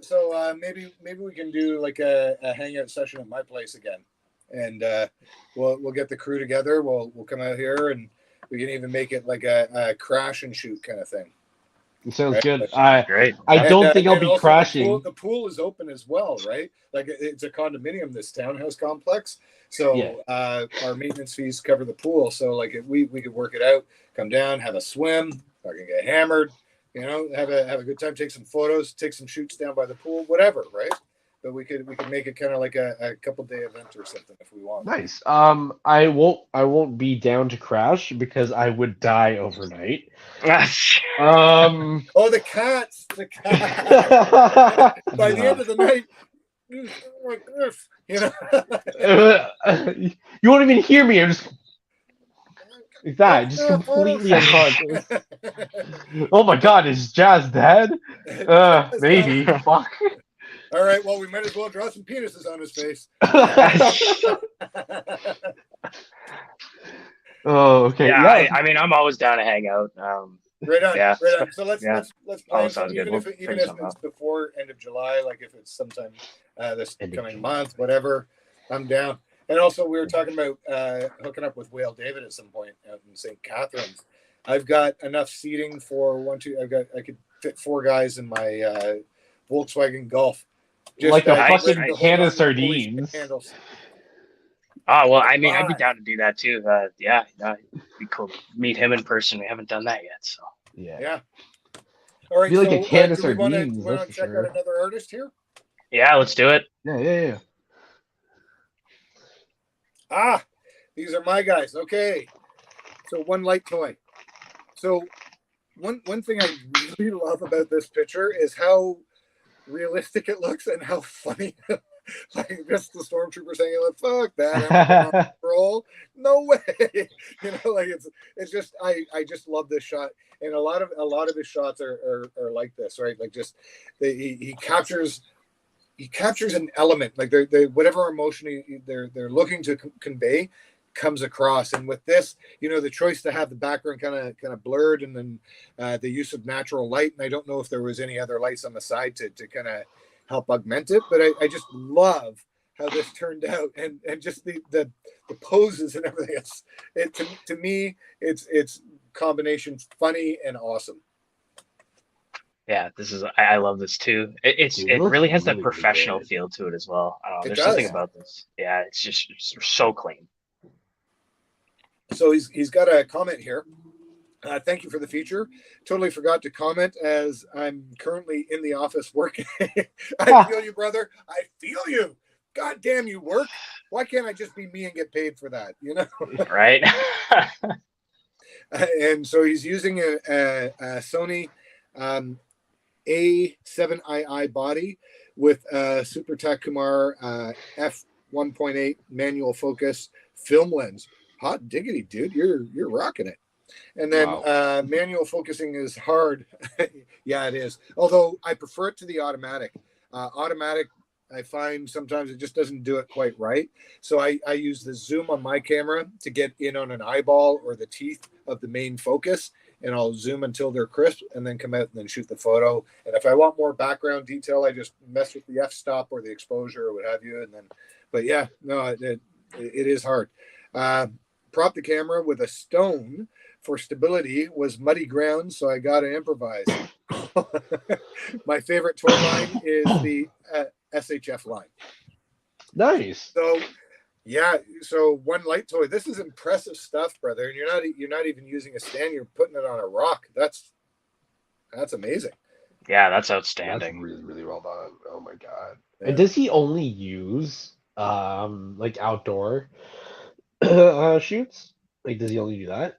So maybe we can do like a hangout session at my place again. and we'll get the crew together. We'll come out here, and we can even make it like a crash and shoot kind of thing. It sounds Right? good. Great. I don't think I'll and be also crashing. The pool is open as well, right? Like it's a condominium, this townhouse complex. So Yeah. our maintenance fees cover the pool. So like we could work it out, come down, have a swim, fucking get hammered, have a good time, take some photos, take some shoots down by the pool, whatever, right? But we could make it kind of like a couple day event or something if we want. Nice. I won't be down to crash because I would die overnight. Oh, the cats! By By the end of the night, like this, you won't even hear me. I'm just like that, just completely unconscious. Oh my God, is Jazz dead? Maybe. Fuck. All right, well, we might as well draw some penises on his face. Oh, okay. Yeah, I mean, I'm always down to hang out. Right on. Yeah. Right on. So let's plan sounds something, good. even We'll if figure it's something out. before end of July, like if it's sometime this End of coming July. month, whatever, I'm down. And also, we were talking about hooking up with Whale David at some point out in St. Catharines. I've got enough seating for I could fit 4 guys in my Volkswagen Golf. Like a nice. fucking can of sardines. Handles. Oh well, I mean, I'd be down to do that too. Yeah, it'd be cool to meet him in person. We haven't done that yet, so Yeah. All right. Be like so, a can of do we want sardines, to that's for check sure. out another artist here? yeah, let's do it. Yeah. Ah, these are my guys. Okay. So one light toy. So one thing I really love about this picture is how realistic it looks and how funny. Like just the stormtrooper saying, like, "Fuck that, I'm on roll." No way. Like it's just I just love this shot, and a lot of his shots are like this, right? Like just he captures an element, like they whatever emotion they're looking to convey comes across. And with this, the choice to have the background kind of blurred, and then the use of natural light, and I don't know if there was any other lights on the side to kind of help augment it, but I just love how this turned out, and just the poses and everything. To me it's combination funny and awesome. Yeah, I love this too. It looks really has that really professional good. feel to it as well. I don't know, It there's something does. about this. Yeah, it's so clean. So he's got a comment here. Thank you for the feature. Totally forgot to comment as I'm currently in the office working. I feel you, brother. I feel you. God damn, you work. Why can't I just be me and get paid for that? Right? And so he's using a Sony A7II body with a Super Takumar f1.8 manual focus film lens. Hot diggity, dude. You're rocking it. And then Wow. Manual focusing is hard. Yeah, it is. Although I prefer it to the automatic. Automatic, I find sometimes it just doesn't do it quite right. So I use the zoom on my camera to get in on an eyeball or the teeth of the main focus, and I'll zoom until they're crisp and then come out and then shoot the photo. And if I want more background detail, I just mess with the f-stop or the exposure or what have you. And then, but yeah, no, it is hard. Prop the camera with a stone for stability was muddy ground, so I got to improvise. My favorite toy line is the SHF line. Nice. So, yeah. So one light toy. This is impressive stuff, brother. And you're not even using a stand. You're putting it on a rock. That's amazing. Yeah, that's That's outstanding. really, really well done. Oh my God. Yeah. And does he only use like outdoor shoots? Like, does he only do that?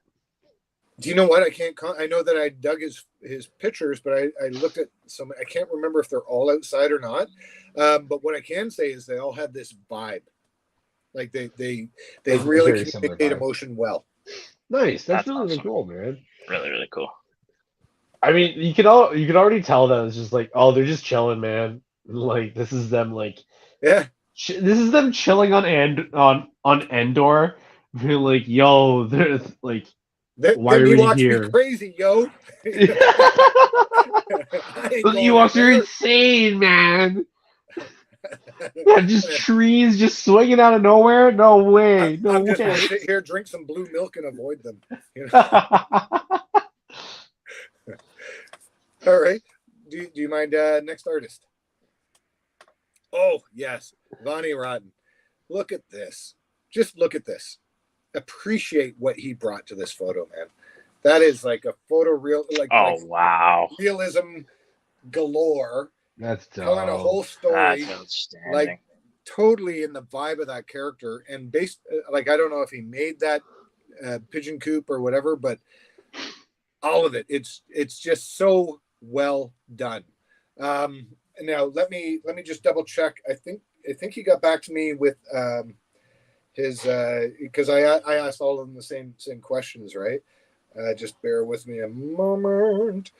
Do you know what? I know that I dug his pictures, but I looked at some. I can't remember if they're all outside or not. But what I can say is they all have this vibe. Like they Like, really very similar communicate vibe. emotion well. Nice. That's That's really, really awesome. cool, man. Really, really cool. I mean, you can already tell that it's just like, oh, they're just chilling, man. Like this is them, like Yeah. this is them chilling on Endor. Being like, yo, they're like, why Them are we Ewoks here? be crazy, yo. Those I ain't going Ewoks are anywhere. insane, man. Yeah, just trees just swinging out of nowhere. No way. No I'm just gonna way. sit here, drink some blue milk, and avoid them. You know? All right. Do you mind next artist? Oh yes, Vonnie Rotten. Look at this. Just look at this. Appreciate what he brought to this photo, man. That is like a photo real, like wow, realism galore. That's Telling a whole dope. story, that's outstanding. like totally in the vibe of that character, and based like I don't know if he made that pigeon coop or whatever, but all of it, it's just so well done. Now let me just double check. I think he got back to me with his because I asked all of them the same questions, right? Just bear with me a moment.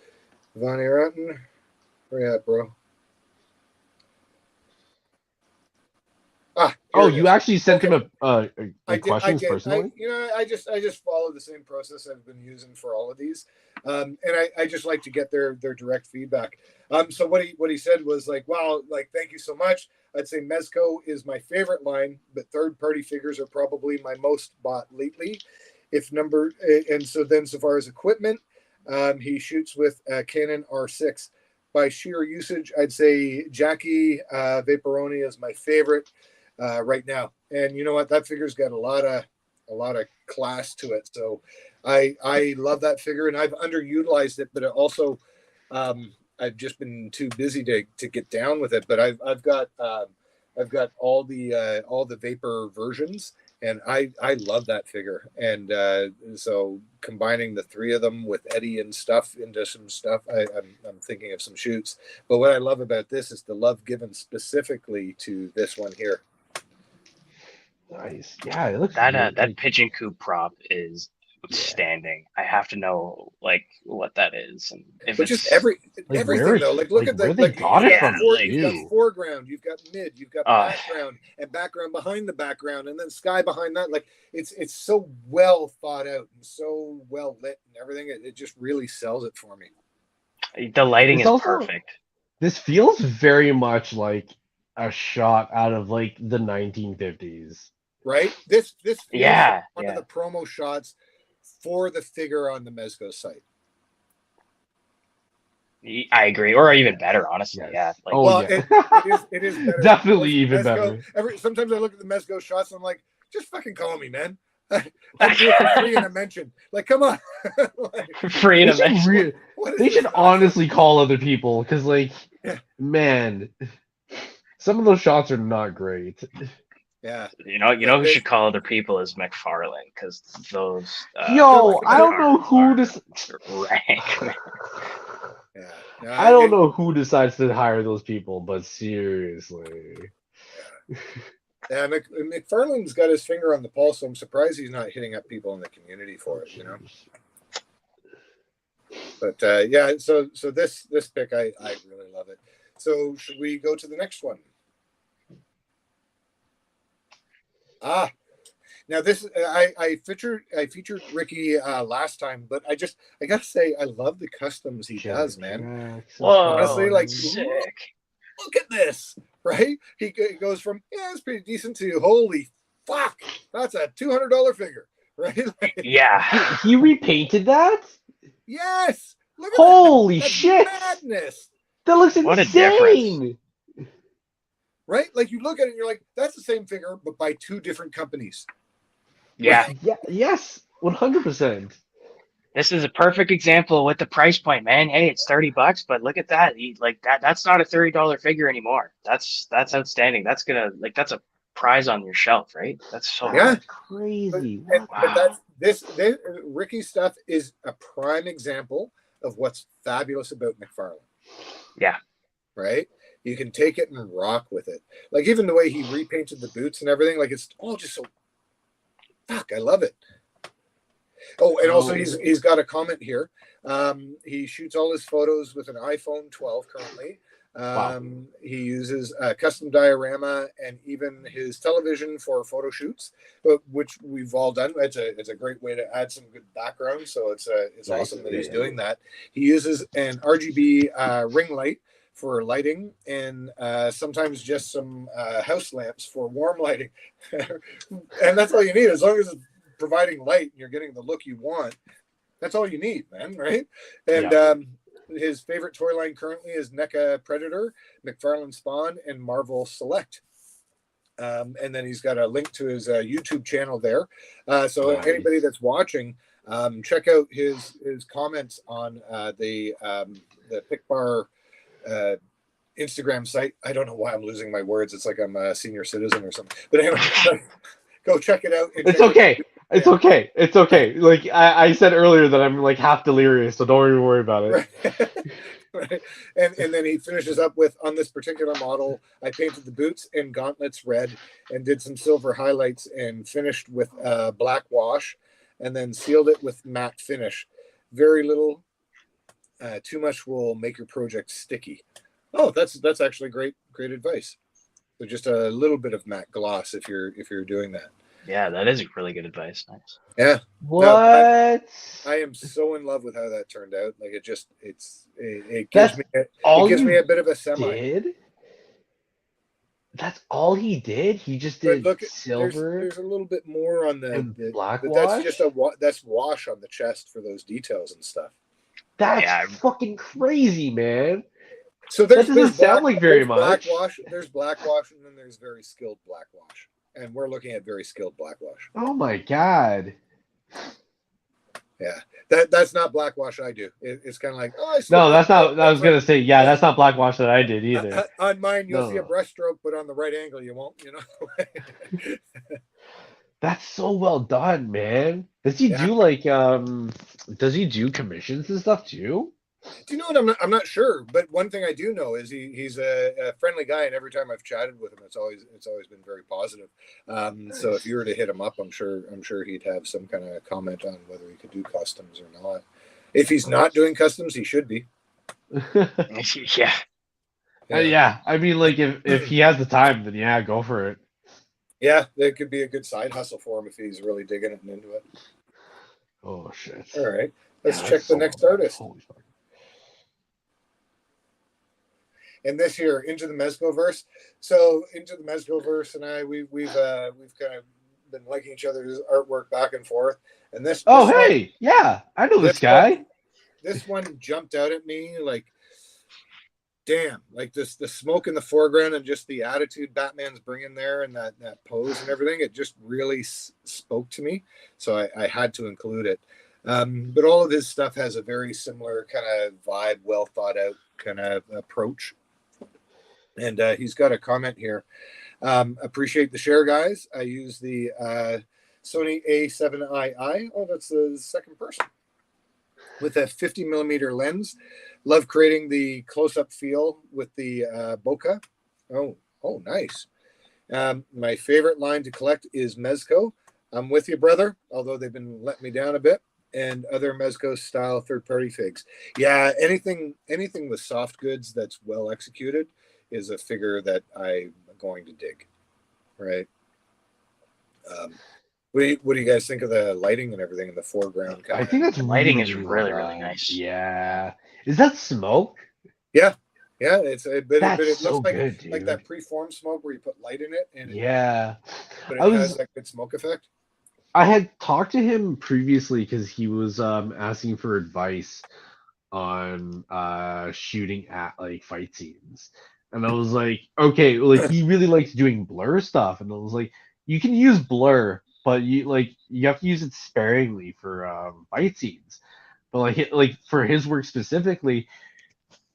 Vonnie Rotten, where you at, bro? Oh, you actually sent him questions personally? I just follow the same process I've been using for all of these, and I just like to get their direct feedback. So what he said was like, wow, like thank you so much. I'd say Mezco is my favorite line, but third party figures are probably my most bought lately. And so then so far as equipment, he shoots with Canon R6. By sheer usage, I'd say Jackie Vaporoni is my favorite right now. And you know what? That figure's got a lot of class to it. So I love that figure, and I've underutilized it, but it also I've just been too busy to get down with it. But I've got all the Vapor versions, and I love that figure. And so combining the three of them with Eddie and stuff into some stuff, I'm thinking of some shoots. But what I love about this is the love given specifically to this one here. Nice. Yeah, it looks that pigeon coop prop is outstanding. I have to know like what that is, and if but it's just everything though. Like look at where the they got it from. You've got foreground, you've got mid, you've got background, and background behind the background, and then sky behind that. Like it's so well thought out and so well lit and everything. It just really sells it for me. The lighting is perfect. This feels very much like a shot out of like the 1950s. Right? This feels like one of the promo shots for the figure on the Mezco site. I agree, or even better, honestly. Yes. Yeah. Like, it is better. Definitely even better. Sometimes I look at the Mezco shots and I'm like, just fucking call me, man. I'll do it for free in a mention. Like, come on. Free in a mention. They should honestly call other people because, like, man, some of those shots are not great. Yeah. You know who should call other people is McFarlane, because those. I don't know who this. Rank. Yeah. No, I don't know who decides to hire those people, but seriously. Yeah, McFarlane's got his finger on the pulse, so I'm surprised he's not hitting up people in the community for it, you know. But yeah, so this pick, I really love it. So should we go to the next one? Now this I featured Ricky last time, but I gotta say I love the customs he does, man. Whoa, honestly, like sick. Look at this, right? He goes from it's pretty decent to holy fuck, that's a $200 figure, right? Like, yeah, he repainted that. Yes, look at holy that. Shit, madness! That looks insane. What a difference. Right? Like you look at it and you're like, that's the same figure, but by two different companies. Yeah. Yes, 100%. This is a perfect example with the price point, man. Hey, it's $30, but look at that. That's not a $30 figure anymore. That's outstanding. That's that's a prize on your shelf, right? That's so crazy. But that's this Ricky stuff is a prime example of what's fabulous about McFarlane. Yeah. Right? You can take it and rock with it. Like even the way he repainted the boots and everything, like it's all just so fuck, I love it. Oh, and also he's got a comment here. He shoots all his photos with an iPhone 12 currently. He uses a custom diorama and even his television for photo shoots, which we've all done. It's a great way to add some good background. So it's awesome that he's doing that. He uses an RGB ring light for lighting, and sometimes just some house lamps for warm lighting. And that's all you need. As long as it's providing light and you're getting the look you want, that's all you need, man, right? And his favorite toy line currently is NECA Predator, McFarlane Spawn, and Marvel Select. And then he's got a link to his YouTube channel there. So Nice. anybody that's watching, check out his comments on the Pic Bar Instagram site. I don't know why I'm losing my words. It's like I'm a senior citizen or something. But anyway, go check it out. It's okay. It's okay. It's okay. Like I said earlier that I'm like half delirious, so don't even worry about it. Right. Right. And then he finishes up with, on this particular model, I painted the boots and gauntlets red and did some silver highlights and finished with black wash and then sealed it with matte finish. Very little, too much will make your project sticky. Oh, that's actually great advice. So just a little bit of matte gloss if you're doing that. Yeah, that is really good advice. Nice. Yeah. What? No, I am so in love with how that turned out. Like it gives me a bit of a semi. Did? That's all he did? He just did silver. There's a little bit more on the black but wash. That's just that's wash on the chest for those details and stuff. That's fucking crazy, man. So that doesn't sound like very much. There's black wash, and then there's very skilled black wash. And we're looking at very skilled black wash. Oh my god. Yeah, that's not black wash I do. It's kind of like, no, that's not. I was gonna say, yeah, that's not black wash that I did either. On mine, you'll see a brush stroke, but on the right angle, you won't. You know. That's so well done, man. Does he do like Does he do commissions and stuff too? Do you know what? I'm not sure, but one thing I do know is he's a friendly guy, and every time I've chatted with him, it's always been very positive. So if you were to hit him up, I'm sure he'd have some kind of comment on whether he could do customs or not. If he's not doing customs, he should be. Yeah. Yeah. I mean, like if he has the time, then yeah, go for it. Yeah, that could be a good side hustle for him if he's really digging it and into it. Oh shit! All right, let's check the next artist. Holy fuck. And this here, Into the Mezcoverse. So Into the Mezcoverse and I, we've kind of been liking each other's artwork back and forth. And this. Oh, hey, yeah, I know this guy. This one jumped out at me like, damn, like the smoke in the foreground and just the attitude Batman's bringing there and that pose and everything. It just really spoke to me. So I had to include it. But all of his stuff has a very similar kind of vibe, well thought out kind of approach. And he's got a comment here. Appreciate the share, guys. I use the Sony A7II. Oh, that's the second person. With a 50 millimeter lens. Love creating the close-up feel with the bokeh. Oh, nice. My favorite line to collect is Mezco. I'm with you, brother, although they've been letting me down a bit. And other Mezco style third-party figs. Yeah, anything with soft goods that's well executed is a figure that I'm going to dig, right? What do you guys think of the lighting and everything in the foreground? I think that's lighting is really nice. Yeah, is that smoke? Yeah, it's a bit. That's it looks so like good, dude. like that preformed smoke where you put light in it, and but it has that good smoke effect. I had talked to him previously because he was asking for advice on shooting at like fight scenes. And I was like, okay, like he really likes doing blur stuff. And I was like, you can use blur, but you have to use it sparingly for fight scenes. But like for his work specifically,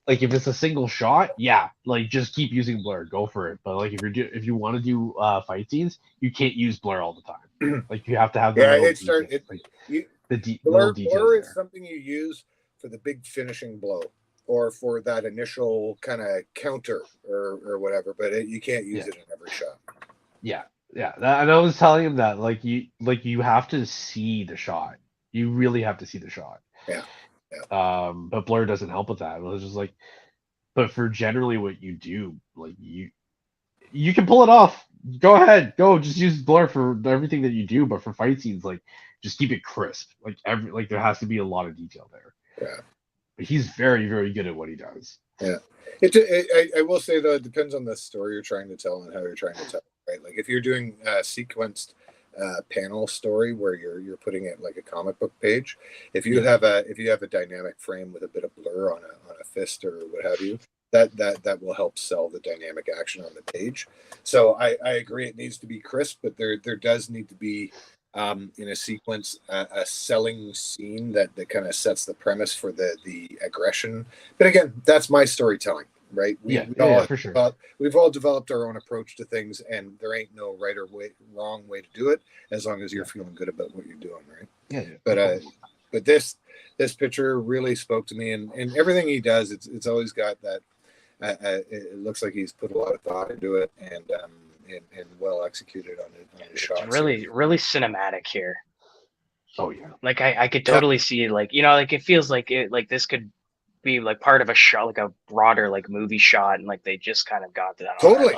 like if it's a single shot, yeah, like just keep using blur, go for it. But like if you want to do fight scenes, you can't use blur all the time. Like you have to have blur is something you use for the big finishing blow. Or for that initial kind of counter or whatever, but you can't use it in every shot. Yeah. And I was telling him that you have to see the shot. You really have to see the shot. Yeah. But blur doesn't help with that. It was just like, but for generally what you do, like you can pull it off. Go ahead, just use blur for everything that you do. But for fight scenes, like just keep it crisp. Like there has to be a lot of detail there. Yeah. But he's very, very good at what he does. Yeah. I will say though, it depends on the story you're trying to tell and how you're trying to tell it, right? Like if you're doing a sequenced panel story where you're putting it like a comic book page, if you have a dynamic frame with a bit of blur on a fist or what have you, that will help sell the dynamic action on the page. So I agree it needs to be crisp, but there does need to be in a sequence a selling scene that kind of sets the premise for the aggression. But again, that's my storytelling, right? We all for sure. We've all developed our own approach to things, and there ain't no right or wrong way to do it as long as you're feeling good about what you're doing, right? Yeah. But this picture really spoke to me, and everything he does, it's always got that. It looks like he's put a lot of thought into it, and well executed on his shots. It's really cinematic here. Oh yeah. Like I could totally see like like it feels like this could be like part of a shot, like a broader like movie shot, and like they just kind of got that. Totally.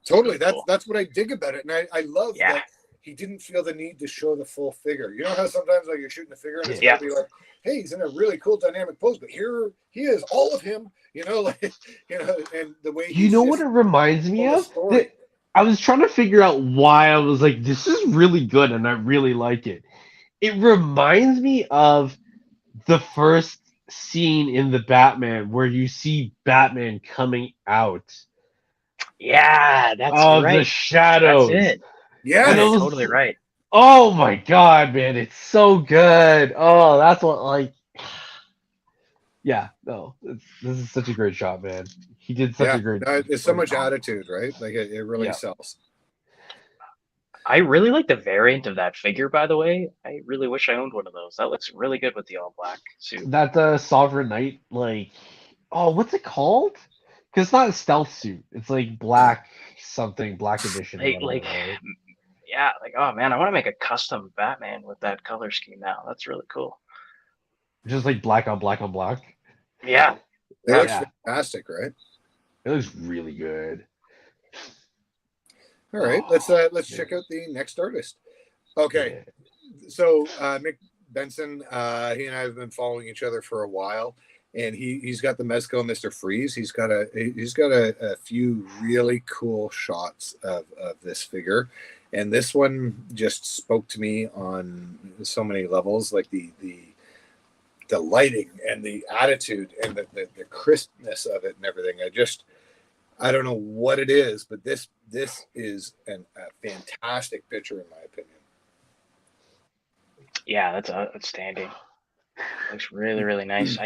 Really cool. That's what I dig about it, and I love that he didn't feel the need to show the full figure. You know how sometimes like you're shooting a figure and it's gonna be like, hey, he's in a really cool dynamic pose, but here he is, all of him, like and the way what it reminds me of? I was trying to figure out why I was like, this is really good and I really like it. It reminds me of the first scene in the Batman where you see Batman coming out. Yeah, that's right. The shadows. That's it. Yeah, you're totally right. Oh my god, man, it's so good. Oh, that's what like. Yeah, no, this is such a great shot, man. He did such a great. It's so much attitude, right? Like it really sells. I really like the variant of that figure, by the way. I really wish I owned one of those. That looks really good with the all black suit. That Sovereign Knight, like, what's it called? Because it's not a stealth suit. It's like black edition. Yeah, like, oh man, I want to make a custom Batman with that color scheme now. That's really cool. Just like black on black on black. Yeah. It looks fantastic, right? It looks really good. All right, let's check out the next artist. Okay, so Mick Benson, he and I have been following each other for a while, and he's got the Mezco Mr. Freeze. He's got a few really cool shots of this figure, and this one just spoke to me on so many levels, like the lighting and the attitude and the crispness of it and everything. I don't know what it is, but this is a fantastic picture in my opinion. Yeah, that's outstanding. Looks really, really nice.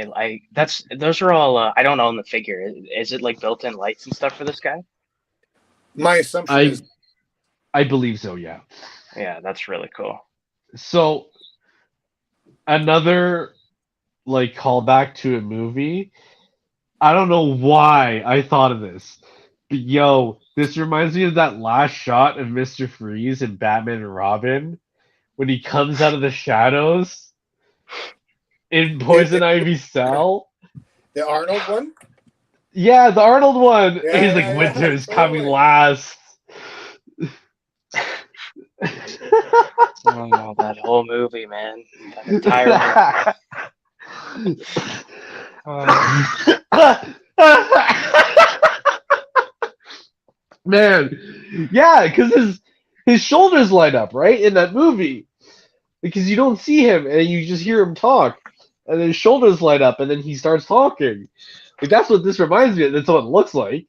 Those are all. I don't own the figure. Is it like built-in lights and stuff for this guy? My assumption is. I believe so. Yeah. Yeah, that's really cool. So another like callback to a movie. I don't know why I thought of this, but this reminds me of that last shot of Mr. Freeze in Batman and Robin when he comes out of the shadows in Poison Ivy's cell. The Arnold one? Yeah, the Arnold one. Yeah, he's like, winter's coming last. Oh, that whole movie, man. That entire movie. Man, yeah, because his shoulders light up, right, in that movie. Because you don't see him, and you just hear him talk. And then his shoulders light up, and then he starts talking. Like, that's what this reminds me of. That's what it looks like.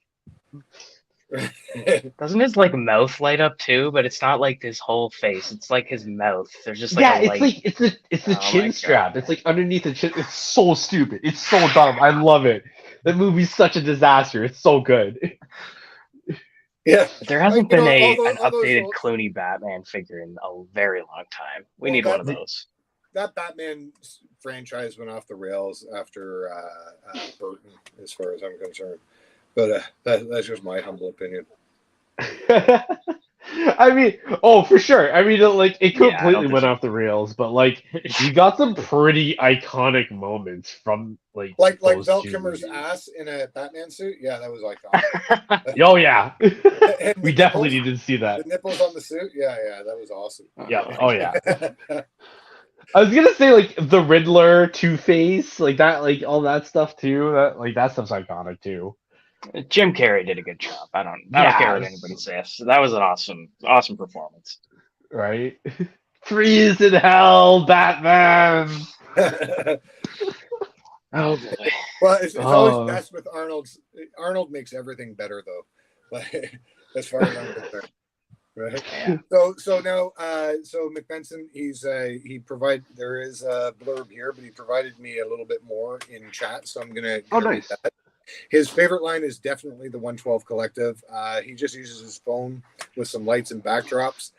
Doesn't his like mouth light up too? But it's not like his whole face. It's like his mouth. There's just like it's the chin strap. It's like underneath the chin. It's so stupid. It's so dumb. I love it. The movie's such a disaster. It's so good. Yeah, but there hasn't been an updated Clooney Batman figure in a very long time. We need one of those. That Batman franchise went off the rails after Burton, as far as I'm concerned. But that's just my humble opinion. I mean, for sure. I mean, like, it completely went off the rails, but like, you got some pretty iconic moments from like Val Kilmer's ass in a Batman suit. Yeah, that was iconic. Oh yeah, we definitely needed to see that. The nipples on the suit. Yeah, that was awesome. Yeah. Oh yeah. I was gonna say like the Riddler, Two-Face, like that, like all that stuff too. That stuff's iconic too. Jim Carrey did a good job. I don't care what anybody says. That was an awesome performance. Right? Freeze in hell, Batman. Oh boy. Well, it's always best with Arnold's. Arnold makes everything better though, like as far as I'm concerned. Right. Yeah. So now, so McBenson, there is a blurb here, but he provided me a little bit more in chat, so I'm gonna read that. His favorite line is definitely the 112 Collective. He just uses his phone with some lights and backdrops.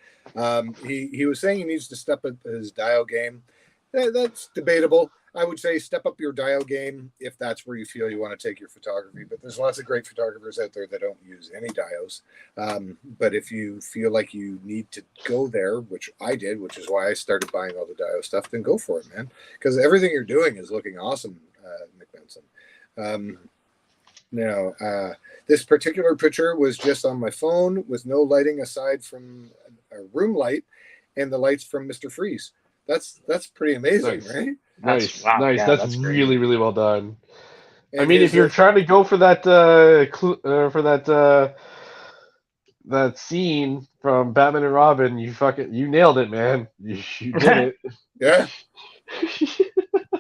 He was saying he needs to step up his dial game. That's debatable. I would say step up your dial game if that's where you feel you want to take your photography. But there's lots of great photographers out there that don't use any dials. But if you feel like you need to go there, which I did, which is why I started buying all the dial stuff, then go for it, man. Because everything you're doing is looking awesome, McBenson. This particular picture was just on my phone with no lighting aside from a room light and the lights from Mr. Freeze. That's pretty amazing, right? Nice. Yeah, that's really, really well done. And I mean, if you're trying to go for that that scene from Batman and Robin, you nailed it, man. You did it. Yeah.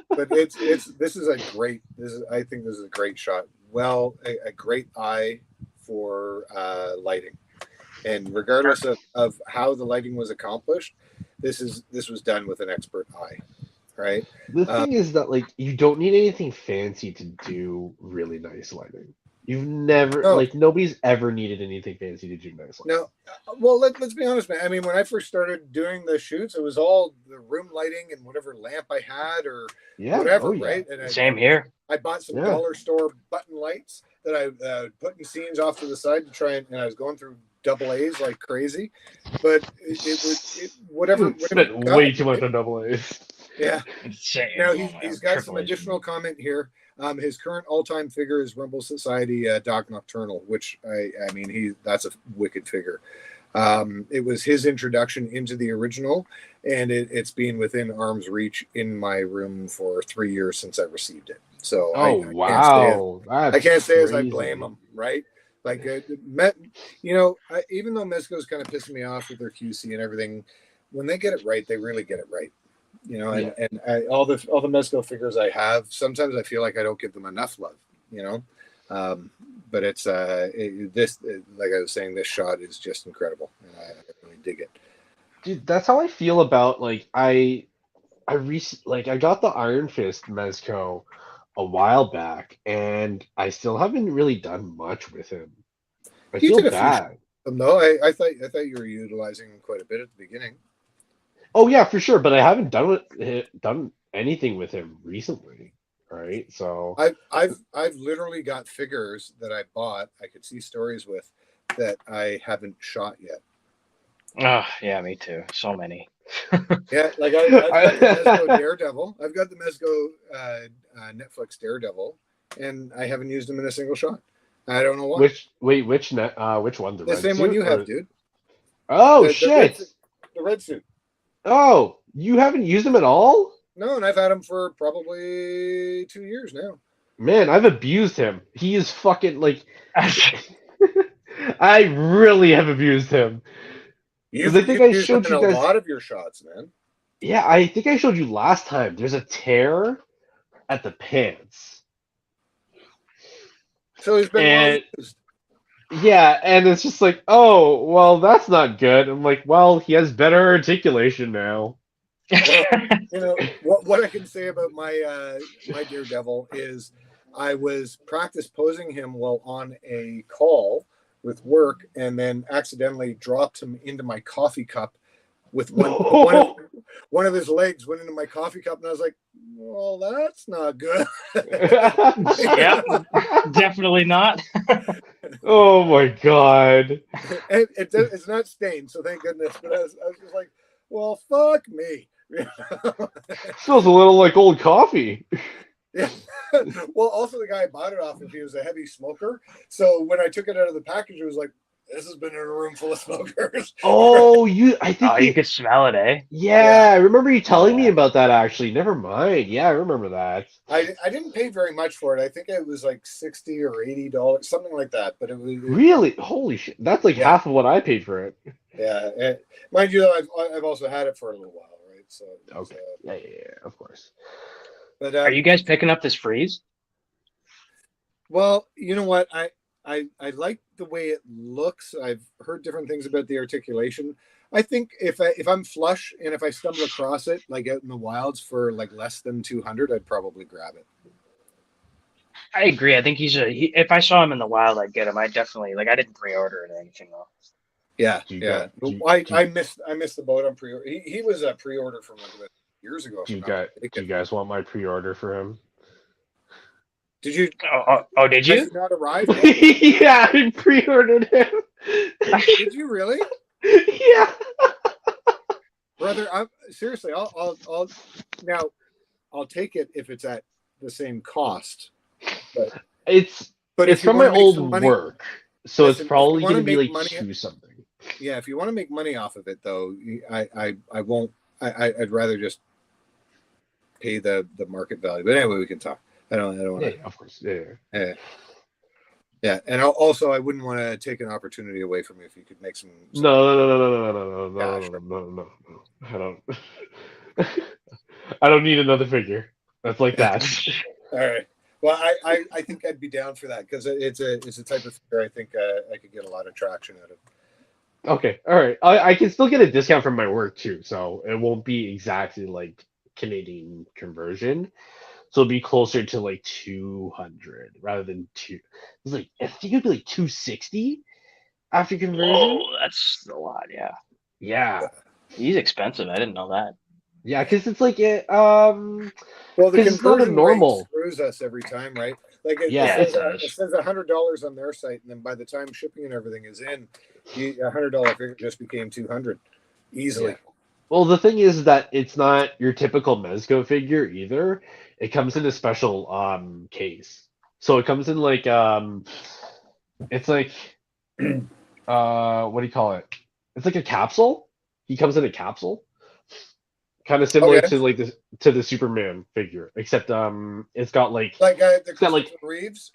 But I think this is a great shot. Well, a great eye for lighting, and regardless of how the lighting was accomplished, this was done with an expert eye, right? The thing is that like you don't need anything fancy to do really nice lighting. You've never nobody's ever needed anything fancy to do nice lighting. No, well let's be honest, man. I mean, when I first started doing the shoots, it was all the room lighting and whatever lamp I had or whatever, right? And Same here. I bought some dollar store button lights that I put in scenes off to the side to try and I was going through double A's like crazy, but whatever spent way too much on double A's. Yeah. Insane. Now he's got some additional comment here. His current all-time figure is Rumble Society Doc Nocturnal, which I mean that's a wicked figure. It was his introduction into the original, and it's been within arm's reach in my room for 3 years since I received it. So I can't say as I blame him, right? Like even though Mezco's kind of pissing me off with their QC and everything, when they get it right, they really get it right. And all the Mezco figures I have, sometimes I feel like I don't give them enough love. But it's this, like I was saying, this shot is just incredible, and I really dig it. Dude, that's how I feel about I got the Iron Fist Mezco a while back, and I still haven't really done much with him. I feel bad. No, I thought you were utilizing him quite a bit at the beginning. Oh yeah, for sure, but I haven't done anything with him recently, right? So I've literally got figures that I bought. I could see stories with that I haven't shot yet. Oh yeah, me too. So many. Yeah, like I've got the Mezco Daredevil. I've got the Mezco Netflix Daredevil, and I haven't used him in a single shot. I don't know why. Which one? The same one you have, dude. Oh shit! The red suit. Oh, you haven't used him at all? No, and I've had him for probably 2 years now. Man, I've abused him. He is fucking like. I really have abused him. I think I showed you guys a lot of your shots, man. Yeah, I think I showed you last time. There's a tear at the pants. So he's been used. Yeah, and it's just like, oh, well, that's not good. I'm like, well, he has better articulation now. Well, what I can say about my my Daredevil is I was practice posing him while on a call with work, and then accidentally dropped him into my coffee cup with one of his legs went into my coffee cup, and I was like, well, that's not good. Yeah, definitely not. Oh my god. And it's not stained, so thank goodness. But I was just like, well, fuck me. Smells a little like old coffee. Yeah. Well, also the guy I bought it off of, he was a heavy smoker. So when I took it out of the package, it was like, This has been in a room full of smokers. Oh, I think Oh, you could smell it, eh? yeah, I remember you telling me Yeah. about that actually. Never mind. Yeah, I remember that. I didn't pay very much for it. I think it was like $60 or $80, something like that. But it was Really? Holy shit. That's like yeah, half of what I paid for it. yeah. Mind you, though, I've also had it for a little while, right? So, it was, Okay. Yeah, of course. but Are you guys picking up this freeze? well, you know what? I like the way it looks. I've heard different things about the articulation. I think if I'm flush and if I stumble across it like out in the wilds for like less than 200, I'd probably grab it. I agree. I think if I saw him in the wild, I'd get him. I definitely I didn't pre-order it or anything though. Yeah, Do you yeah. got do, I missed the boat on pre-order. He was a pre-order from like about years ago. do if you I'm not got do mistaken. you guys want my pre-order for him? Did you? Oh, did Has you? it not arrived yet? Yeah, I pre-ordered him. Did you really, Yeah. brother? I'm seriously. I'll now. I'll take it if it's at the same cost. It's But it's if you from my want to make old some money, work, so listen, it's probably if you going want to to be make like money, two something. yeah, if you want to make money off of it, though, I won't. I'd rather just pay the market value. But anyway, we can talk. I don't want Yeah, to. of course. Yeah. Yeah, and also I wouldn't want to take an opportunity away from you if you could make some. No. Cash. No. I don't. I don't need another figure. That's like that. All right. Well, I think I'd be down for that because it's a type of figure I think I could get a lot of traction out of. Okay, all right. I can still get a discount from my work too, so it won't be exactly like Canadian conversion. So it'll be closer to like 200 rather than two. It's like I think it'd be like 260 after conversion. Whoa, that's a lot. Yeah, Yeah, he's expensive. I didn't know that. yeah, because it's like Well, the because it's not a conversion rate normal. screws us every time, right? Like it Yeah, Yeah, says it does. it says $100 on their site, and then by the time shipping and everything is in, $100 figure just became 200 easily. yeah. Well, the thing is that it's not your typical Mezco figure either. It comes in a special case. So it comes in like it's like what do you call it? It's like a capsule. He comes in a capsule. Kind of similar Okay, to like the Superman figure, except it's got like like the it's got like Christopher Reeves.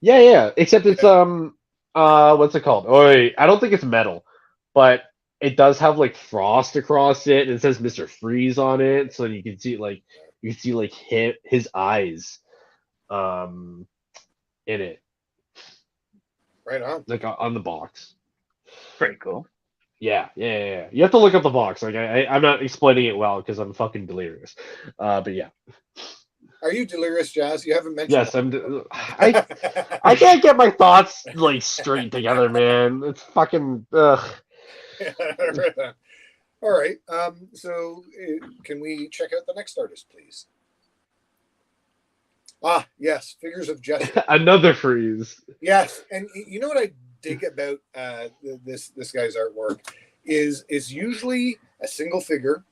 yeah, except it's Yeah. what's it called? Oh wait, I don't think it's metal, but it does have like frost across it, and it says Mr. Freeze on it, so you can see like his eyes um in it, Right on. like on the box. Pretty cool. Yeah. You have to look up the box. Like I'm not explaining it well because I'm fucking delirious. But yeah. Are you delirious, Jazz? You haven't mentioned Yes, I that. I can't get my thoughts like straight together, man. It's fucking ugh. Right on. All right. So can we check out the next artist, please? Ah, yes, Figures of Justice. Another freeze. Yes, and you know what I dig about this guy's artwork is usually a single figure,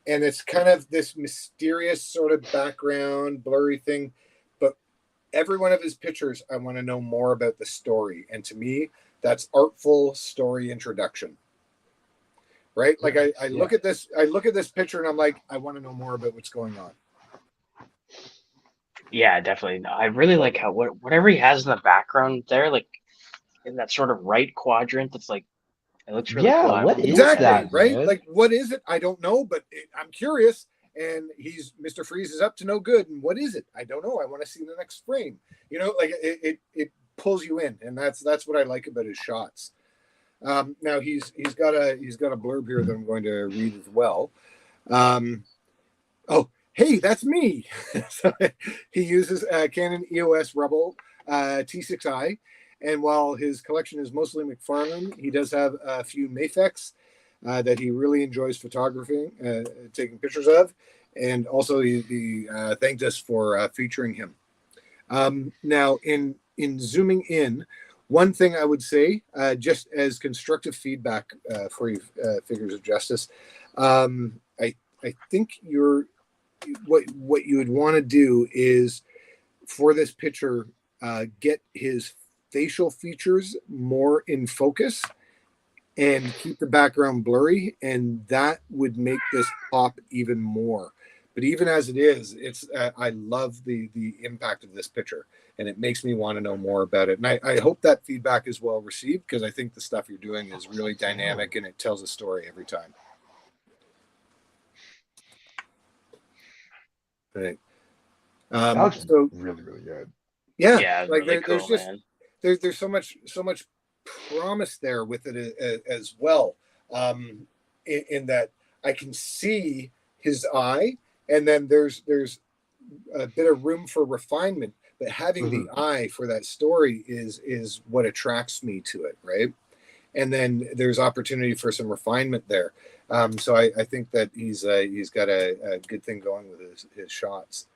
and it's kind of this mysterious sort of background, blurry thing. But every one of his pictures, I want to know more about the story, and to me, that's artful story introduction. Right? Like I look at this picture, and I'm like, I want to know more about what's going on. Yeah, definitely. No, I really like how whatever he has in the background there, like in that sort of right quadrant. It's like it looks really cool. Yeah, I what want to is look at Exactly, it. that, right? man? Like, what is it? I don't know, but I'm curious. And Mr. Freeze is up to no good. And what is it? I don't know. I want to see the next frame. You know, like it pulls you in, and that's what I like about his shots. Now he's got a blurb here that I'm going to read as well. Oh, hey, that's me. So he uses Canon EOS Rebel T6i. And while his collection is mostly McFarlane, he does have a few Mafex that he really enjoys photographing, taking pictures of. And also he thanked us for featuring him. Now, in zooming in, one thing I would say, just as constructive feedback for you, Figures of Justice, I think what you would want to do is for this picture, get his facial features more in focus and keep the background blurry, and that would make this pop even more. But even as it is, it's I love the impact of this picture, and it makes me want to know more about it. And I hope that feedback is well received, because I think the stuff you're doing is really dynamic and it tells a story every time. Right. That looks So really, really good. yeah, Yeah, like really there's cool, just man. there's so much promise there with it as well. In that I can see his eye, and then there's a bit of room for refinement, but having the eye for that story is what attracts me to it, right? And then there's opportunity for some refinement there. So I think that he's got a good thing going with his shots.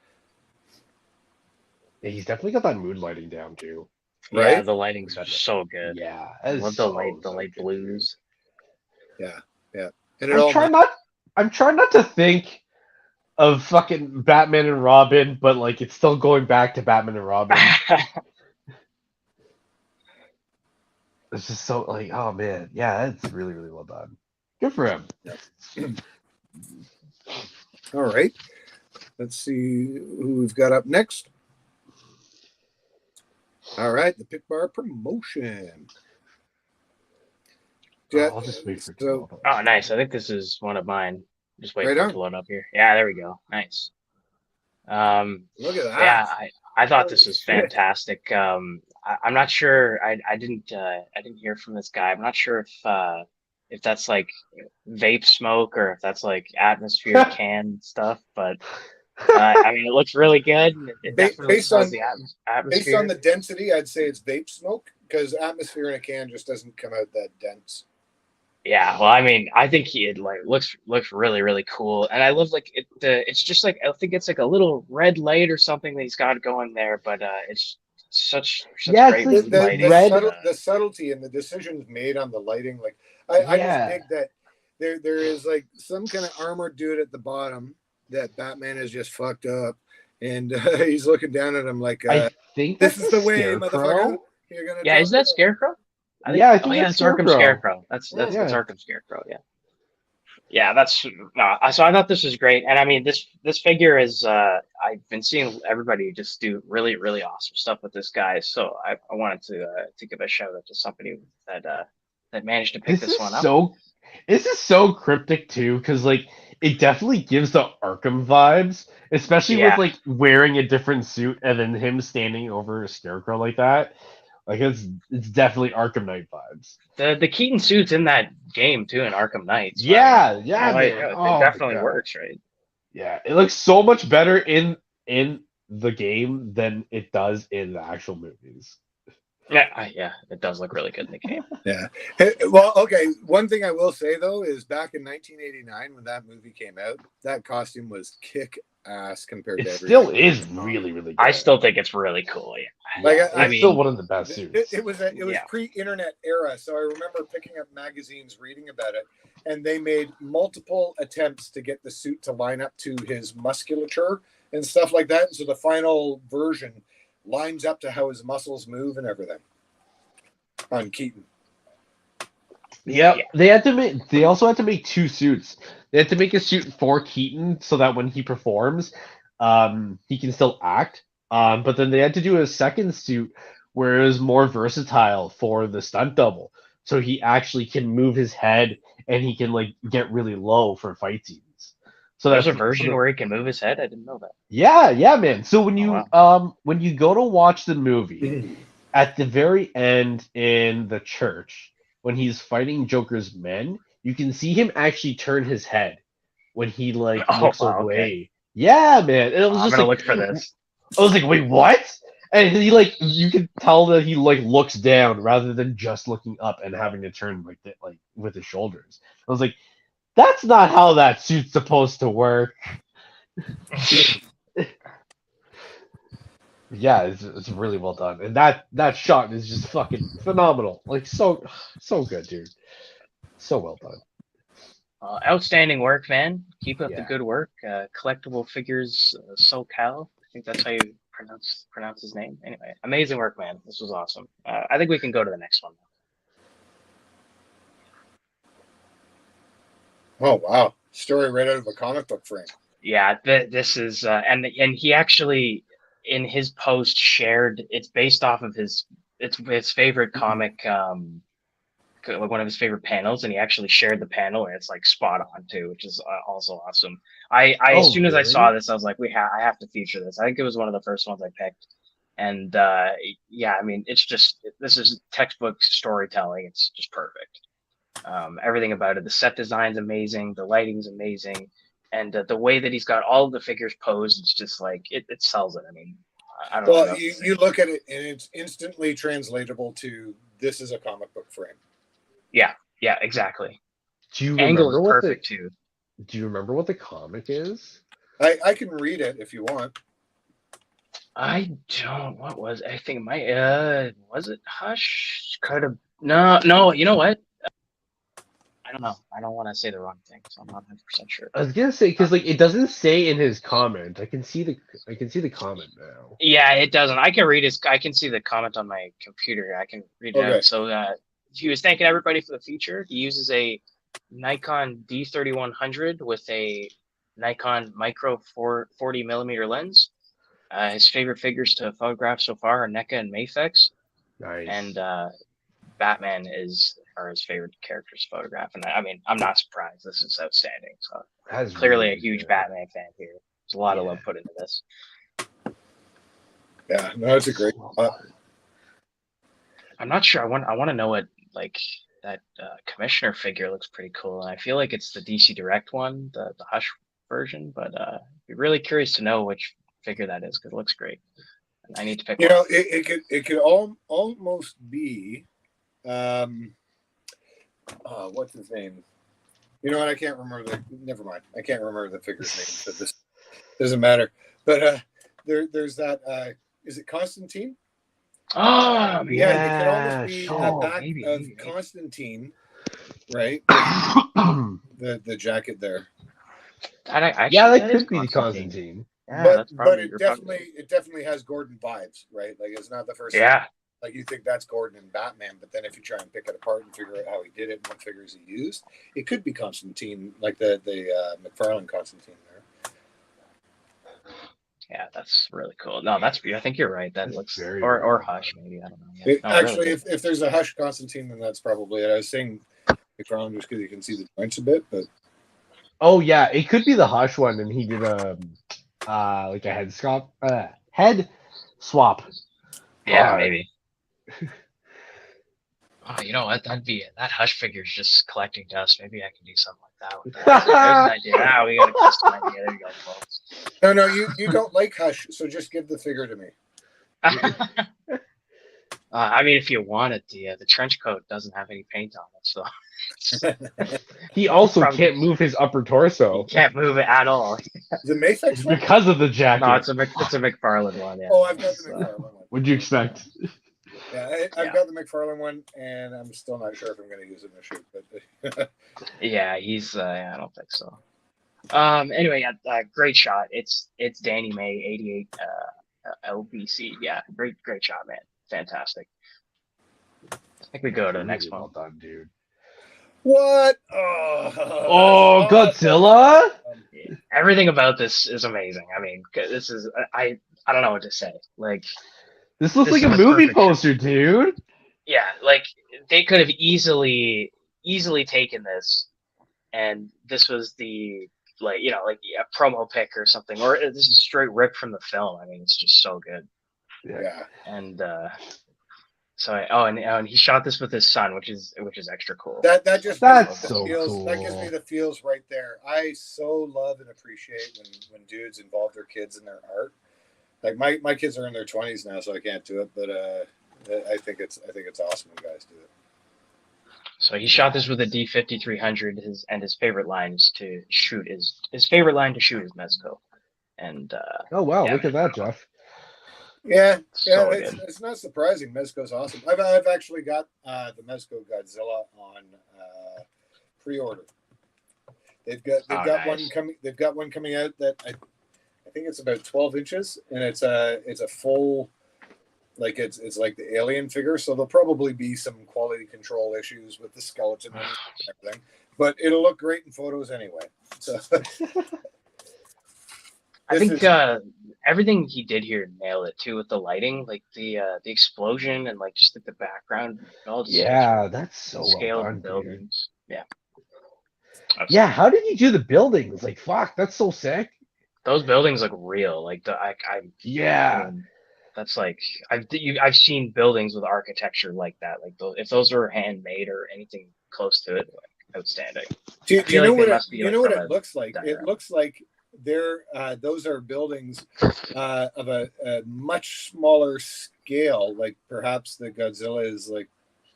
Yeah, he's definitely got that mood lighting down too. Yeah, Right? the lighting's so good. Yeah, I that is love so, the light good, blues. Yeah, yeah. And it I'm all trying not. I'm trying not to think of fucking Batman and Robin, but like it's still going back to Batman and Robin. It's just so like, oh man, yeah, that's really, really well done. Good for him. All right. Let's see who we've got up next. All right, the Pic Bar promotion. I'll just wait for it to So, load. Oh, nice. I think this is one of mine. Just wait right for it on. to load up here. Yeah, there we go. Nice. Look at that. Yeah, I thought Holy this was shit. fantastic. I'm not sure. I didn't hear from this guy. I'm not sure if that's like vape smoke or if that's like atmosphere can stuff. But I mean, it looks really good. And it definitely Based has on the based on atmosphere. the density, I'd say it's vape smoke, because atmosphere in a can just doesn't come out that dense. Yeah, well, I mean, I think it like looks really really cool, and I love like it. It's just like I think it's like a little red light or something that he's got going there, but it's such Yeah, it's great like mood lighting. red. The subtlety and the decisions made on the lighting, like I just Yeah, dig that there is like some kind of armored dude at the bottom that Batman has just fucked up, and he's looking down at him like, I think "This that's is a the way, motherfucker. scarecrow. You're gonna Yeah, drop is that it." Scarecrow? I think. Yeah, I Oh think yeah, that's it's Arkham Scarecrow. Scarecrow. That's Yeah, Arkham Scarecrow. Yeah. Yeah, that's no. So I thought this was great, and I mean this figure is. I've been seeing everybody just do really really awesome stuff with this guy, so I wanted to give a shout out to somebody that managed to pick this this is one up. so. This is so cryptic too, because like it definitely gives the Arkham vibes, especially with Yeah, like wearing a different suit and then him standing over a scarecrow like that. Like it's definitely Arkham Knight vibes. the Keaton suit's in that game too in Arkham Knight, so I mean, Yeah, yeah, man. it Oh my definitely god. works, right? Yeah, it looks so much better in the game than it does in the actual movies. Yeah, yeah, it does look really good in the game. Yeah. Well, okay. One thing I will say though is back in 1989 when that movie came out, that costume was kick ass compared It to still everything. is really, really good. I still think it's really cool. Yeah, Like Yeah, I it's still mean, one of the best suits. it was yeah. pre-internet era, so I remember picking up magazines, reading about it, and they made multiple attempts to get the suit to line up to his musculature and stuff like that. And so the final version lines up to how his muscles move and everything on Keaton. Yep. Yeah. They had to make. They also had to make two suits. They had to make a suit for Keaton so that when he performs, he can still act. But then they had to do a second suit where it was more versatile for the stunt double, so he actually can move his head and he can like get really low for fight scenes. So There's that's a version where he can move his head. I didn't know that. yeah, yeah, man. So Oh when you go to watch the movie at the very end in the church when he's fighting Joker's men, you can see him actually turn his head when he like wow. Oh looks wow. Okay. away. Yeah, man. And it was I'm just gonna like look for this. I was like, wait, what? And he like you could tell that he like looks down rather than just looking up and having to turn like that like with his shoulders. I was like, that's not how that suit's supposed to work. Yeah, it's really well done, and that shot is just fucking phenomenal. Like so good, dude. So well done. Outstanding work, man. Keep up the Yeah. good work. Collectible figures, SoCal. I think that's how you pronounce his name. Anyway, amazing work, man. This was awesome. I think we can go to the next one. Oh wow, story right out of a comic book frame. Yeah, this is and he actually in his post shared. It's based off of his favorite comic. One of his favorite panels, and he actually shared the panel, and it's like spot on too, which is also awesome. As soon as I saw this, I was like, I have to feature this. I think it was one of the first ones I picked, and yeah, I mean, this is textbook storytelling. It's just perfect. Everything about it, the set design's amazing, the lighting's amazing, and the way that he's got all of the figures posed, it's just like it sells it. I mean, I don't know. Well, you look at it, and it's instantly translatable to this is a comic book frame. Yeah, exactly. Do you Angle is remember perfect too. Do you remember what the comic is? I can read it if you want. I don't. What was? I think my was it Hush? Could have. No. You know what? I don't know. I don't want to say the wrong thing, so I'm not 100% sure. I was gonna say because like it doesn't say in his comment. I can see the comment now. Yeah, it doesn't. I can see the comment on my computer. I can read it out. So he was thanking everybody for the feature. He uses a Nikon D3100 with a Nikon micro 40 millimeter lens. His favorite figures to photograph so far are NECA and Mafex. Nice. And Batman are his favorite characters to photograph. And I mean, I'm not surprised. This is outstanding. So That's clearly really a huge good. Batman fan here. There's a lot of love put into this. Yeah, no, it's a great. I'm not sure. I want to know what like that commissioner figure looks pretty cool, and I feel like it's the DC Direct one, the Hush version. But I'd be really curious to know which figure that is because it looks great. And I need to pick. You know, it could almost be. What's his name? You know what? I can't remember Never mind. I can't remember the figure's name. So this doesn't matter. But there's that. Is it Constantine? Oh, yeah, it could almost be a back of Constantine, right? the jacket there. That could be Constantine. Yeah, but it definitely has Gordon vibes, right? Like it's not the first. Yeah. Like you think that's Gordon and Batman, but then if you try and pick it apart and figure out how he did it and what figures he used, it could be Constantine, like the McFarlane Constantine there. Yeah, that's really cool. No, I think you're right. That looks very or Hush maybe. I don't know. Yeah. Actually, really if there's a Hush Constantine, then that's probably it. I was saying McFarlane just because you can see the joints a bit, but oh yeah, it could be the Hush one, and he did like a head swap. Yeah, maybe. Oh, you know what? That Hush figure is just collecting dust. Maybe I can do something like that with that. There's an idea. Now we got a custom idea. There you go, folks. No, you don't like Hush, so just give the figure to me. I mean, if you want it, the trench coat doesn't have any paint on it, so. He also can't move his upper torso. He can't move it at all. The Mafex one? Because of the jacket. No, it's a McFarlane one. Yeah. Oh, I've got the McFarlane one. What'd you expect? Yeah, I've got the McFarlane one, and I'm still not sure if I'm going to use it in a shoot. But yeah, I don't think so. Anyway, great shot. It's Danny May 88 LBC. Yeah, great shot, man. Fantastic. I think we go to the next one. Well done, dude. What? Oh, Godzilla! Yeah. Everything about this is amazing. I mean, this is I don't know what to say. Like. This looks like a movie poster, dude. Yeah, like they could have easily taken this, and this was the like a promo pic or something, or this is straight ripped from the film. I mean, it's just so good. Yeah. And and he shot this with his son, which is extra cool. That's so feels, cool. That gives me the feels right there. I so love and appreciate when dudes involve their kids in their art. Like my kids are in their 20s now, so I can't do it. But I think it's awesome when guys do it. So he shot this with a D5300. His favorite line is to shoot his favorite line to shoot is Mezco. And oh wow, look at that, Jeff. Yeah, so it's not surprising. Mezco's awesome. I've actually got the Mezco Godzilla on pre-order. They've got nice. one coming. They've got one coming out that I think it's about 12 inches, and it's a full, like it's like the alien figure. So there'll probably be some quality control issues with the skeleton and everything, but it'll look great in photos anyway. So I think everything he did here nailed it too with the lighting, like the explosion and like just like the background. All just that's so well scale of done, the dude. buildings. Yeah. Yeah, how did you do the buildings? Like, fuck, that's so sick. Those buildings look real. Like I mean, that's like I've seen buildings with architecture like that. Like if those are handmade or anything close to it, like outstanding. Do you know what it looks like? diagram. It looks like those are buildings of a much smaller scale. Like perhaps the Godzilla is like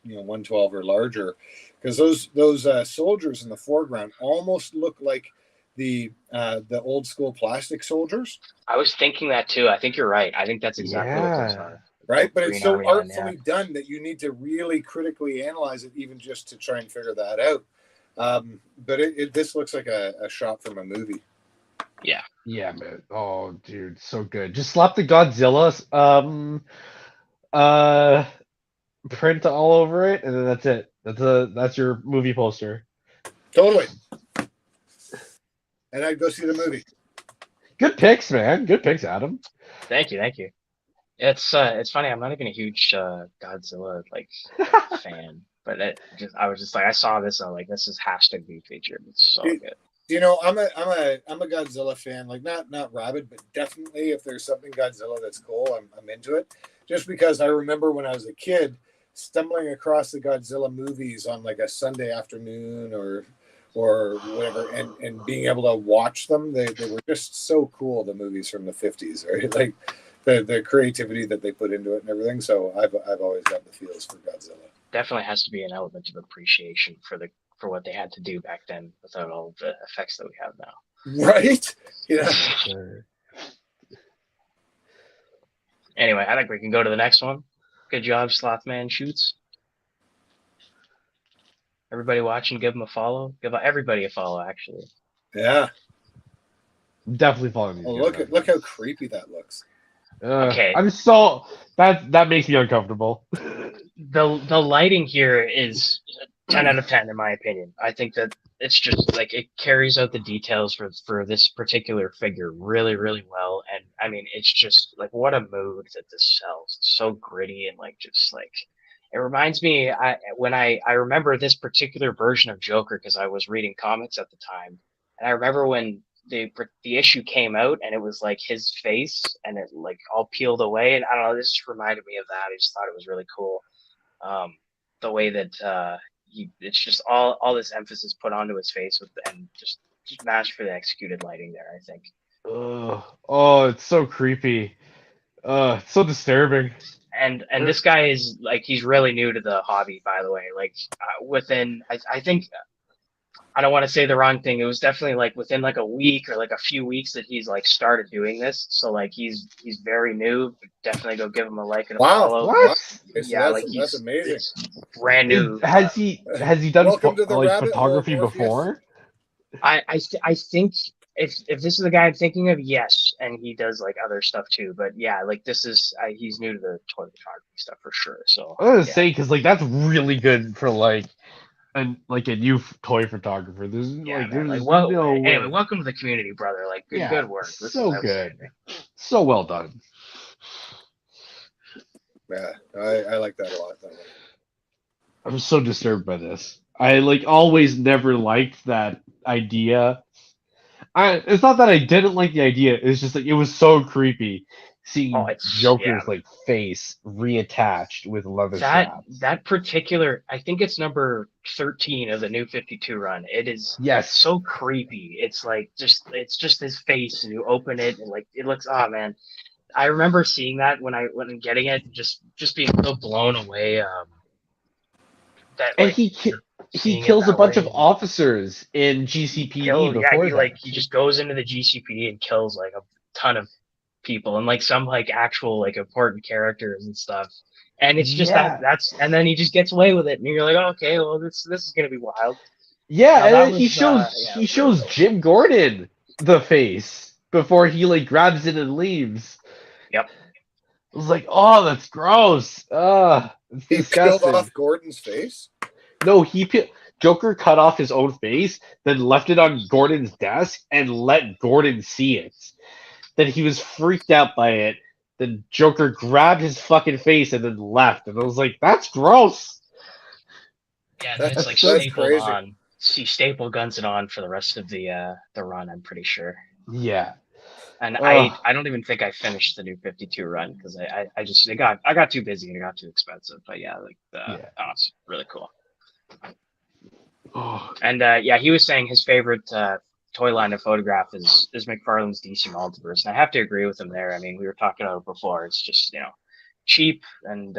112 or larger, because those soldiers in the foreground almost look like the old school plastic soldiers. I was thinking that too. I think you're right. I think that's exactly what those are. Right, but it's so artfully done that you need to really critically analyze it, even just to try and figure that out. But this looks like a shot from a movie. Yeah, man. Oh, dude, so good. Just slap the Godzilla print all over it, and then that's it. That's your movie poster. Totally. And I'd go see the movie. Good picks, man. Good picks, Adam. Thank you. It's funny. I'm not even a huge Godzilla fan, but I was just like, I saw this and I'm like, this has to be featured. It's so good. I'm a Godzilla fan. Like not rabid, but definitely if there's something Godzilla that's cool, I'm into it. Just because I remember when I was a kid stumbling across the Godzilla movies on like a Sunday afternoon or whatever, and being able to watch them. They were just so cool, the movies from the 50s, right? Like the creativity that they put into it and everything. So I've always got the feels for Godzilla. Definitely has to be an element of appreciation for what they had to do back then without all the effects that we have now. Right? Yeah. Sure. Anyway, I think we can go to the next one. Good job, Slothman Shoots. Everybody watching, give him a follow. Give everybody a follow, actually. Yeah. Definitely following these. Oh, look how creepy that looks. Okay. I'm so that makes me uncomfortable. The lighting here is 10 out of 10 in my opinion. I think that it's just like it carries out the details for this particular figure really, really well. And I mean, it's just like what a mood that this sells. It's so gritty and like just like it reminds me. I remember this particular version of Joker because I was reading comics at the time, and I remember when the issue came out and it was like his face and it like all peeled away, and I don't know. This just reminded me of that. I just thought it was really cool. The way that it's just all this emphasis put onto his face and just masterfully executed lighting there, I think. Oh, it's so creepy. It's so disturbing. And this guy is like, he's really new to the hobby, by the way. Like I think, I don't want to say the wrong thing. It was definitely like within like a week or like a few weeks that he's like started doing this. So like he's very new. Definitely go give him a like and a follow. What? Yeah, that's amazing. Brand new. Has he done photography before? I think if this is the guy I'm thinking of, yes, and he does like other stuff too. But yeah, like this is he's new to the toy photography stuff for sure. So I was gonna say because like that's really good for like a new toy photographer. Anyway, welcome to the community, brother. Like good work. This so good, so well done. Yeah, I like that a lot. I'm so disturbed by this. I like always never liked that idea. It's not that I didn't like the idea. It's just like it was so creepy seeing Joker's like face reattached with leather straps. That particular, I think it's number 13 of the New 52 run. It is so creepy. It's like it's just his face, and you open it and like it looks. Oh man, I remember seeing that when I'm getting it, just being so blown away. And he kills a bunch of officers in GCPD he just goes into the GCPD and kills like a ton of people and like some like actual like important characters and stuff. And it's just that's and then he just gets away with it, and you're like, oh, okay, well this is gonna be wild. Yeah, and then he shows Jim Gordon the face. before he like grabs it and leaves. Yep. I was like, oh, that's gross. It's He peeled disgusting. off Gordon's face. No, Joker cut off his own face, then left it on Gordon's desk and let Gordon see it. Then he was freaked out by it. Then Joker grabbed his fucking face and then left. And I was like, that's gross. Yeah, and then it's like That's stapled crazy. on. He staple guns it on for the rest of the run. I'm pretty sure. Yeah. And Ugh. I don't even think I finished the new 52 run because I got too busy and it got too expensive. But yeah, like it's really cool. Oh. And yeah, he was saying his favorite toy line to photograph is McFarlane's DC Multiverse, and I have to agree with him there. I mean, we were talking about it before. It's just cheap and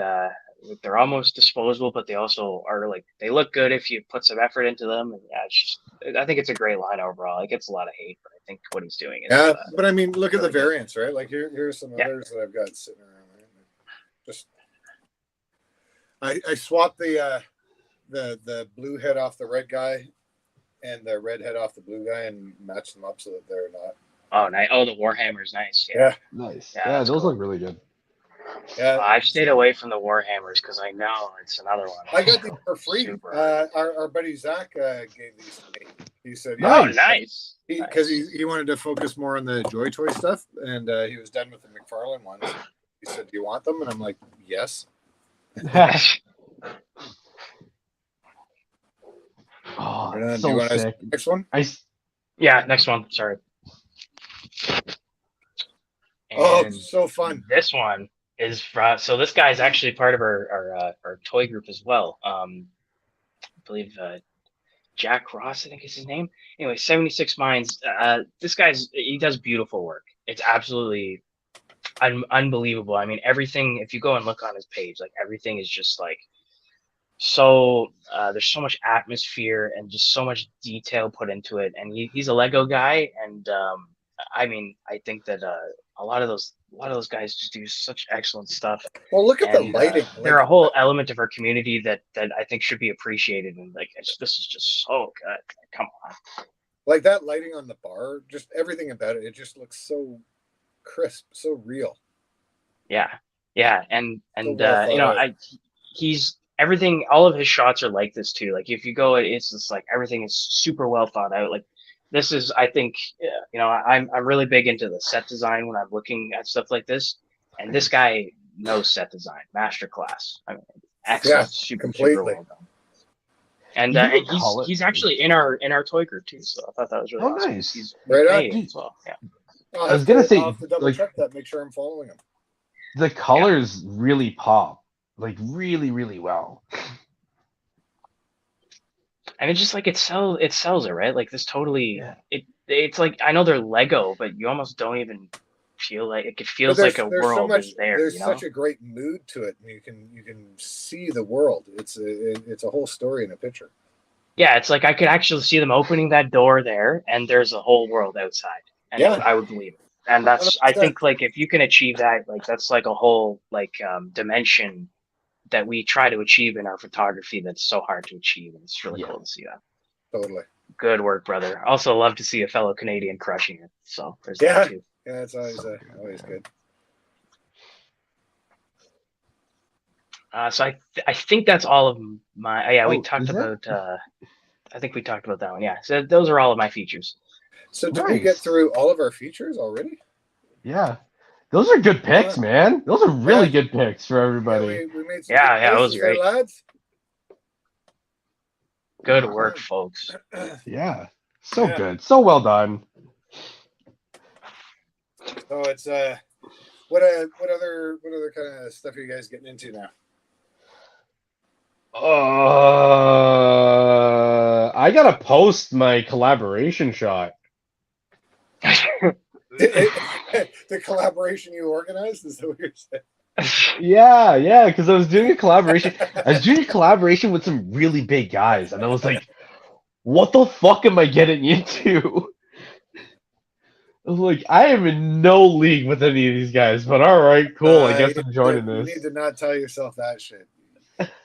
they're almost disposable, but they also are like they look good if you put some effort into them. And yeah, I think it's a great line overall. It gets a lot of hate, but I think what he's doing is but I mean, look really at the variants, right? Like here's some others that I've got sitting around. Right? Just I swapped the blue head off the red guy and the red head off the blue guy and matched them up so that they're not. Oh, nice. Oh, the Warhammer's nice. Yeah. Nice. Yeah, Yeah, those cool. look really good. Yeah, I've stayed away from the Warhammers because I know it's another one. I got these for free. Super. Our buddy Zach gave these to me. He said, Oh, nice. Because he wanted to focus more on the Joy Toy stuff, and he was done with the McFarlane ones. He said, "Do you want them?" And I'm like, "Yes." Oh, Do so you want sick. next one? Yeah, next one. Sorry. Oh, And so fun. this one is so this guy is actually part of our toy group as well. I believe Jack Ross, I think is his name. Anyway, 76 Minds. This he does beautiful work. It's absolutely unbelievable. I mean, everything. If you go and look on his page, like everything is just like so. There's so much atmosphere and just so much detail put into it. And he's a Lego guy, and I mean, I think that a lot of those guys just do such excellent stuff. Well, look at the lighting. They're a whole element of our community that I think should be appreciated, and like this is just so good. Come on, like that lighting on the bar, just everything about it. It just looks so crisp, so real. Yeah, and well he's everything. All of his shots are like this too. Like if you go, it's just like everything is super well thought out. Like this is, I think, I'm really big into the set design when I'm looking at stuff like this, and this guy knows set design, masterclass. I mean, excellent, super well done. And he's actually in our toy group too, so I thought that was really awesome. Nice. He's right on. as well. Yeah. I was gonna say, I'll have to double check that, make sure I'm following him. The colors really pop, like really, really well. And it's just like it sells it, right? Like this totally it's like I know they're Lego, but you almost don't even feel like it feels like a world is there. There's such a great mood to it, and you can see the world. It's a whole story in a picture. Yeah, it's like I could actually see them opening that door there, and there's a whole world outside, and I would believe it. And that's 100%. I think like if you can achieve that, like that's like a whole like dimension that we try to achieve in our photography that's so hard to achieve, and it's really cool to see that. Totally. Good work, brother. Also love to see a fellow Canadian crushing it. So there's that too. Yeah, it's always good. So I think that's all of my we talked about I think we talked about that one. Yeah. So those are all of my features. So did we get through all of our features already? Yeah. Those are good picks, man. Those are really good picks for everybody. We made some it was great. Lads. Good work, folks. Yeah. So good. So well done. So it's what other kind of stuff are you guys getting into now? I gotta post my collaboration shot. The collaboration you organized, is that what you're saying? Yeah, because I was doing a collaboration. I was doing a collaboration with some really big guys, and I was like, "What the fuck am I getting into?" I was like, "I am in no league with any of these guys, but all right, cool. I guess I'm joining this." You need to not tell yourself that shit.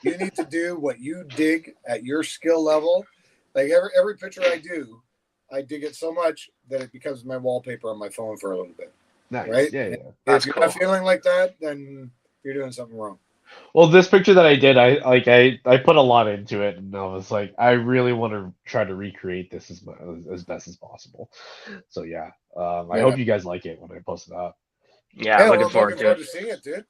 You need to do what you dig at your skill level. Like every picture I do, I dig it so much that it becomes my wallpaper on my phone for a little bit. Nice. Right? Yeah, yeah. That's If you're cool. not feeling like that, then you're doing something wrong. Well, this picture that I did, I put a lot into it, and I was like, I really want to try to recreate this as best as possible. So yeah, I hope you guys like it when I post it up. Yeah, Yeah, looking well, I'm forward looking to forward it. to seeing it, dude.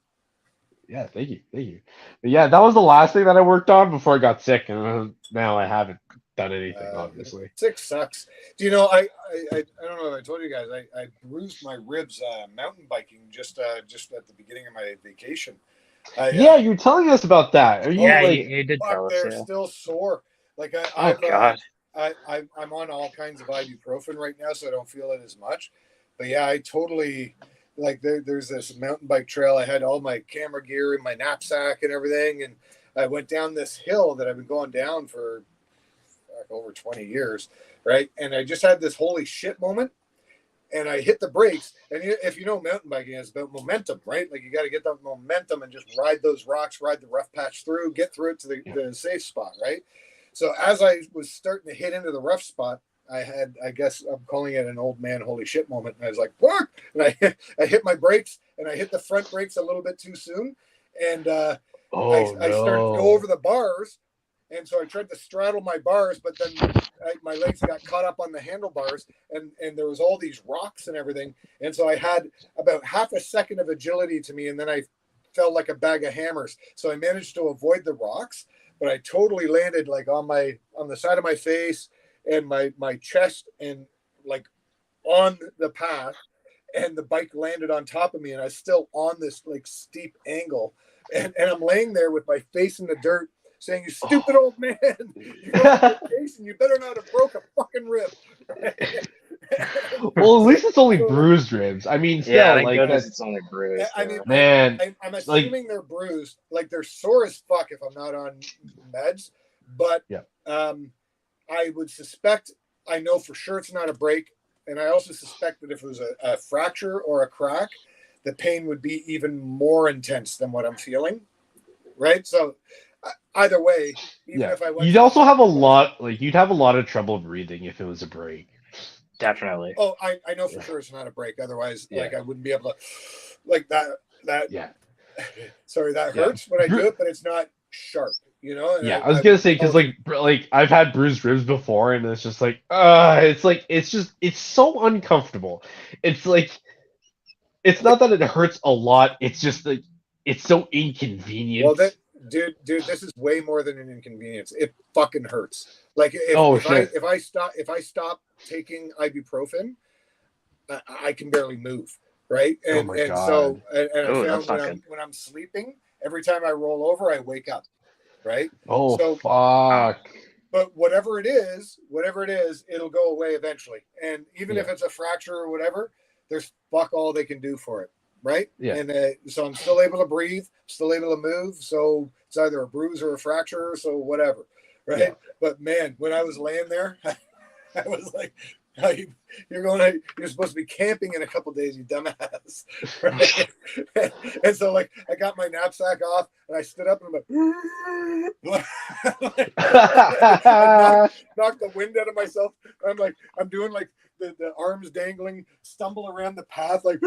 Yeah, thank you. But yeah, that was the last thing that I worked on before I got sick, and now I haven't done anything, obviously. Sick sucks. Do you know? I don't know if I told you guys. I bruised my ribs mountain biking just at the beginning of my vacation. Yeah, you're telling us about that. Are you Yeah, like? you did Fuck, tell us. they're Yeah. still sore. Like Oh God. I'm on all kinds of ibuprofen right now, so I don't feel it as much. But yeah, I totally like there's this mountain bike trail. I had all my camera gear in my knapsack and everything, and I went down this hill that I've been going down for over 20 years, right? And I just had this holy shit moment, and I hit the brakes. And if you know mountain biking, it's about momentum, right? Like you got to get that momentum and just ride those rocks, ride the rough patch through, get through it to the safe spot, right? So as I was starting to hit into the rough spot, I guess I'm calling it an old man holy shit moment. And I was like, what? And I hit my brakes, and I hit the front brakes a little bit too soon. And I started to go over the bars. And so I tried to straddle my bars, but then my legs got caught up on the handlebars, and there was all these rocks and everything. And so I had about half a second of agility to me, and then I fell like a bag of hammers. So I managed to avoid the rocks, but I totally landed like on the side of my face and my chest and like on the path, and the bike landed on top of me, and I was still on this like steep angle, and I'm laying there with my face in the dirt, saying, "You stupid old man, you're going on vacation. You better not have broke a fucking rib." Well, at least it's only bruised ribs. I mean, still, Yeah, thank like goodness that's. it's only bruised. I mean, Man, I'm like, assuming they're bruised, like they're sore as fuck if I'm not on meds. But yeah. I would suspect, I know for sure it's not a break, and I also suspect that if it was a fracture or a crack, the pain would be even more intense than what I'm feeling. Right, so. Either way, even if I went, you'd also have a lot, like you'd have a lot of trouble breathing if it was a break. Definitely. Oh, I know for sure it's not a break. Otherwise, like I wouldn't be able to, like that. Yeah. Sorry, that hurts when I do it, but it's not sharp. You know. And I was gonna say because like I've had bruised ribs before, and it's just like it's so uncomfortable. It's like it's not that it hurts a lot. It's just like it's so inconvenient. Well, dude, this is way more than an inconvenience. It fucking hurts. Like if I stop taking ibuprofen, I can barely move. Right, and I found when I'm sleeping, every time I roll over, I wake up. Right. Oh, so fuck. But whatever it is, it'll go away eventually. And even if it's a fracture or whatever, there's fuck all they can do for it. Right. Yeah. And so I'm still able to breathe, still able to move. So it's either a bruise or a fracture. So whatever. Right. Yeah. But man, when I was laying there, I was like, you're supposed to be camping in a couple of days, you dumbass. Right? And so like I got my knapsack off and I stood up and I'm like, I knocked the wind out of myself. I'm doing like the arms dangling, stumble around the path, like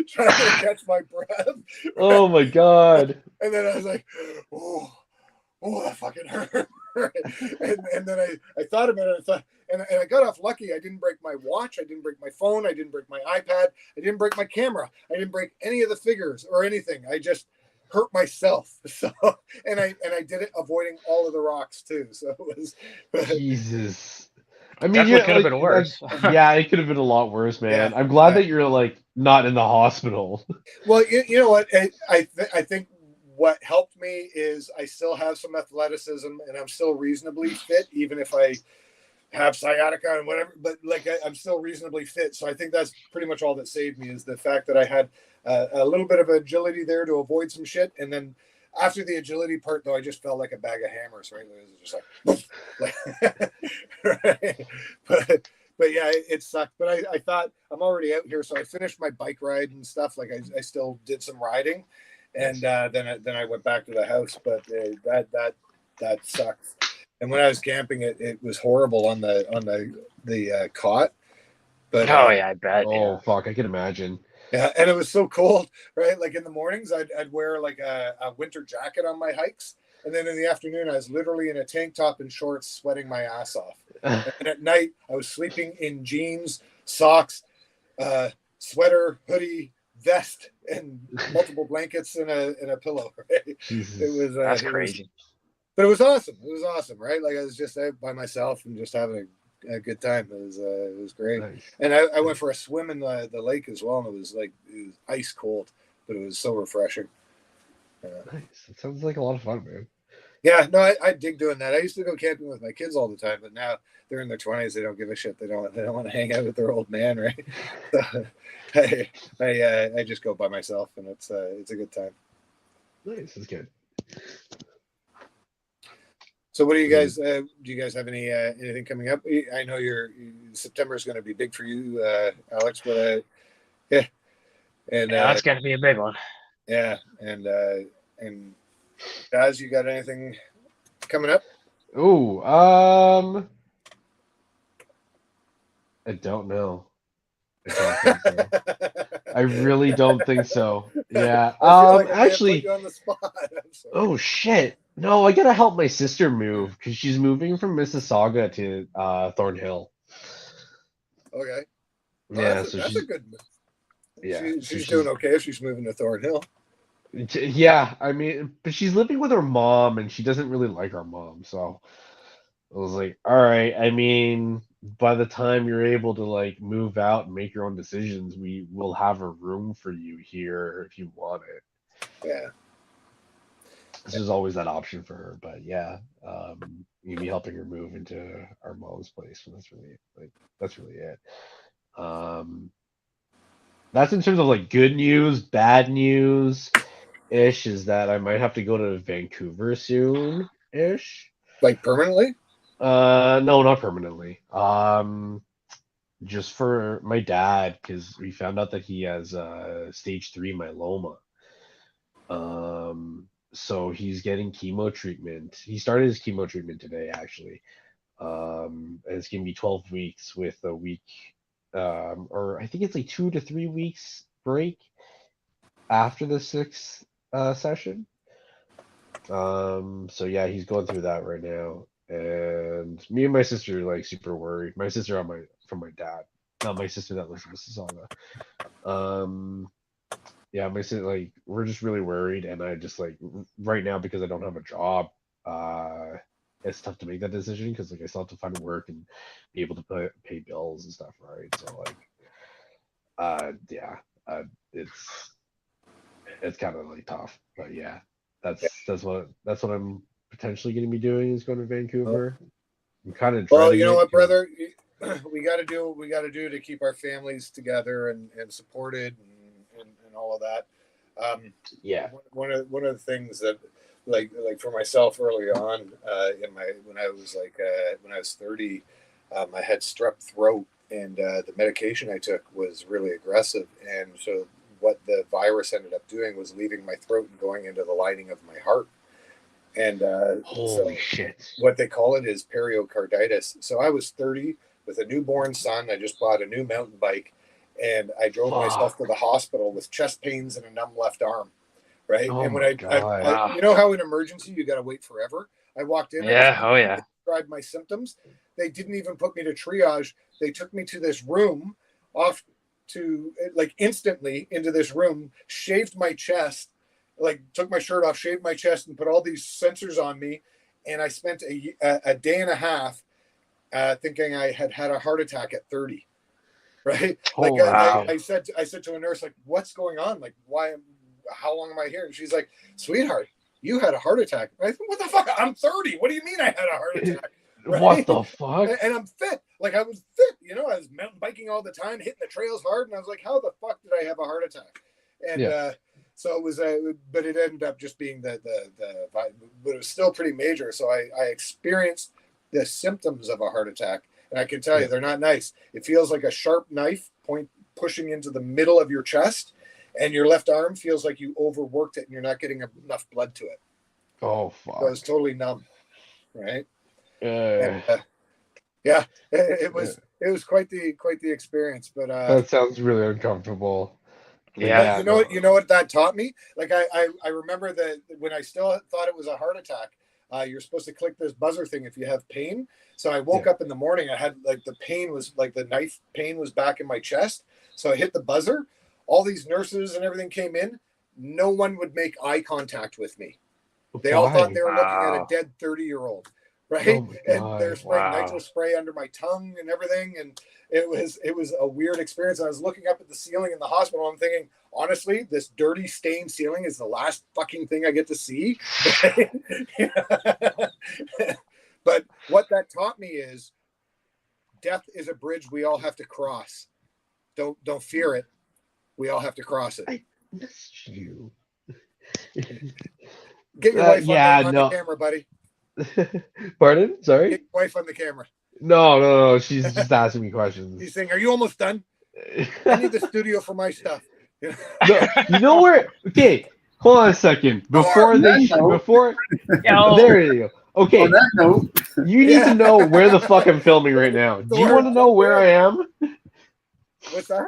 trying to catch my breath. Oh my god. And then I was like, oh, that fucking hurt. and then I thought about it. And I got off lucky. I didn't break my watch. I didn't break my phone. I didn't break my iPad. I didn't break my camera. I didn't break any of the figures or anything. I just hurt myself. So and I did it avoiding all of the rocks too. So it was Jesus. I mean, definitely could have been worse. Yeah, it could have been a lot worse, man. Yeah, I'm glad that you're like not in the hospital. Well, you know what? I think what helped me is I still have some athleticism and I'm still reasonably fit, even if I have sciatica and whatever, but like I'm still reasonably fit. So I think that's pretty much all that saved me is the fact that I had a little bit of agility there to avoid some shit. And then after the agility part, though, I just felt like a bag of hammers, right? It was just like right? But yeah, it sucked. But I thought I'm already out here. So I finished my bike ride and stuff. Like I still did some riding. And then I went back to the house, but that sucks. And when I was camping, it was horrible on the cot. But Oh yeah, I bet. Oh fuck, I can imagine. yeah, and it was so cold, right? Like in the mornings, I'd wear like a winter jacket on my hikes, and then in the afternoon, I was literally in a tank top and shorts, sweating my ass off. And at night, I was sleeping in jeans, socks, sweater, hoodie, vest, and multiple blankets and a pillow. Right? Jesus. It was That's crazy. but it was awesome. It was awesome, right? Like I was just out by myself and just having a good time. It was great. Nice. And I went for a swim in the lake as well, and it was ice cold, but it was so refreshing. Nice. It sounds like a lot of fun, man. Yeah, no, I dig doing that. I used to go camping with my kids all the time, but now they're in their 20s. They don't give a shit. They don't want to hang out with their old man, right? So, I just go by myself, and it's a good time. Nice. That's good. So, what do you guys? Do you guys have anything coming up? I know September is going to be big for you, Alex. But yeah, and Yeah, that's gonna be a big one. yeah, and guys, you got anything coming up? Oh, I don't know. I don't think so. I really don't think so. Yeah. I feel like I may have Actually, put you on the spot. I'm sorry. oh shit. No, I gotta help my sister move because she's moving from Mississauga to Thornhill. Okay. Oh, Yeah, that's so a she's good. yeah, so She's doing okay if she's moving to Thornhill. Yeah, I mean, but she's living with her mom and she doesn't really like her mom, so I was like, all right, I mean, by the time you're able to like move out and make your own decisions, we will have a room for you here if you want it. Yeah. So there's always that option for her, but yeah, you'd be helping her move into our mom's place, and that's really it. That's in terms of like good news. Bad news ish is that I might have to go to Vancouver soon ish. Like permanently? No, not permanently. Just for my dad because we found out that he has stage 3 myeloma. So he's getting chemo treatment. He started his chemo treatment today, actually. And it's gonna be 12 weeks with a week, or I think it's like 2 to 3 weeks break after the 6th session. So yeah, he's going through that right now, and me and my sister are like super worried. My sister from my dad, not my sister that lives in Mississauga. Yeah, my sister, like we're just really worried, and I just like right now because I don't have a job, it's tough to make that decision because like I still have to find work and be able to pay bills and stuff, right? So like, yeah, it's kind of like tough, but yeah, that's what I'm potentially going to be doing is going to Vancouver. I'm kind of Well, dreading you know it what, 'cause- brother? We got to do what we got to do to keep our families together and supported and all of that. Yeah. One of the things that like for myself early on when I was 30, I had strep throat, and the medication I took was really aggressive, and so what the virus ended up doing was leaving my throat and going into the lining of my heart. And Holy so shit. what they call it is pericarditis. So I was 30 with a newborn son. I just bought a new mountain bike, and I drove myself to the hospital with chest pains and a numb left arm. Right. Oh and when my God. I you know how in emergency you got to wait forever? I walked in. Yeah. Oh yeah. Described my symptoms. They didn't even put me to triage. They took me to this room off to like instantly into this room, shaved my chest, like took my shirt off, shaved my chest, and put all these sensors on me. And I spent a day and a half thinking I had a heart attack at 30. Right? Holy Like I said to a nurse, like, what's going on? Like, how long am I here? And she's like, sweetheart, you had a heart attack. I said, what the fuck? I'm 30. What do you mean I had a heart attack? Right? What the fuck? And I'm fit. Like I was fit, I was mountain biking all the time, hitting the trails hard, and I was like, how the fuck did I have a heart attack? And so it was, but it ended up just being but it was still pretty major. So I experienced the symptoms of a heart attack, and I can tell you they're not nice. It feels like a sharp knife pushing into the middle of your chest, and your left arm feels like you overworked it and you're not getting enough blood to it. Oh fuck. So it's totally numb, right? And, yeah, it was quite the experience. But that sounds really uncomfortable. Yeah. you know what that taught me? Like I remember that when I still thought it was a heart attack, you're supposed to click this buzzer thing if you have pain. So I woke up in the morning, I had like the pain was like the knife pain was back in my chest. So I hit the buzzer. All these nurses and everything came in. No one would make eye contact with me. They all thought they were looking at a dead 30-year-old, right? Oh And they're spraying nitro spray under my tongue and everything. And it was a weird experience. I was looking up at the ceiling in the hospital. I'm thinking, honestly, this dirty stained ceiling is the last fucking thing I get to see. But what that taught me is death is a bridge we all have to cross. Don't fear it. We all have to cross it. I missed you. Get your wife on the camera, buddy. Pardon? Sorry? Get your wife on the camera. No. She's just asking me questions. He's saying, "Are you almost done? I need the studio for my stuff." No, you know where? Okay, hold on a second. Before there you go. Okay, on that note, you need to know where the fuck I'm filming right now. Do you want to know where I am? What's that?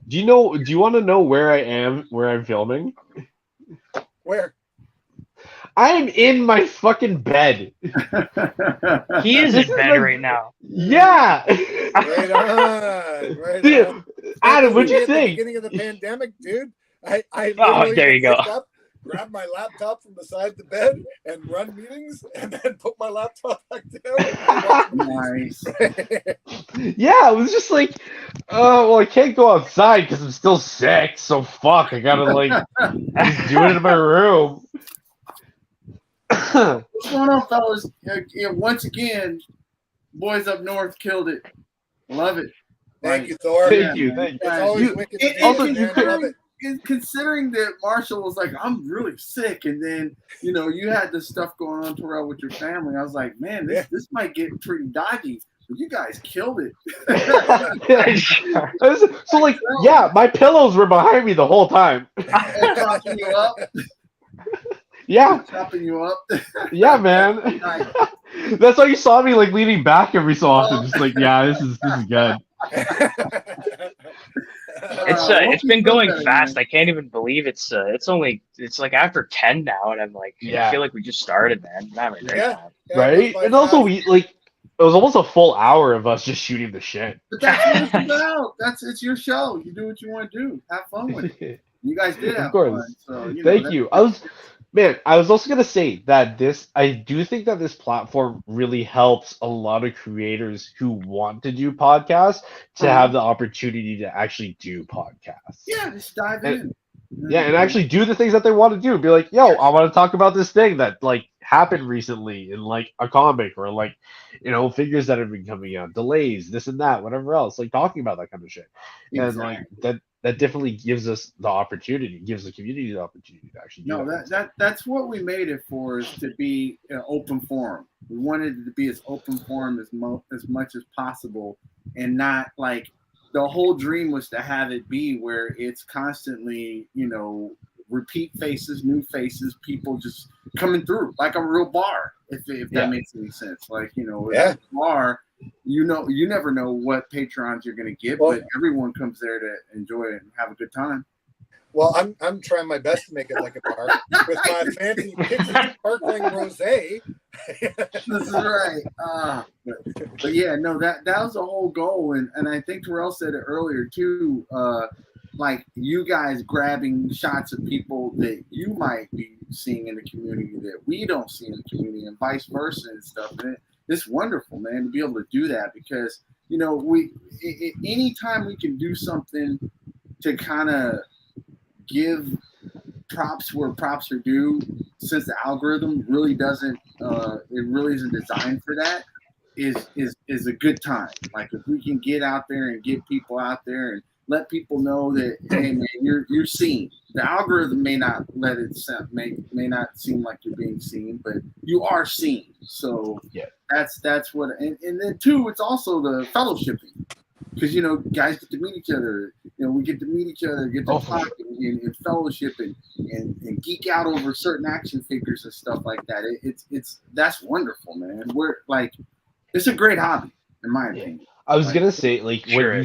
Do you want to know where I am, where I'm filming? Where? I'm in my fucking bed. He is in bed right now. Yeah. Right on. Right dude, on. Adam, what'd you think? At the beginning of the pandemic, dude. I there you go. Up, grab my laptop from beside the bed and run meetings, and then put my laptop back down. Nice. Yeah, it was just like, well, I can't go outside because I'm still sick. So fuck, I gotta just do it in my room. What's going on, fellas? Once again, boys up north killed it. Love it. Thank you, Thor. Thank you. It's always wicked to also, do, you man. could- Love it. Considering that Marshall was like, I'm really sick, and then you had this stuff going on, Terrell, with your family. I was like, man, this might get pretty dodgy. But you guys killed it. So my pillows were behind me the whole time. Chopping you up. Yeah. Chopping you up. Yeah, man. That's why you saw me leaning back every so often, just this is good. It's been going fast. I can't even believe it's like after 10 now, and I'm like, I feel like we just started, man. Not right now. Right? And also it was almost a full hour of us just shooting the shit. But that's what it's about. It's your show. You do what you want to do. Have fun with it. You guys did have fun. So, Thank you. I was also gonna say that I do think that this platform really helps a lot of creators who want to do podcasts to have the opportunity to actually do podcasts. Yeah, just dive in. Yeah, and actually do the things that they want to do. Be like, yo, I want to talk about this thing that happened recently in a comic or figures that have been coming out, delays, this and that, whatever else. Talking about that kind of shit. Exactly. And that definitely gives us the opportunity, gives the community the opportunity to actually do that's what we made it for, is to be an open forum. We wanted it to be as open forum as much as possible, and not the whole dream was to have it be where it's constantly, repeat faces, new faces, people just coming through like a real bar, if that makes any sense. A bar, you never know what Patreons you're going to get, but everyone comes there to enjoy it and have a good time. Well, I'm trying my best to make it like a bar with my fancy Pic sparkling rosé. This is right. But yeah, no, that was the whole goal, and I think Terrell said it earlier too. You guys grabbing shots of people that you might be seeing in the community that we don't see in the community, and vice versa and stuff. And it's wonderful, man, to be able to do that, because anytime we can do something to kind of give props where props are due, since the algorithm really doesn't, it really isn't designed for that, is a good time. If we can get out there and get people out there and let people know that, hey man, you're seen. The algorithm may not let it may not seem like you're being seen, but you are seen. So that's what, and then too, it's also the fellowshipping, because guys get to meet each other. We get to meet each other, get to talk, and and fellowship and geek out over certain action figures and stuff like that. It's that's wonderful, man. We're like, it's a great hobby in my opinion. I was Like, gonna say, like, Sure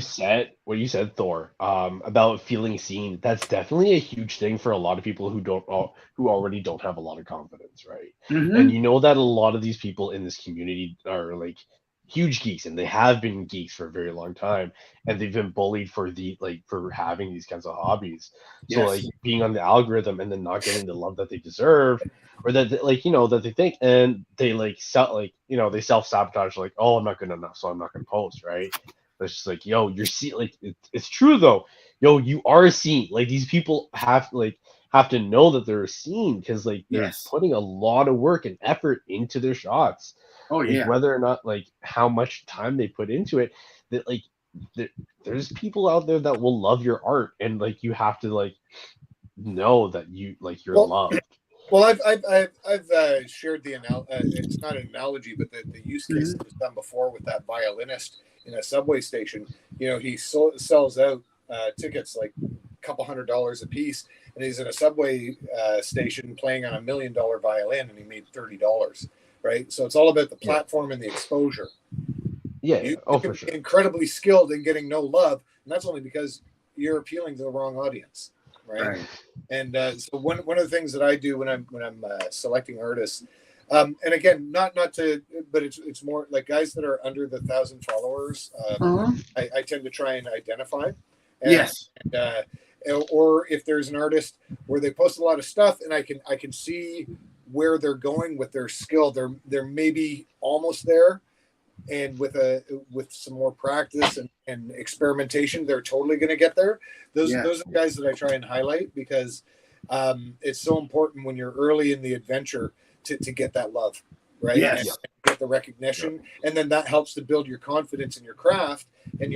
what you said, Thor, about feeling seen. That's definitely a huge thing for a lot of people who already don't have a lot of confidence, right? And mhm. you know that a lot of these people in this community are like huge geeks, and they have been geeks for a very long time, and they've been bullied for having these kinds of hobbies. So like Yes. being on the algorithm and then not getting the love that they deserve, or that that they think, and they they self-sabotage, like, oh, I'm not good enough, so I'm not gonna post, right? It's just like, yo, you're seen. Like, it's true though. Yo, you are seen. Like, these people have to know that they're seen, because like they're Yes. putting a lot of work and effort into their shots. Oh Like, yeah. whether or not, like, how much time they put into it, that like there, there's people out there that will love your art, and like you have to like know that you're Well, loved. Well, I've shared it's not an analogy, but the use case that was done before with that violinist in a subway station. You know, he sells out tickets like a couple $100 a piece, and he's in a subway station playing on $1 million violin, and he made $30. Right, so it's all about the platform and the exposure. Yeah, You oh, can for be sure. incredibly skilled in getting no love, and that's only because you're appealing to the wrong audience. Right. And so one of the things that I do when I'm selecting artists, and again, not to, but it's more like guys that are under the 1,000 followers. I tend to try and identify. And, Yes. And, or if there's an artist where they post a lot of stuff, and I can see where they're going with their skill. They're maybe almost there, and with some more practice and experimentation, they're totally going to get there. Those are the guys that I try and highlight, because it's so important when you're early in the adventure to get that love, right? Yes. And get the recognition, and then that helps to build your confidence in your craft. And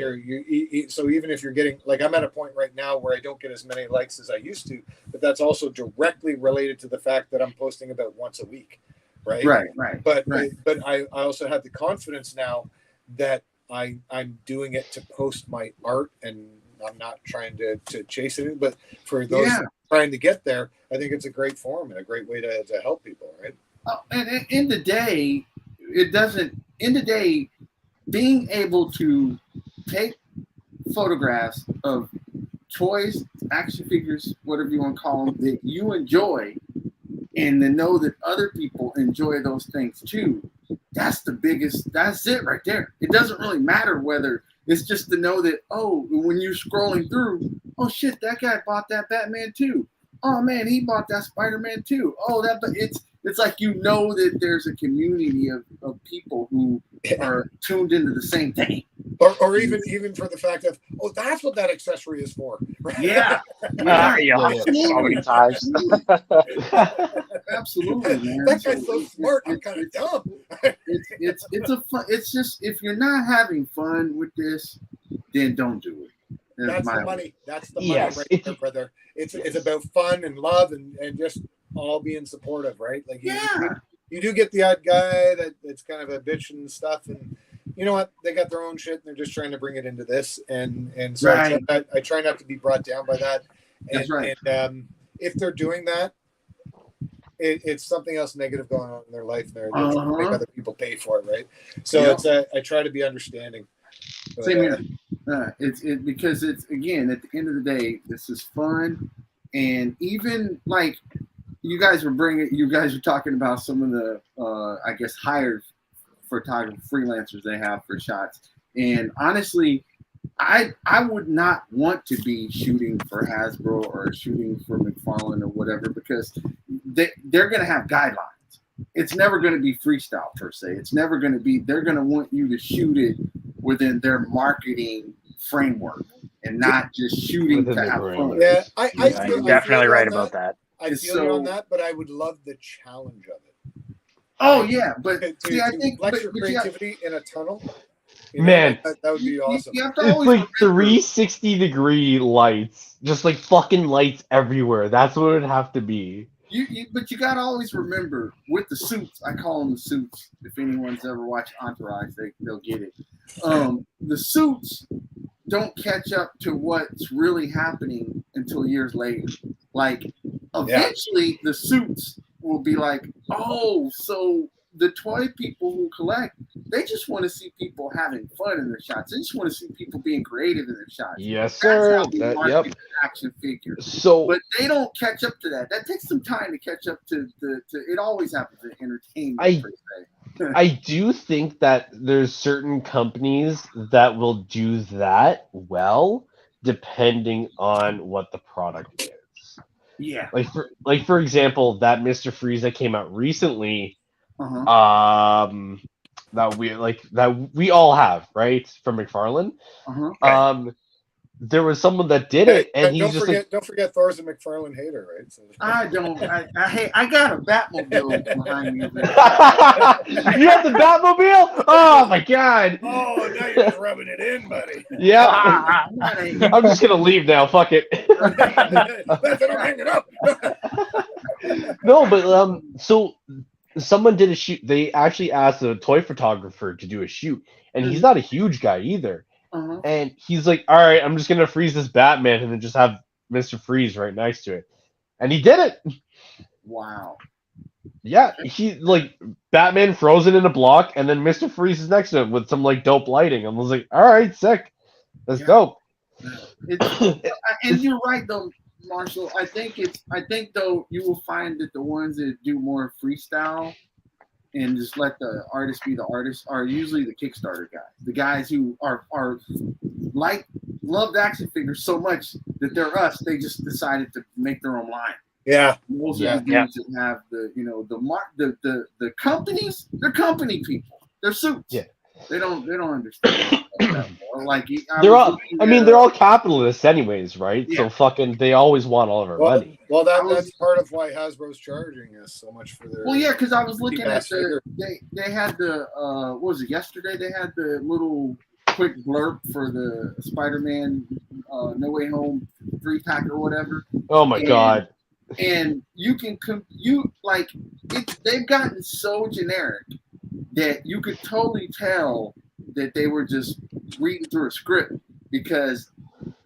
so even if you're getting, like, I'm at a point right now where I don't get as many likes as I used to, but that's also directly related to the fact that I'm posting about once a week. Right. But I also have the confidence now that I'm doing it to post my art, and I'm not trying to chase it. But for those trying to get there, I think it's a great form and a great way to help people. Right. And in the day, being able to take photographs of toys, action figures, whatever you want to call them, that you enjoy, and to know that other people enjoy those things too, that's it right there. It doesn't really matter whether it's just to know that, oh, when you're scrolling through, oh shit, that guy bought that Batman too. Oh man, he bought that Spider-Man too. Oh, but it's like, you know, that there's a community of people who are tuned into the same thing. Or even for the fact of, oh, that's what that accessory is for. Right? Yeah. So many times. Absolutely, man. That guy's so smart. I'm kind of dumb. It's a fun. It's just, if you're not having fun with this, then don't do it. That's the money. That's the money right there, brother. It's about fun and love and just all being supportive, right? Like you do get the odd guy that's kind of a bitch and stuff, and you know what? They got their own shit, and they're just trying to bring it into this, and so I try not to be brought down by that. And if they're doing that, it's something else negative going on in their life, and they're trying to make other people pay for it, right? So I try to be understanding. But, same here. Because it's, again, at the end of the day, this is fun, and even like you guys were talking about some of the I guess hired photographer freelancers they have for shots, and honestly, I would not want to be shooting for Hasbro or shooting for McFarlane or whatever, because they're going to have guidelines. It's never going to be freestyle per se. It's never going to be. They're going to want you to shoot it within their marketing framework and not just shooting to have fun. Yeah, you're definitely right about that. I feel you on that, but I would love the challenge of it. Oh yeah, but I think flex your creativity in a tunnel. Man, that would be awesome. It's like 360-degree lights, just like fucking lights everywhere. That's what it would have to be. But you gotta always remember, with the suits, I call them the suits. If anyone's ever watched Entourage, they'll get it. The suits don't catch up to what's really happening until years later. Like, eventually the suits will be like, oh, so the toy people who collect, they just want to see people having fun in their shots. They just want to see people being creative in their shots. Yes, That's sir. how we market action figures. So, but they don't catch up to that. That takes some time to catch up to it always happens in entertainment per se. I do think that there's certain companies that will do that well, depending on what the product is. Yeah. Like for example, that Mr. Freeze that came out recently, that we all have, right, from McFarlane. There was someone that did it, and he's don't forget Thor's a McFarlane hater, right? So, I don't. I got a Batmobile behind me. You have the Batmobile? Oh my god! Oh, now you're just rubbing it in, buddy. Yeah. I'm just gonna leave now. Fuck it. That's it. I'm hanging up. No, but so someone did a shoot. They actually asked a toy photographer to do a shoot, and he's not a huge guy either. And he's like, all right, I'm just going to freeze this Batman and then just have Mr. Freeze right next to it. And he did it. Wow. Yeah, he like Batman frozen in a block and then Mr. Freeze is next to him with some like dope lighting. I was like, all right, sick. That's dope. And you're right though, Marshall. I think though you will find that the ones that do more freestyle and just let the artist be the artist are usually the Kickstarter guys. The guys who are loved action figures so much that they're us. They just decided to make their own line. Yeah. Most of the dudes that have the companies, they're company people. They're suits. Yeah. They don't understand that more. Like they're all capitalists anyways, right? Yeah. So fucking they always want all of our money. Well, that's part of why Hasbro's charging us so much for their. Well, yeah, because I was looking at they had the what was it yesterday? They had the little quick blurb for the Spider-Man No Way Home 3-pack or whatever. Oh my god. And you can they've gotten so generic that you could totally tell that they were just reading through a script because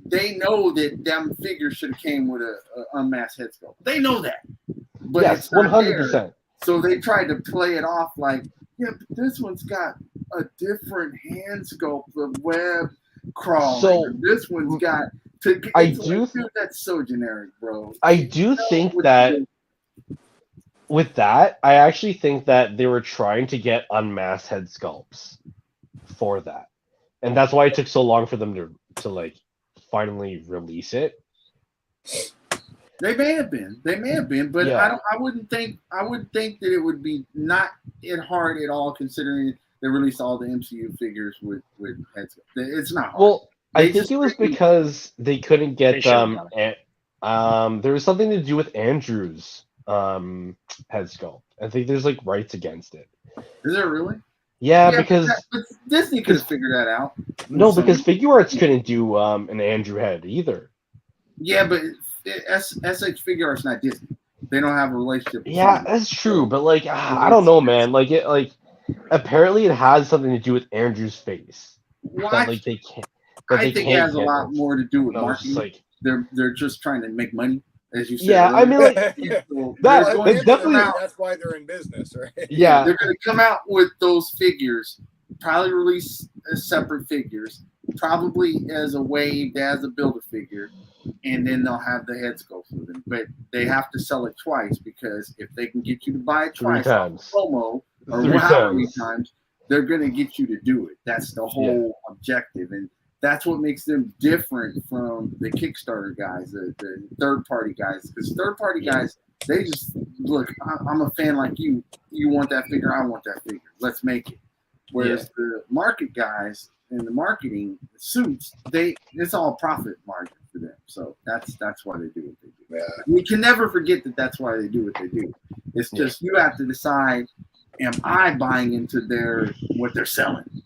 they know that them figures should have came with a unmasked head sculpt. They know that, but yes, 100%. So they tried to play it off like, yeah, but this one's got a different hand sculpt of web crawl. So this one's got. Dude, that's so generic, bro. I do think that. With that, I actually think that they were trying to get unmasked head sculpts for that. And that's why it took so long for them to like finally release it. They may have been, but yeah. I wouldn't think that it would be not hard at all considering they released all the MCU figures with head sculpts. It's not hard. Well, I think it was because they couldn't get there was something to do with Andrew's head sculpt. I think there's like rights against it. Is there really? Yeah, because but Disney could have figured that out. No, because Figure Arts couldn't do an Andrew head either. Yeah, but SH Figure Arts not Disney. They don't have a relationship. Yeah, that's true. But like, I don't know, man. Like apparently it has something to do with Andrew's face. What? That, like they can't. I think it has a lot more to do with marketing. Like, they're just trying to make money. As you said, yeah, earlier. I mean, like that's definitely that's why they're in business, right? Yeah, they're going to come out with those figures, probably release as separate figures, probably as a wave, as a Build-A-Figure, and then they'll have the head sculpts with them. But they have to sell it twice because if they can get you to buy it twice, promo or however many times, they're going to get you to do it. That's the whole objective, and that's what makes them different from the Kickstarter guys, the third-party guys. Because third-party guys, they just, look, I'm a fan like you. You want that figure, I want that figure. Let's make it. Whereas the market guys and the marketing the suits, it's all profit margin for them. So that's why they do what they do. Yeah. We can never forget that that's why they do what they do. It's just you have to decide, am I buying into what they're selling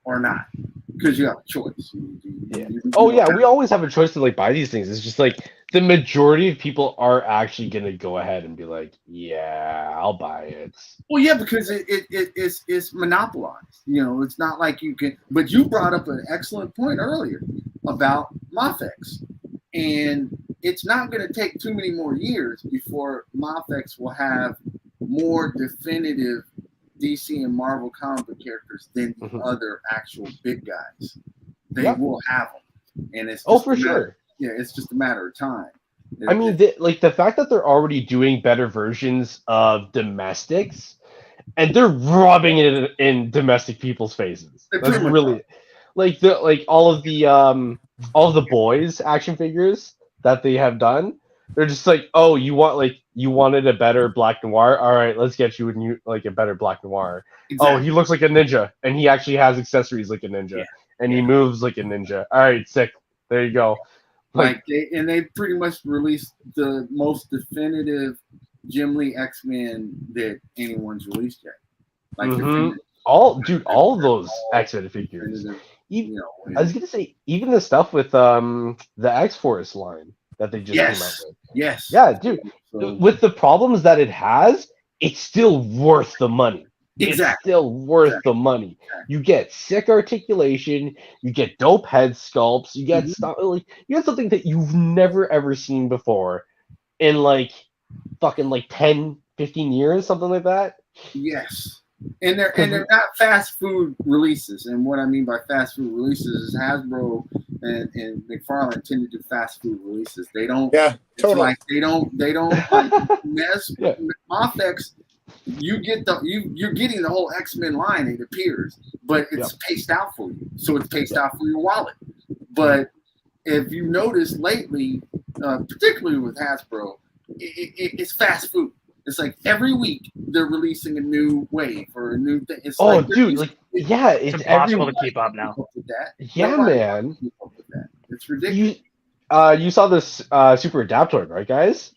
or not? Because you have a choice. We always have a choice to like buy these things. It's just like the majority of people are actually gonna go ahead and be like, yeah, I'll buy it. Well, yeah, because it's monopolized. You know, it's not like you can. But you brought up an excellent point earlier about Mafex, and it's not going to take too many more years before Mafex will have more definitive DC and Marvel comic book characters than the other actual big guys. They will have them, and it's just for sure. Yeah, it's just a matter of time. I mean, the fact that they're already doing better versions of domestics, and they're rubbing it in domestic people's faces. That's really like all of the boys action figures that they have done. They're just like, oh, you wanted a better Black Noir? All right, let's get you a better Black Noir. Exactly. Oh, he looks like a ninja, and he actually has accessories like a ninja, and he moves like a ninja. All right, sick. There you go. They pretty much released the most definitive Jim Lee X-Men that anyone's released yet. All of those X-Men figures. I was gonna say even the stuff with the X-Force line that they just came out with. Yes. Yeah, dude. So, with the problems that it has, it's still worth the money. Exactly. It's still worth the money. You get sick articulation, you get dope head sculpts, you get stuff you get something that you've never ever seen before in fucking 10, 15 years, something like that. Yes. And they're not fast food releases. And what I mean by fast food releases is Hasbro and McFarlane tend to do fast food releases. They don't. Yeah, totally. They don't mess. Yeah. Mafex, you're getting the whole X-Men line. It appears, but it's paced out for you. So it's paced out for your wallet. But if you notice lately, particularly with Hasbro, it's fast food. It's like every week they're releasing a new wave or a new thing. It's it's impossible to keep up now. Yeah, man. It's ridiculous. You saw this Super Adaptoid, right, guys?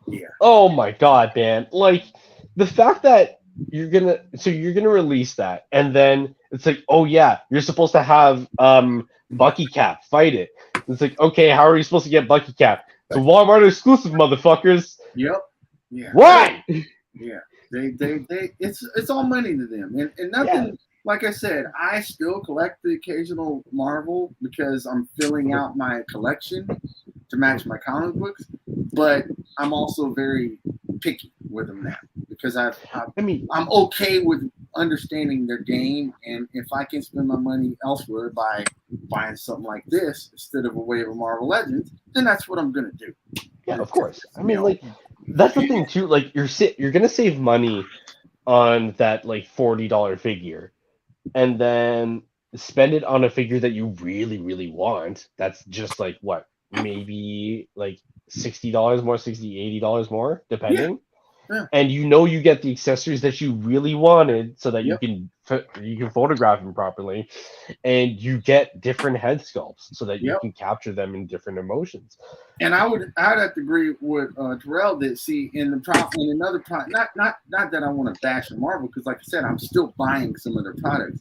Yeah. Oh my god, man! The fact that you're gonna release that, and then it's like, oh yeah, you're supposed to have Bucky Cap fight it. It's like, okay, how are you supposed to get Bucky Cap? It's a Walmart exclusive, motherfuckers. Yep. Yeah. Why? Yeah. They it's all money to them. And nothing, like I said, I still collect the occasional Marvel because I'm filling out my collection to match my comic books, but I'm also very picky with them now because I'm okay with understanding their game, and if I can spend my money elsewhere by buying something like this instead of a Wave of Marvel Legends, then that's what I'm gonna do. Yeah, of course. I mean, that's the thing too. You're gonna save money on that $40 figure, and then spend it on a figure that you really, really want. That's just maybe $60 more, $80 more, depending. Yeah. And you get the accessories that you really wanted, so that you can photograph them properly, and you get different head sculpts so that you can capture them in different emotions. And I'd have to agree with Terrell that in another product. Not that I want to bash on Marvel, because like I said, I'm still buying some of their products,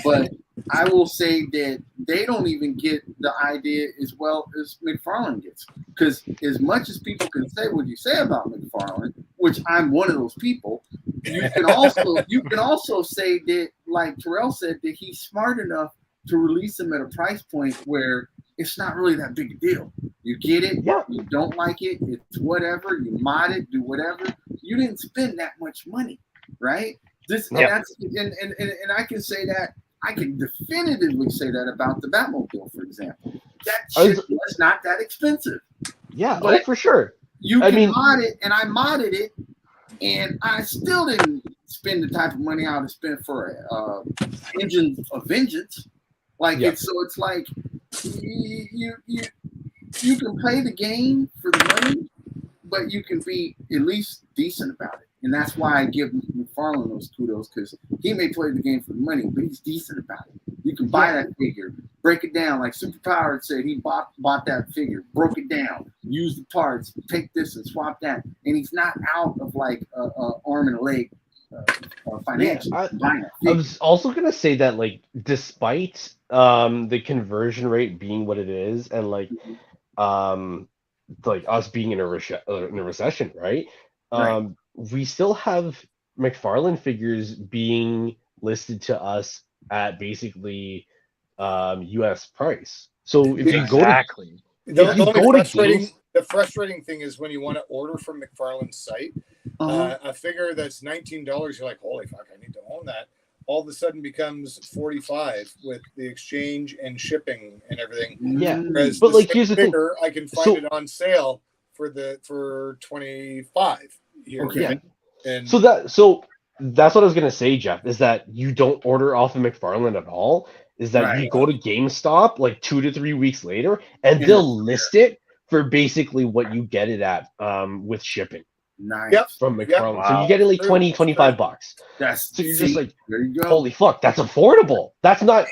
but I will say that they don't even get the idea as well as McFarlane gets. Because as much as people can say what you say about McFarlane, which I'm one of those people, you can also say that, like Terrell said, that he's smart enough to release them at a price point where it's not really that big a deal. You get it, you don't like it, it's whatever, you mod it, do whatever. You didn't spend that much money, right? And I can say that. I can definitively say that about the Batmobile, for example. That shit was not that expensive. Yeah, for sure. You can mod it, and I modded it, and I still didn't spend the type of money I would have spent for Engine of Vengeance. It's like you can play the game for the money, but you can be at least decent about it. And that's why I give McFarlane those kudos, because he may play the game for the money, but he's decent about it. You can buy that figure, break it down. Like Superpowered said, he bought that figure, broke it down, used the parts, take this and swap that. And he's not out of arm and a leg financially. I was also going to say that, despite the conversion rate being what it is, and us being in a recession, right? We still have McFarlane figures being listed to us at basically US price. So if you go to the frustrating thing is when you want to order from McFarlane's site, a figure that's $19, you're like, holy fuck, I need to own that. All of a sudden becomes 45 with the exchange and shipping and everything. Yeah, Whereas but the like same here's the thing. figure, I can find it on sale for 25 here. Yeah. Right? And So that's what I was gonna say, Jeff, is that you don't order off of McFarlane at all. Is that you go to GameStop like 2 to 3 weeks later, and they'll list it for basically what you get it at with shipping. Nice. Yep. From McFarlane. Yep. So you get it like 20, 25 bucks. That's So you're just like, there you go. holy fuck, that's affordable. That's not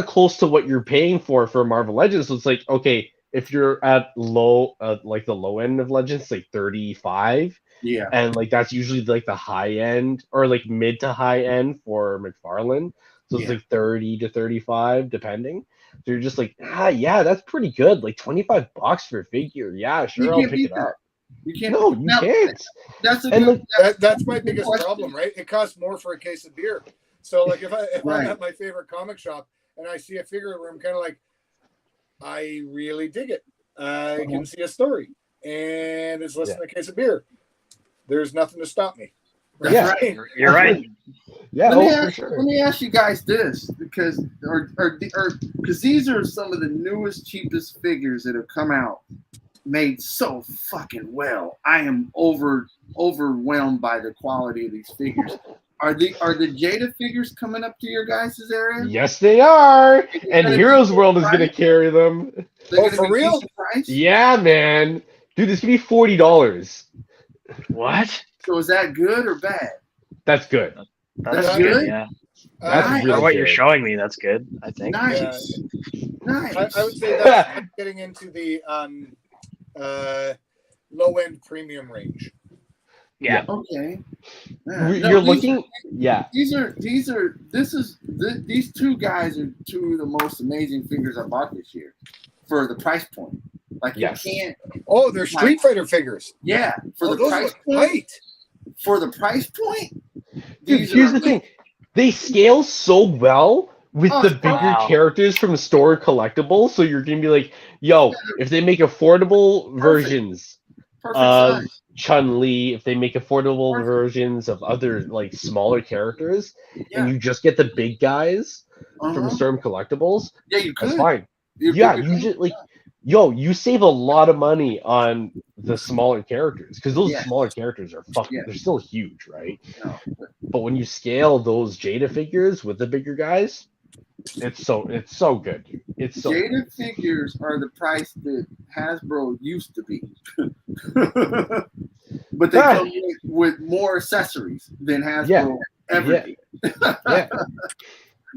close to what you're paying for Marvel Legends. So it's like, okay, if you're at low, like the low end of Legends, like 35, Yeah. and like that's usually like the high end or like mid to high end for McFarlane. So it's like 30 to 35, depending. So you're just like, yeah, that's pretty good. Like $25 for a figure. Yeah, sure, I'll pick it up. You can't. No, you can't. That's a And good, that's my biggest problem, right? It costs more for a case of beer. So like if I'm at my favorite comic shop and I see a figure where I'm kind of like, I really dig it. I can see a story and it's less than a case of beer. There's nothing to stop me. Yeah. Right? You're right. Yeah, let for me sure. ask you guys this, because these are some of the newest, cheapest figures that have come out, made so fucking well. I am overwhelmed by the quality of these figures. Are the Jada figures coming up to your guys' area? Yes, they are. And Heroes World is going to carry them. They're for real? price? Yeah, man. Dude, this could be $40. What? So is that good or bad? That's good. That's good? Yeah. That's Nice. For really what good. you're showing me, that's good. I think. Nice. Nice. I would say that's getting into the low end premium range. Yeah. Okay. You're looking. Yeah. These two guys are two of the most amazing figures I bought this year for the price point. Like Yes. you can't. Oh, they're Street Fighter figures. Yeah, for the those price look point. great. For the price point. Dude, these here's are the thing. They scale so well with Oh, the it's bigger wow. characters from store collectibles. So you're going to be like, yo, if they make affordable versions Perfect of size. Chun-Li, if they make affordable Perfect. versions of other like smaller characters, Yeah. and you just get the big guys from Uh-huh. Storm Collectibles, Yeah, you could. that's fine. You Yeah, could. you just like, yo, you save a lot of money on the smaller characters because those Yeah. smaller characters are fucking. Yeah. They're still huge, right? No. But when you scale those Jada figures with the bigger guys, it's so good. Dude. It's so Jada figures are the price that Hasbro used to be. But they come with more accessories than Hasbro ever Yeah. did. yeah.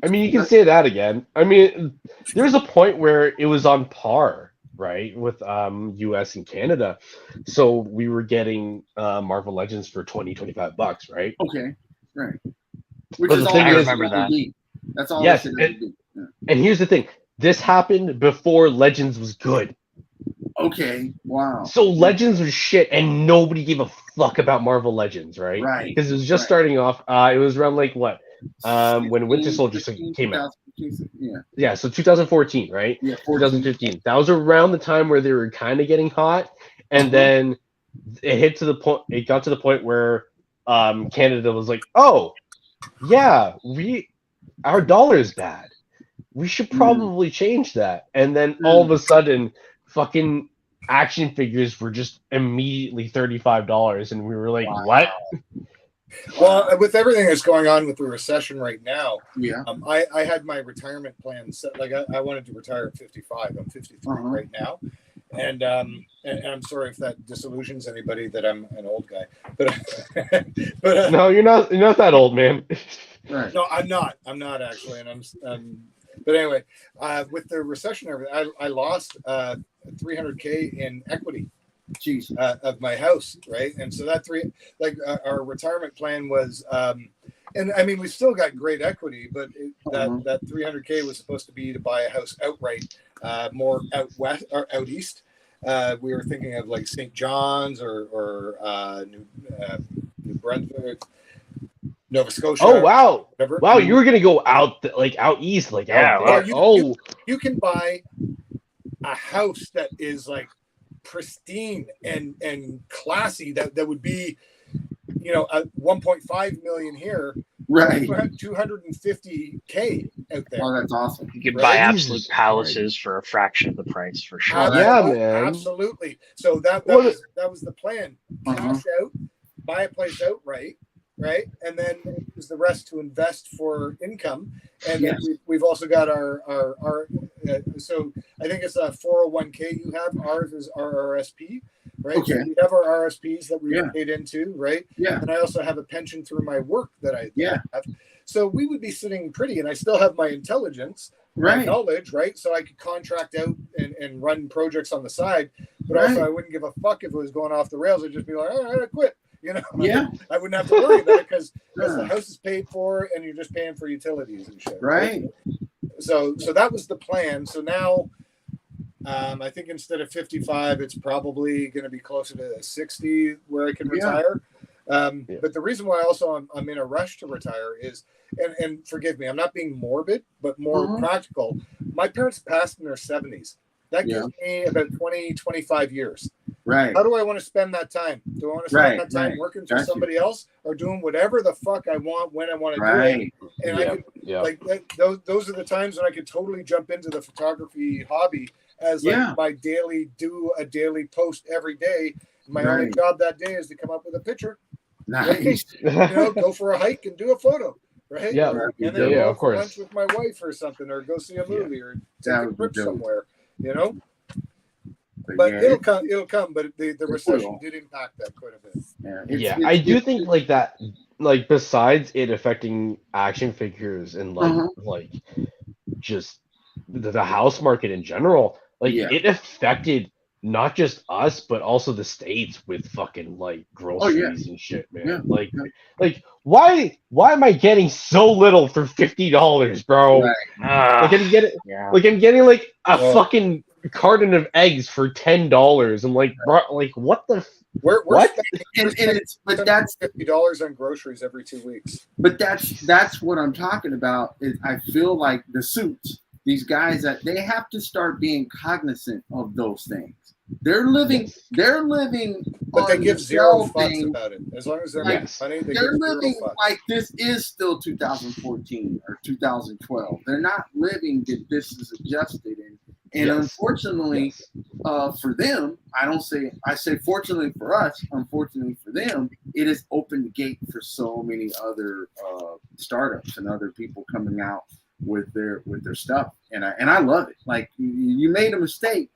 I mean, you can say that again. I mean, there's a point where it was on par, right, with US and Canada. So we were getting Marvel Legends for $20-$25, right? Okay, right. Which But is the all thing they is- I remember should that. be. That's all Yes, they should ever do. Yeah. And here's the thing. This happened before Legends was good. Okay, wow. So Legends was shit, and nobody gave a fuck about Marvel Legends, right? Right, Because it was just right. starting off. It was around like what? When Winter Soldier 15, came out. 2015, Yeah, Yeah, so 2014, right? yeah, 14. 2015. That was around the time where they were kind of getting hot, and Uh-huh. then it hit to the point. It got to the point where Canada was like, "Oh, yeah, our dollar is bad. We should probably change that." And then all of a sudden, fucking action figures were just immediately $35, and we were like, Wow. "What?" Well, with everything that's going on with the recession right now, Yeah. I had my retirement plan set. Like I wanted to retire at 55. I'm 53 Uh-huh. right now, and I'm sorry if that disillusions anybody that I'm an old guy, but No, you're not. You're not that old, man. Right. no, I'm not actually, and but anyway, with the recession, and everything, I lost $300K in equity. Jeez. Of my house, right? And so that our retirement plan was, and I mean we still got great equity, but that 300K was supposed to be to buy a house outright, more out west or out east. We were thinking of like St. John's or New Brunswick, Nova Scotia. Oh wow, whatever. wow! You were gonna go out out east, like Yeah, out well, there. you can buy a house that is like pristine and classy that would be, you know, 1.5 million here, Right. 250K out there. Oh, that's awesome. You could Right. buy absolute palaces for a fraction of the price, for sure. Yeah, man. Absolutely. So that What- was the plan. Uh-huh. Cash out, buy a place outright, right? And then use the rest to invest for income. And then Yes. we've also got our so I think it's a 401k you have. Ours is RRSP, right? Okay. So we have our RSPs that we Yeah. paid into, right? Yeah. And I also have a pension through my work that I Yeah. have. So we would be sitting pretty, and I still have my intelligence, my Right. knowledge, right? So I could contract out and run projects on the side, but Right. also I wouldn't give a fuck if it was going off the rails. I'd just be like, all right, I quit. You know, Yeah. I wouldn't have to worry about it because the Yeah. house is paid for and you're just paying for utilities and shit. Right. So that was the plan. So now, I think instead of 55, it's probably going to be closer to 60 where I can Yeah. retire. Yeah. But the reason why also I'm in a rush to retire is, and forgive me, I'm not being morbid, but more Mhm. practical. My parents passed in their 70s. That gives me about 20, 25 years. Right. How do I want to spend that time? Do I want to spend Right, that time right. working for Gotcha. somebody else or doing whatever the fuck I want when I want to do it? Right. And Yeah. I could, Yeah. like those are the times when I could totally jump into the photography hobby as like Yeah. my do a daily post every day. My only Right. job that day is to come up with a picture, Nice. go for a hike and do a photo, right? Yeah. and Yeah, then yeah, go of for course. lunch with my wife or something, or go see a movie or That take a would be trip dope. somewhere, you know. But But yeah, it'll come. But the recession will. did impact that quite a bit. yeah, I do think like that, like besides it affecting action figures and like Uh-huh. like just the house market in general, like Yeah. it affected not just us but also the states with fucking like groceries and shit, man. Yeah. Like Yeah. like why am I getting so little for $50, bro? Right. Like I'm getting Yeah. like I'm getting like a Well- fucking carton of eggs for $10. I'm like, bro, like what the We're What? spending And it's but that's $50 on groceries every 2 weeks. that's what I'm talking about. Is I feel like the suits, these guys that they have to start being cognizant of those things. They're living But they on give the zero shell fucks thing. about it. As long as they're Yes. making money, they They're give zero living fucks. like this is still 2014 or 2012. They're not living that this is adjusted in. And Yes. unfortunately, Yes. for them, I say fortunately for us, unfortunately for them, it has opened the gate for so many other startups and other people coming out with their stuff. And I love it. Like you made a mistake,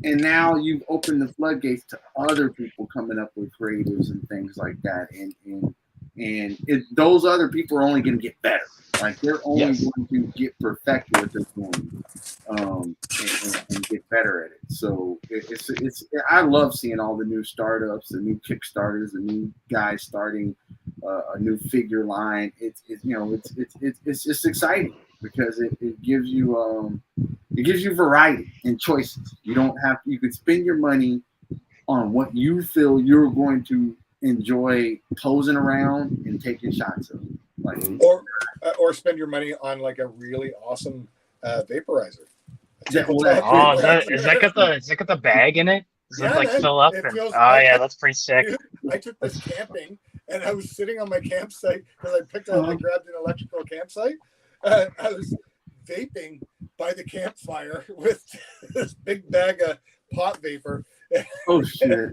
and now you've opened the floodgates to other people coming up with creatives and things like that. And those other people are only going to get better. Like they're only Yes. going to get perfect what they're doing, and get better at it. So it's I love seeing all the new startups, the new Kickstarters, the new guys starting a new figure line. It's just exciting because it gives you variety and choices. You could spend your money on what you feel you're going to enjoy posing around and taking shots of. Like, Or spend your money on like a really awesome vaporizer. Yeah, well, Oh, is that got the bag in it? Does Yeah, it like man. fill up? It And, feels- yeah, that's pretty sick. Dude, I took this camping and I was sitting on my campsite because I grabbed an electrical campsite. I was vaping by the campfire with this big bag of pot vapor. oh shit,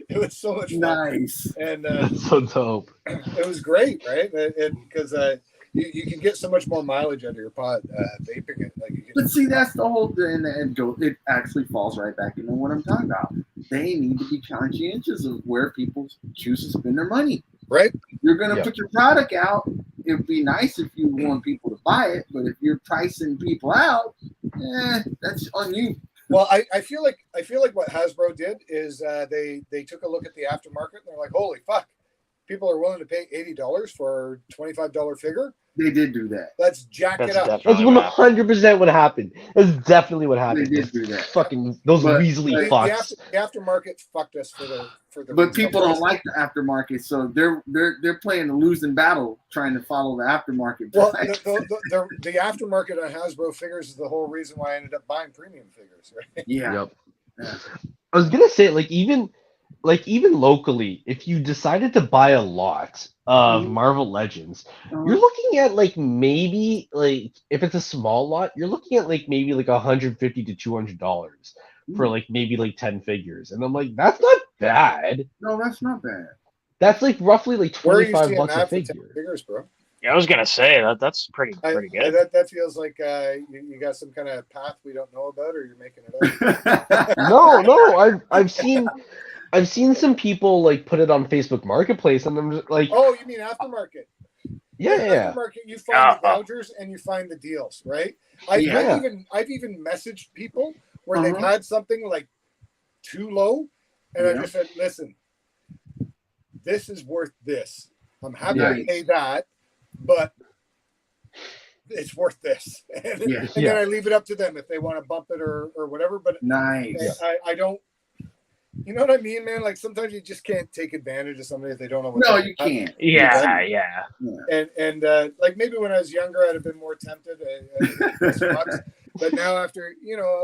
It was so much fun. nice. And That's so dope. it was great, right? Because you can get so much more mileage out of your pot vaping it. Like you can, But see, that's the whole thing, and it actually falls right back into what I'm talking about. They need to be conscientious of where people choose to spend their money. right? You're going to Yeah. put your product out. It'd be nice if you want people to buy it, but if you're pricing people out, that's on you. Well, I feel like what Hasbro did is they took a look at the aftermarket and they're like, holy fuck, people are willing to pay $80 for a $25 figure. They did do that. Let's jack That's it up. That's definitely what happened. 100% what happened. That's definitely what They happened. did do that. Fucking those But- weaselly The fucks. aftermarket fucked us for the. But people don't like the aftermarket, so they're playing the losing battle trying to follow the aftermarket. Well, price. the aftermarket on Hasbro figures is the whole reason why I ended up buying premium figures, right? yeah. Yep. Yeah. I was gonna say, even locally, if you decided to buy a lot of Marvel Legends, you're looking at maybe if it's a small lot, you're looking at maybe $150 to $200 for maybe 10 figures, and I'm like, that's not bad. No, that's not bad. That's roughly Where are you $25 seeing a that for 10 figure. figures, bro? Yeah, I was gonna say that's pretty good. That feels like you got some kind of path we don't know about, or you're making it up. No, I've seen some people put it on Facebook Marketplace, and I'm just like, oh, you mean aftermarket? yeah. Aftermarket, you find the gougers and you find the deals, right? I've even messaged people where they've had something too low, and I just said, listen, this is worth this. I'm happy to pay that, but it's worth this. And then I leave it up to them if they want to bump it or whatever. But I don't, you know what I mean, man? Sometimes you just can't take advantage of somebody if they don't know what. No, you can't. Yeah. And maybe when I was younger, I'd have been more tempted. But now after,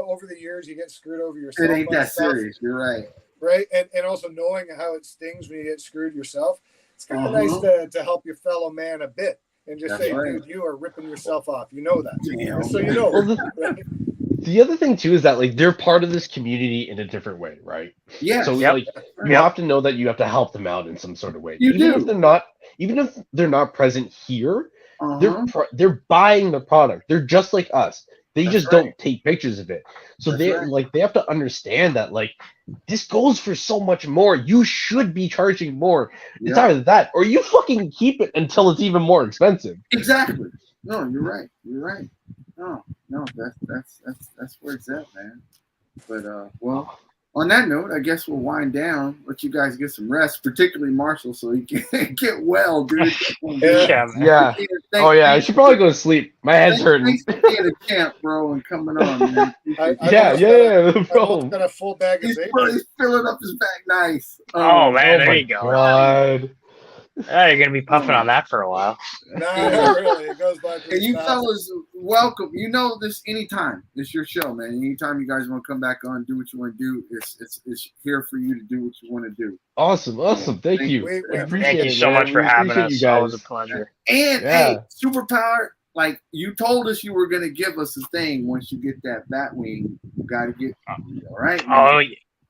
over the years, you get screwed over yourself. It ain't that serious. You're right. Right. And also knowing how it stings when you get screwed yourself. It's kind of nice to help your fellow man a bit and just say, dude, you are ripping yourself off. You know that. Just so you know. Well, the other thing too is that they're part of this community in a different way, right? Yeah. So you have to know that you have to help them out in some sort of way. Even if they're not present here, they're buying the product. They're just like us. They just don't take pictures of it. So they have to understand that this goes for so much more. You should be charging more. It's either that or you fucking keep it until it's even more expensive. Exactly. No, you're right. You're right. No, that's where it's at, man. But well, on that note, I guess we'll wind down. Let you guys get some rest, particularly Marshall, so he can get well, dude. Yeah. I should probably go to sleep. My head's hurting. Thanks for being a champ, bro, and coming on, man. No problem. Got a full bag of bacon. He's filling up his bag nice. Oh man, there you go. God. You're gonna be puffing on that for a while. No, really. It goes by. And you fellas, welcome. You know this anytime. It's your show, man. Anytime you guys want to come back on, do what you want to do. It's here for you to do what you want to do. Awesome. Thank you. We appreciate Thank you so much for having us. It's always a pleasure. And hey, Superpower, you told us you were gonna give us a thing once you get that Batwing. You gotta get all right. Man. Oh,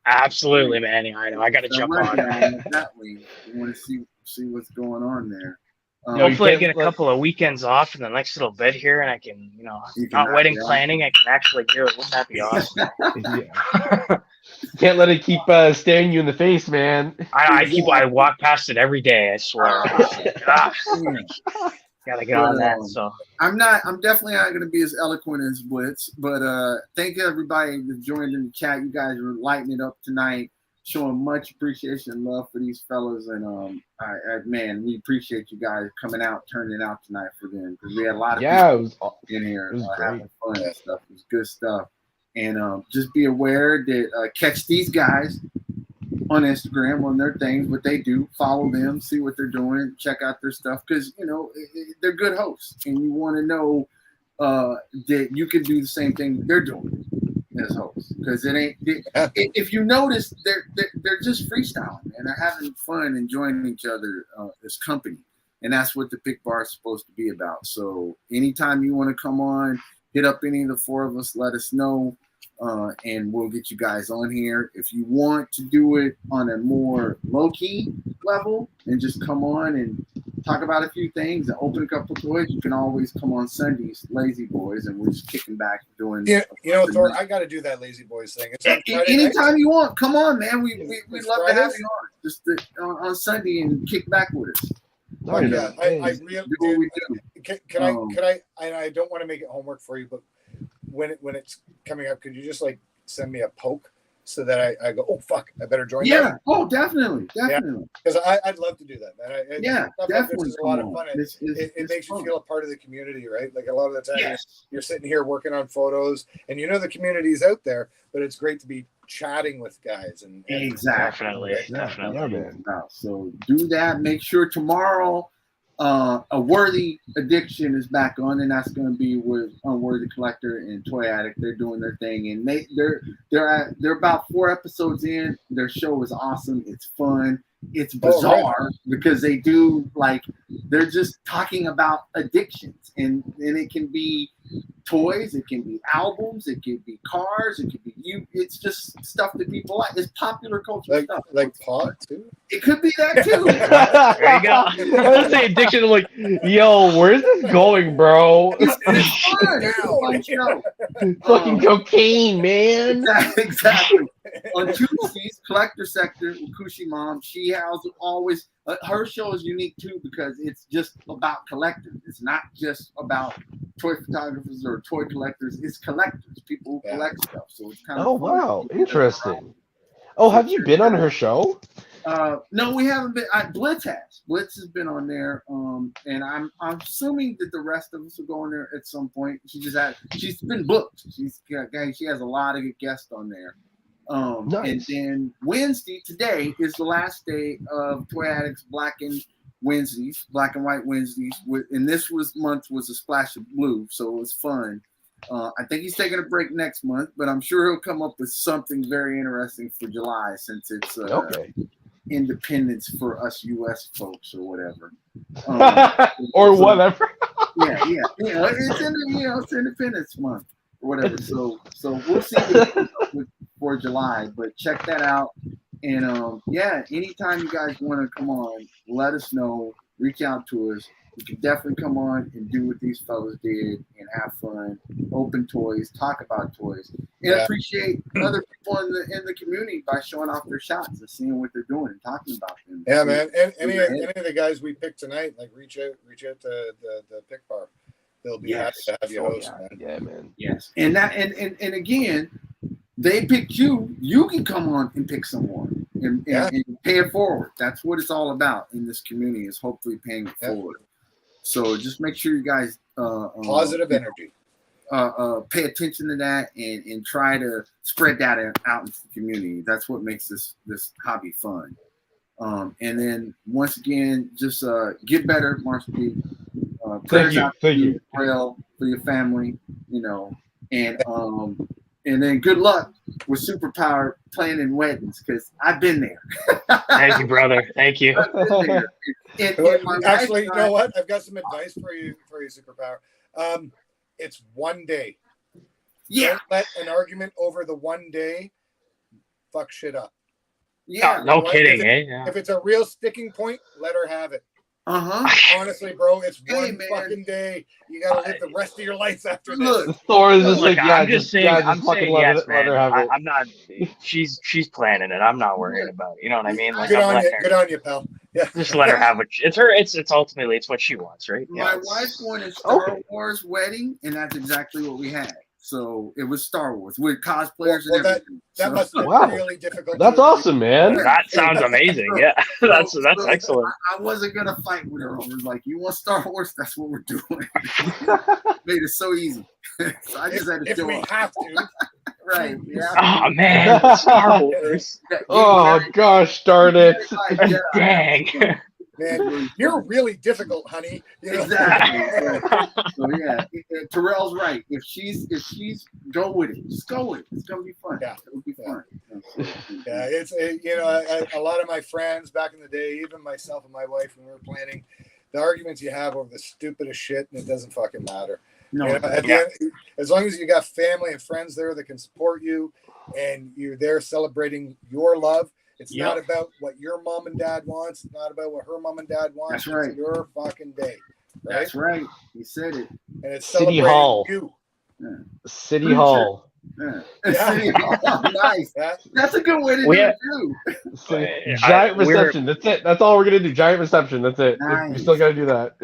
absolutely, man. I know. I gotta jump on Batwing. You want to see what's going on there. Hopefully I get a couple of weekends off in the next little bit here, and I can, not wedding planning, I can actually do it. Wouldn't that be awesome? Can't let it keep staring you in the face, man. I walk past it every day, I swear. Gotta get on that. So I'm definitely not gonna be as eloquent as Blitz, but thank you everybody that joined in the chat. You guys were lighting it up tonight, showing much appreciation and love for these fellas, and man, we appreciate you guys coming out, turning it out tonight for them, because we had a lot of people in here having fun and stuff. It was good stuff, and just be aware that catch these guys on Instagram on their things, what they do, follow them, see what they're doing, check out their stuff, because they're good hosts, and you want to know that you can do the same thing they're doing as hosts, because it ain't. If you notice, they're just freestyling and they're having fun, enjoying each other as company, and that's what the Pic Bar is supposed to be about. So anytime you want to come on, hit up any of the four of us, let us know. And we'll get you guys on here. If you want to do it on a more low-key level and just come on and talk about a few things and open a couple toys, you can always come on Sundays, Lazy Boys, and we're just kicking back doing. Yeah, Thor, I got to do that Lazy Boys thing. Anytime you want, come on, man. We'd love to have you on just on Sunday and kick back with us. I really do. Can I? I don't want to make it homework for you, but when it's coming up, could you just send me a poke so that I go, oh fuck, I better join. Yeah. Oh, definitely. Because I'd love to do that, man. Definitely. This is a lot of fun. It makes you feel a part of the community, right? A lot of the time you're sitting here working on photos, and the community's out there, but it's great to be chatting with guys and definitely. So do that. Make sure tomorrow. A Worthy Addiction is back on, and that's going to be with Unworthy Collector and Toy Addict. They're doing their thing, and they're about 4 episodes in. Their show is awesome. It's fun. It's bizarre because they do they're just talking about addictions, and it can be toys, it can be albums, it can be cars, it can be it's just stuff that people like. It's popular culture stuff. Like pot too. It could be that too. There you go. I was saying addiction. I'm like, yo, where's this going, bro? It's fun. It's a fun show. Fucking cocaine, man. Exactly. On Tuesdays, Collector Sector with Kushi Mom, she has always her show is unique too because it's just about collectors. It's not just about toy photographers or toy collectors. It's collectors, people who collect stuff. So it's kind of fun. Wow, interesting. Oh, have you been on her show? No, we haven't been. Blitz has. Blitz has been on there, and I'm assuming that the rest of us will go on there at some point. She's been booked. She has a lot of good guests on there. Nice. And then Wednesday, today is the last day of Toy Addicts Black and White Wednesdays. And this month was a splash of blue, so it was fun. I think he's taking a break next month, but I'm sure he'll come up with something very interesting for July since it's independence for us U.S. folks or whatever. Or whatever. Yeah. It's Independence Month or whatever. So we'll see for July, but check that out. And anytime you guys want to come on, let us know. Reach out to us. We can definitely come on and do what these fellas did and have fun, open toys, talk about toys, and appreciate other people in the community by showing off their shots and seeing what they're doing and talking about them. Yeah, man. And any of the guys we picked tonight, reach out to the Pic Bar. They'll be happy to have you host, man. Yeah, man. Yes, and again, they picked you. You can come on and pick someone and pay it forward. That's what it's all about in this community. Is hopefully paying it forward. So just make sure you guys positive energy. Pay attention to that and try to spread that out into the community. That's what makes this hobby fun. And then once again, just get better, Marshall P. Prayers out to you, Rail, for your family, and then good luck with Superpower planning weddings because I've been there. Thank you, brother. Thank you. Actually, you know what? I've got some advice for you, Superpower. It's one day. Yeah. Don't let an argument over the one day fuck shit up. Yeah. No kidding, If it's a real sticking point, let her have it. Honestly, bro, it's one fucking day. You gotta live the rest of your life after this. Thor is just I'm just saying yes, man. let her have it. I'm not. She's planning it. I'm not worrying about it. You know what I mean? Good on you, pal. Yeah. Just let her have it. It's her. It's ultimately it's what she wants, right? My wife wanted Star Wars wedding, and that's exactly what we had. So it was Star Wars with cosplayers and everything. That must have been really difficult. That's awesome, man. That sounds amazing. Yeah, that's excellent. I wasn't gonna fight with her. I was like, "You want Star Wars? That's what we're doing." Made it so easy. So I just had to show up. Have to. Right. Yeah. Oh man, Star Wars. Oh gosh, darn it! Dang. Man, you're really difficult, honey. Exactly. So yeah, Terrell's right. If she's go with it. Just go with it. It's gonna be fun. Yeah, it'll be fun. Yeah, it's a lot of my friends back in the day, even myself and my wife, when we were planning, the arguments you have over the stupidest shit, and it doesn't fucking matter. No, as long as you got family and friends there that can support you, and you're there celebrating your love. It's not about what your mom and dad wants. It's not about what her mom and dad want. That's right. It's your fucking day. Right? That's right. You said it. And it's City Hall. You. Yeah. City Hall. Yeah. City Hall. Nice. That's a good way to do it too. Giant reception. That's it. That's all we're gonna do. Giant reception. That's it. Nice. We still gotta do that.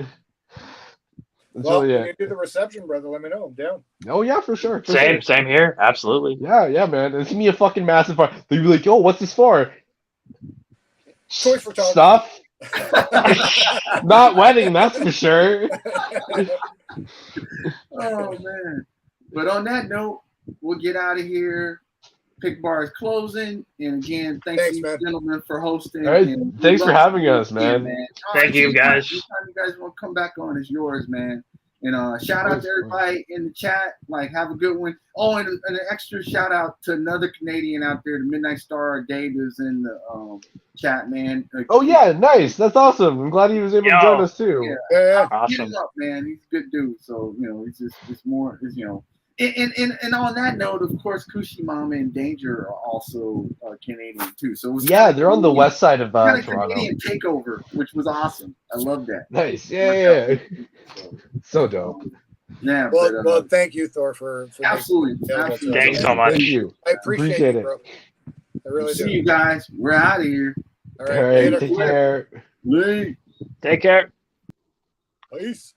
Well, when you do the reception, brother, let me know. I'm down. Oh yeah, for sure. Same here. Absolutely. Yeah, man. It's gonna be a fucking massive part. They'll be like, "Yo, what's this for?" Toy photography. Stuff. Not wedding, that's for sure. Oh man. But on that note, we'll get out of here. Pic Bar is closing. And again, thanks you man. gentlemen for hosting. All right, And thanks for love having you us, man. Thank you, guys. Anytime you guys want to come back on, it's yours, man. And shout out to everybody in the chat. Like, have a good one. Oh, and an extra shout out to another Canadian out there, the Midnight Star. Dave is in the chat, man. Oh yeah, nice. That's awesome. I'm glad he was able to join us too. Yeah. Hit him up, man. He's a good dude. So it's more, And on that note, of course, Kushi Mama and Danger are also Canadian too. So it was they're on the west side of kind of Toronto. Canadian takeover, which was awesome. I love that. Nice. Yeah. So dope. Yeah. Well, thank you, Thor, for absolutely. Thanks so much. Thank you. I appreciate it, bro. I really do. See you guys. We're out of here. All All right. right. Take care. Later. Take care. Peace.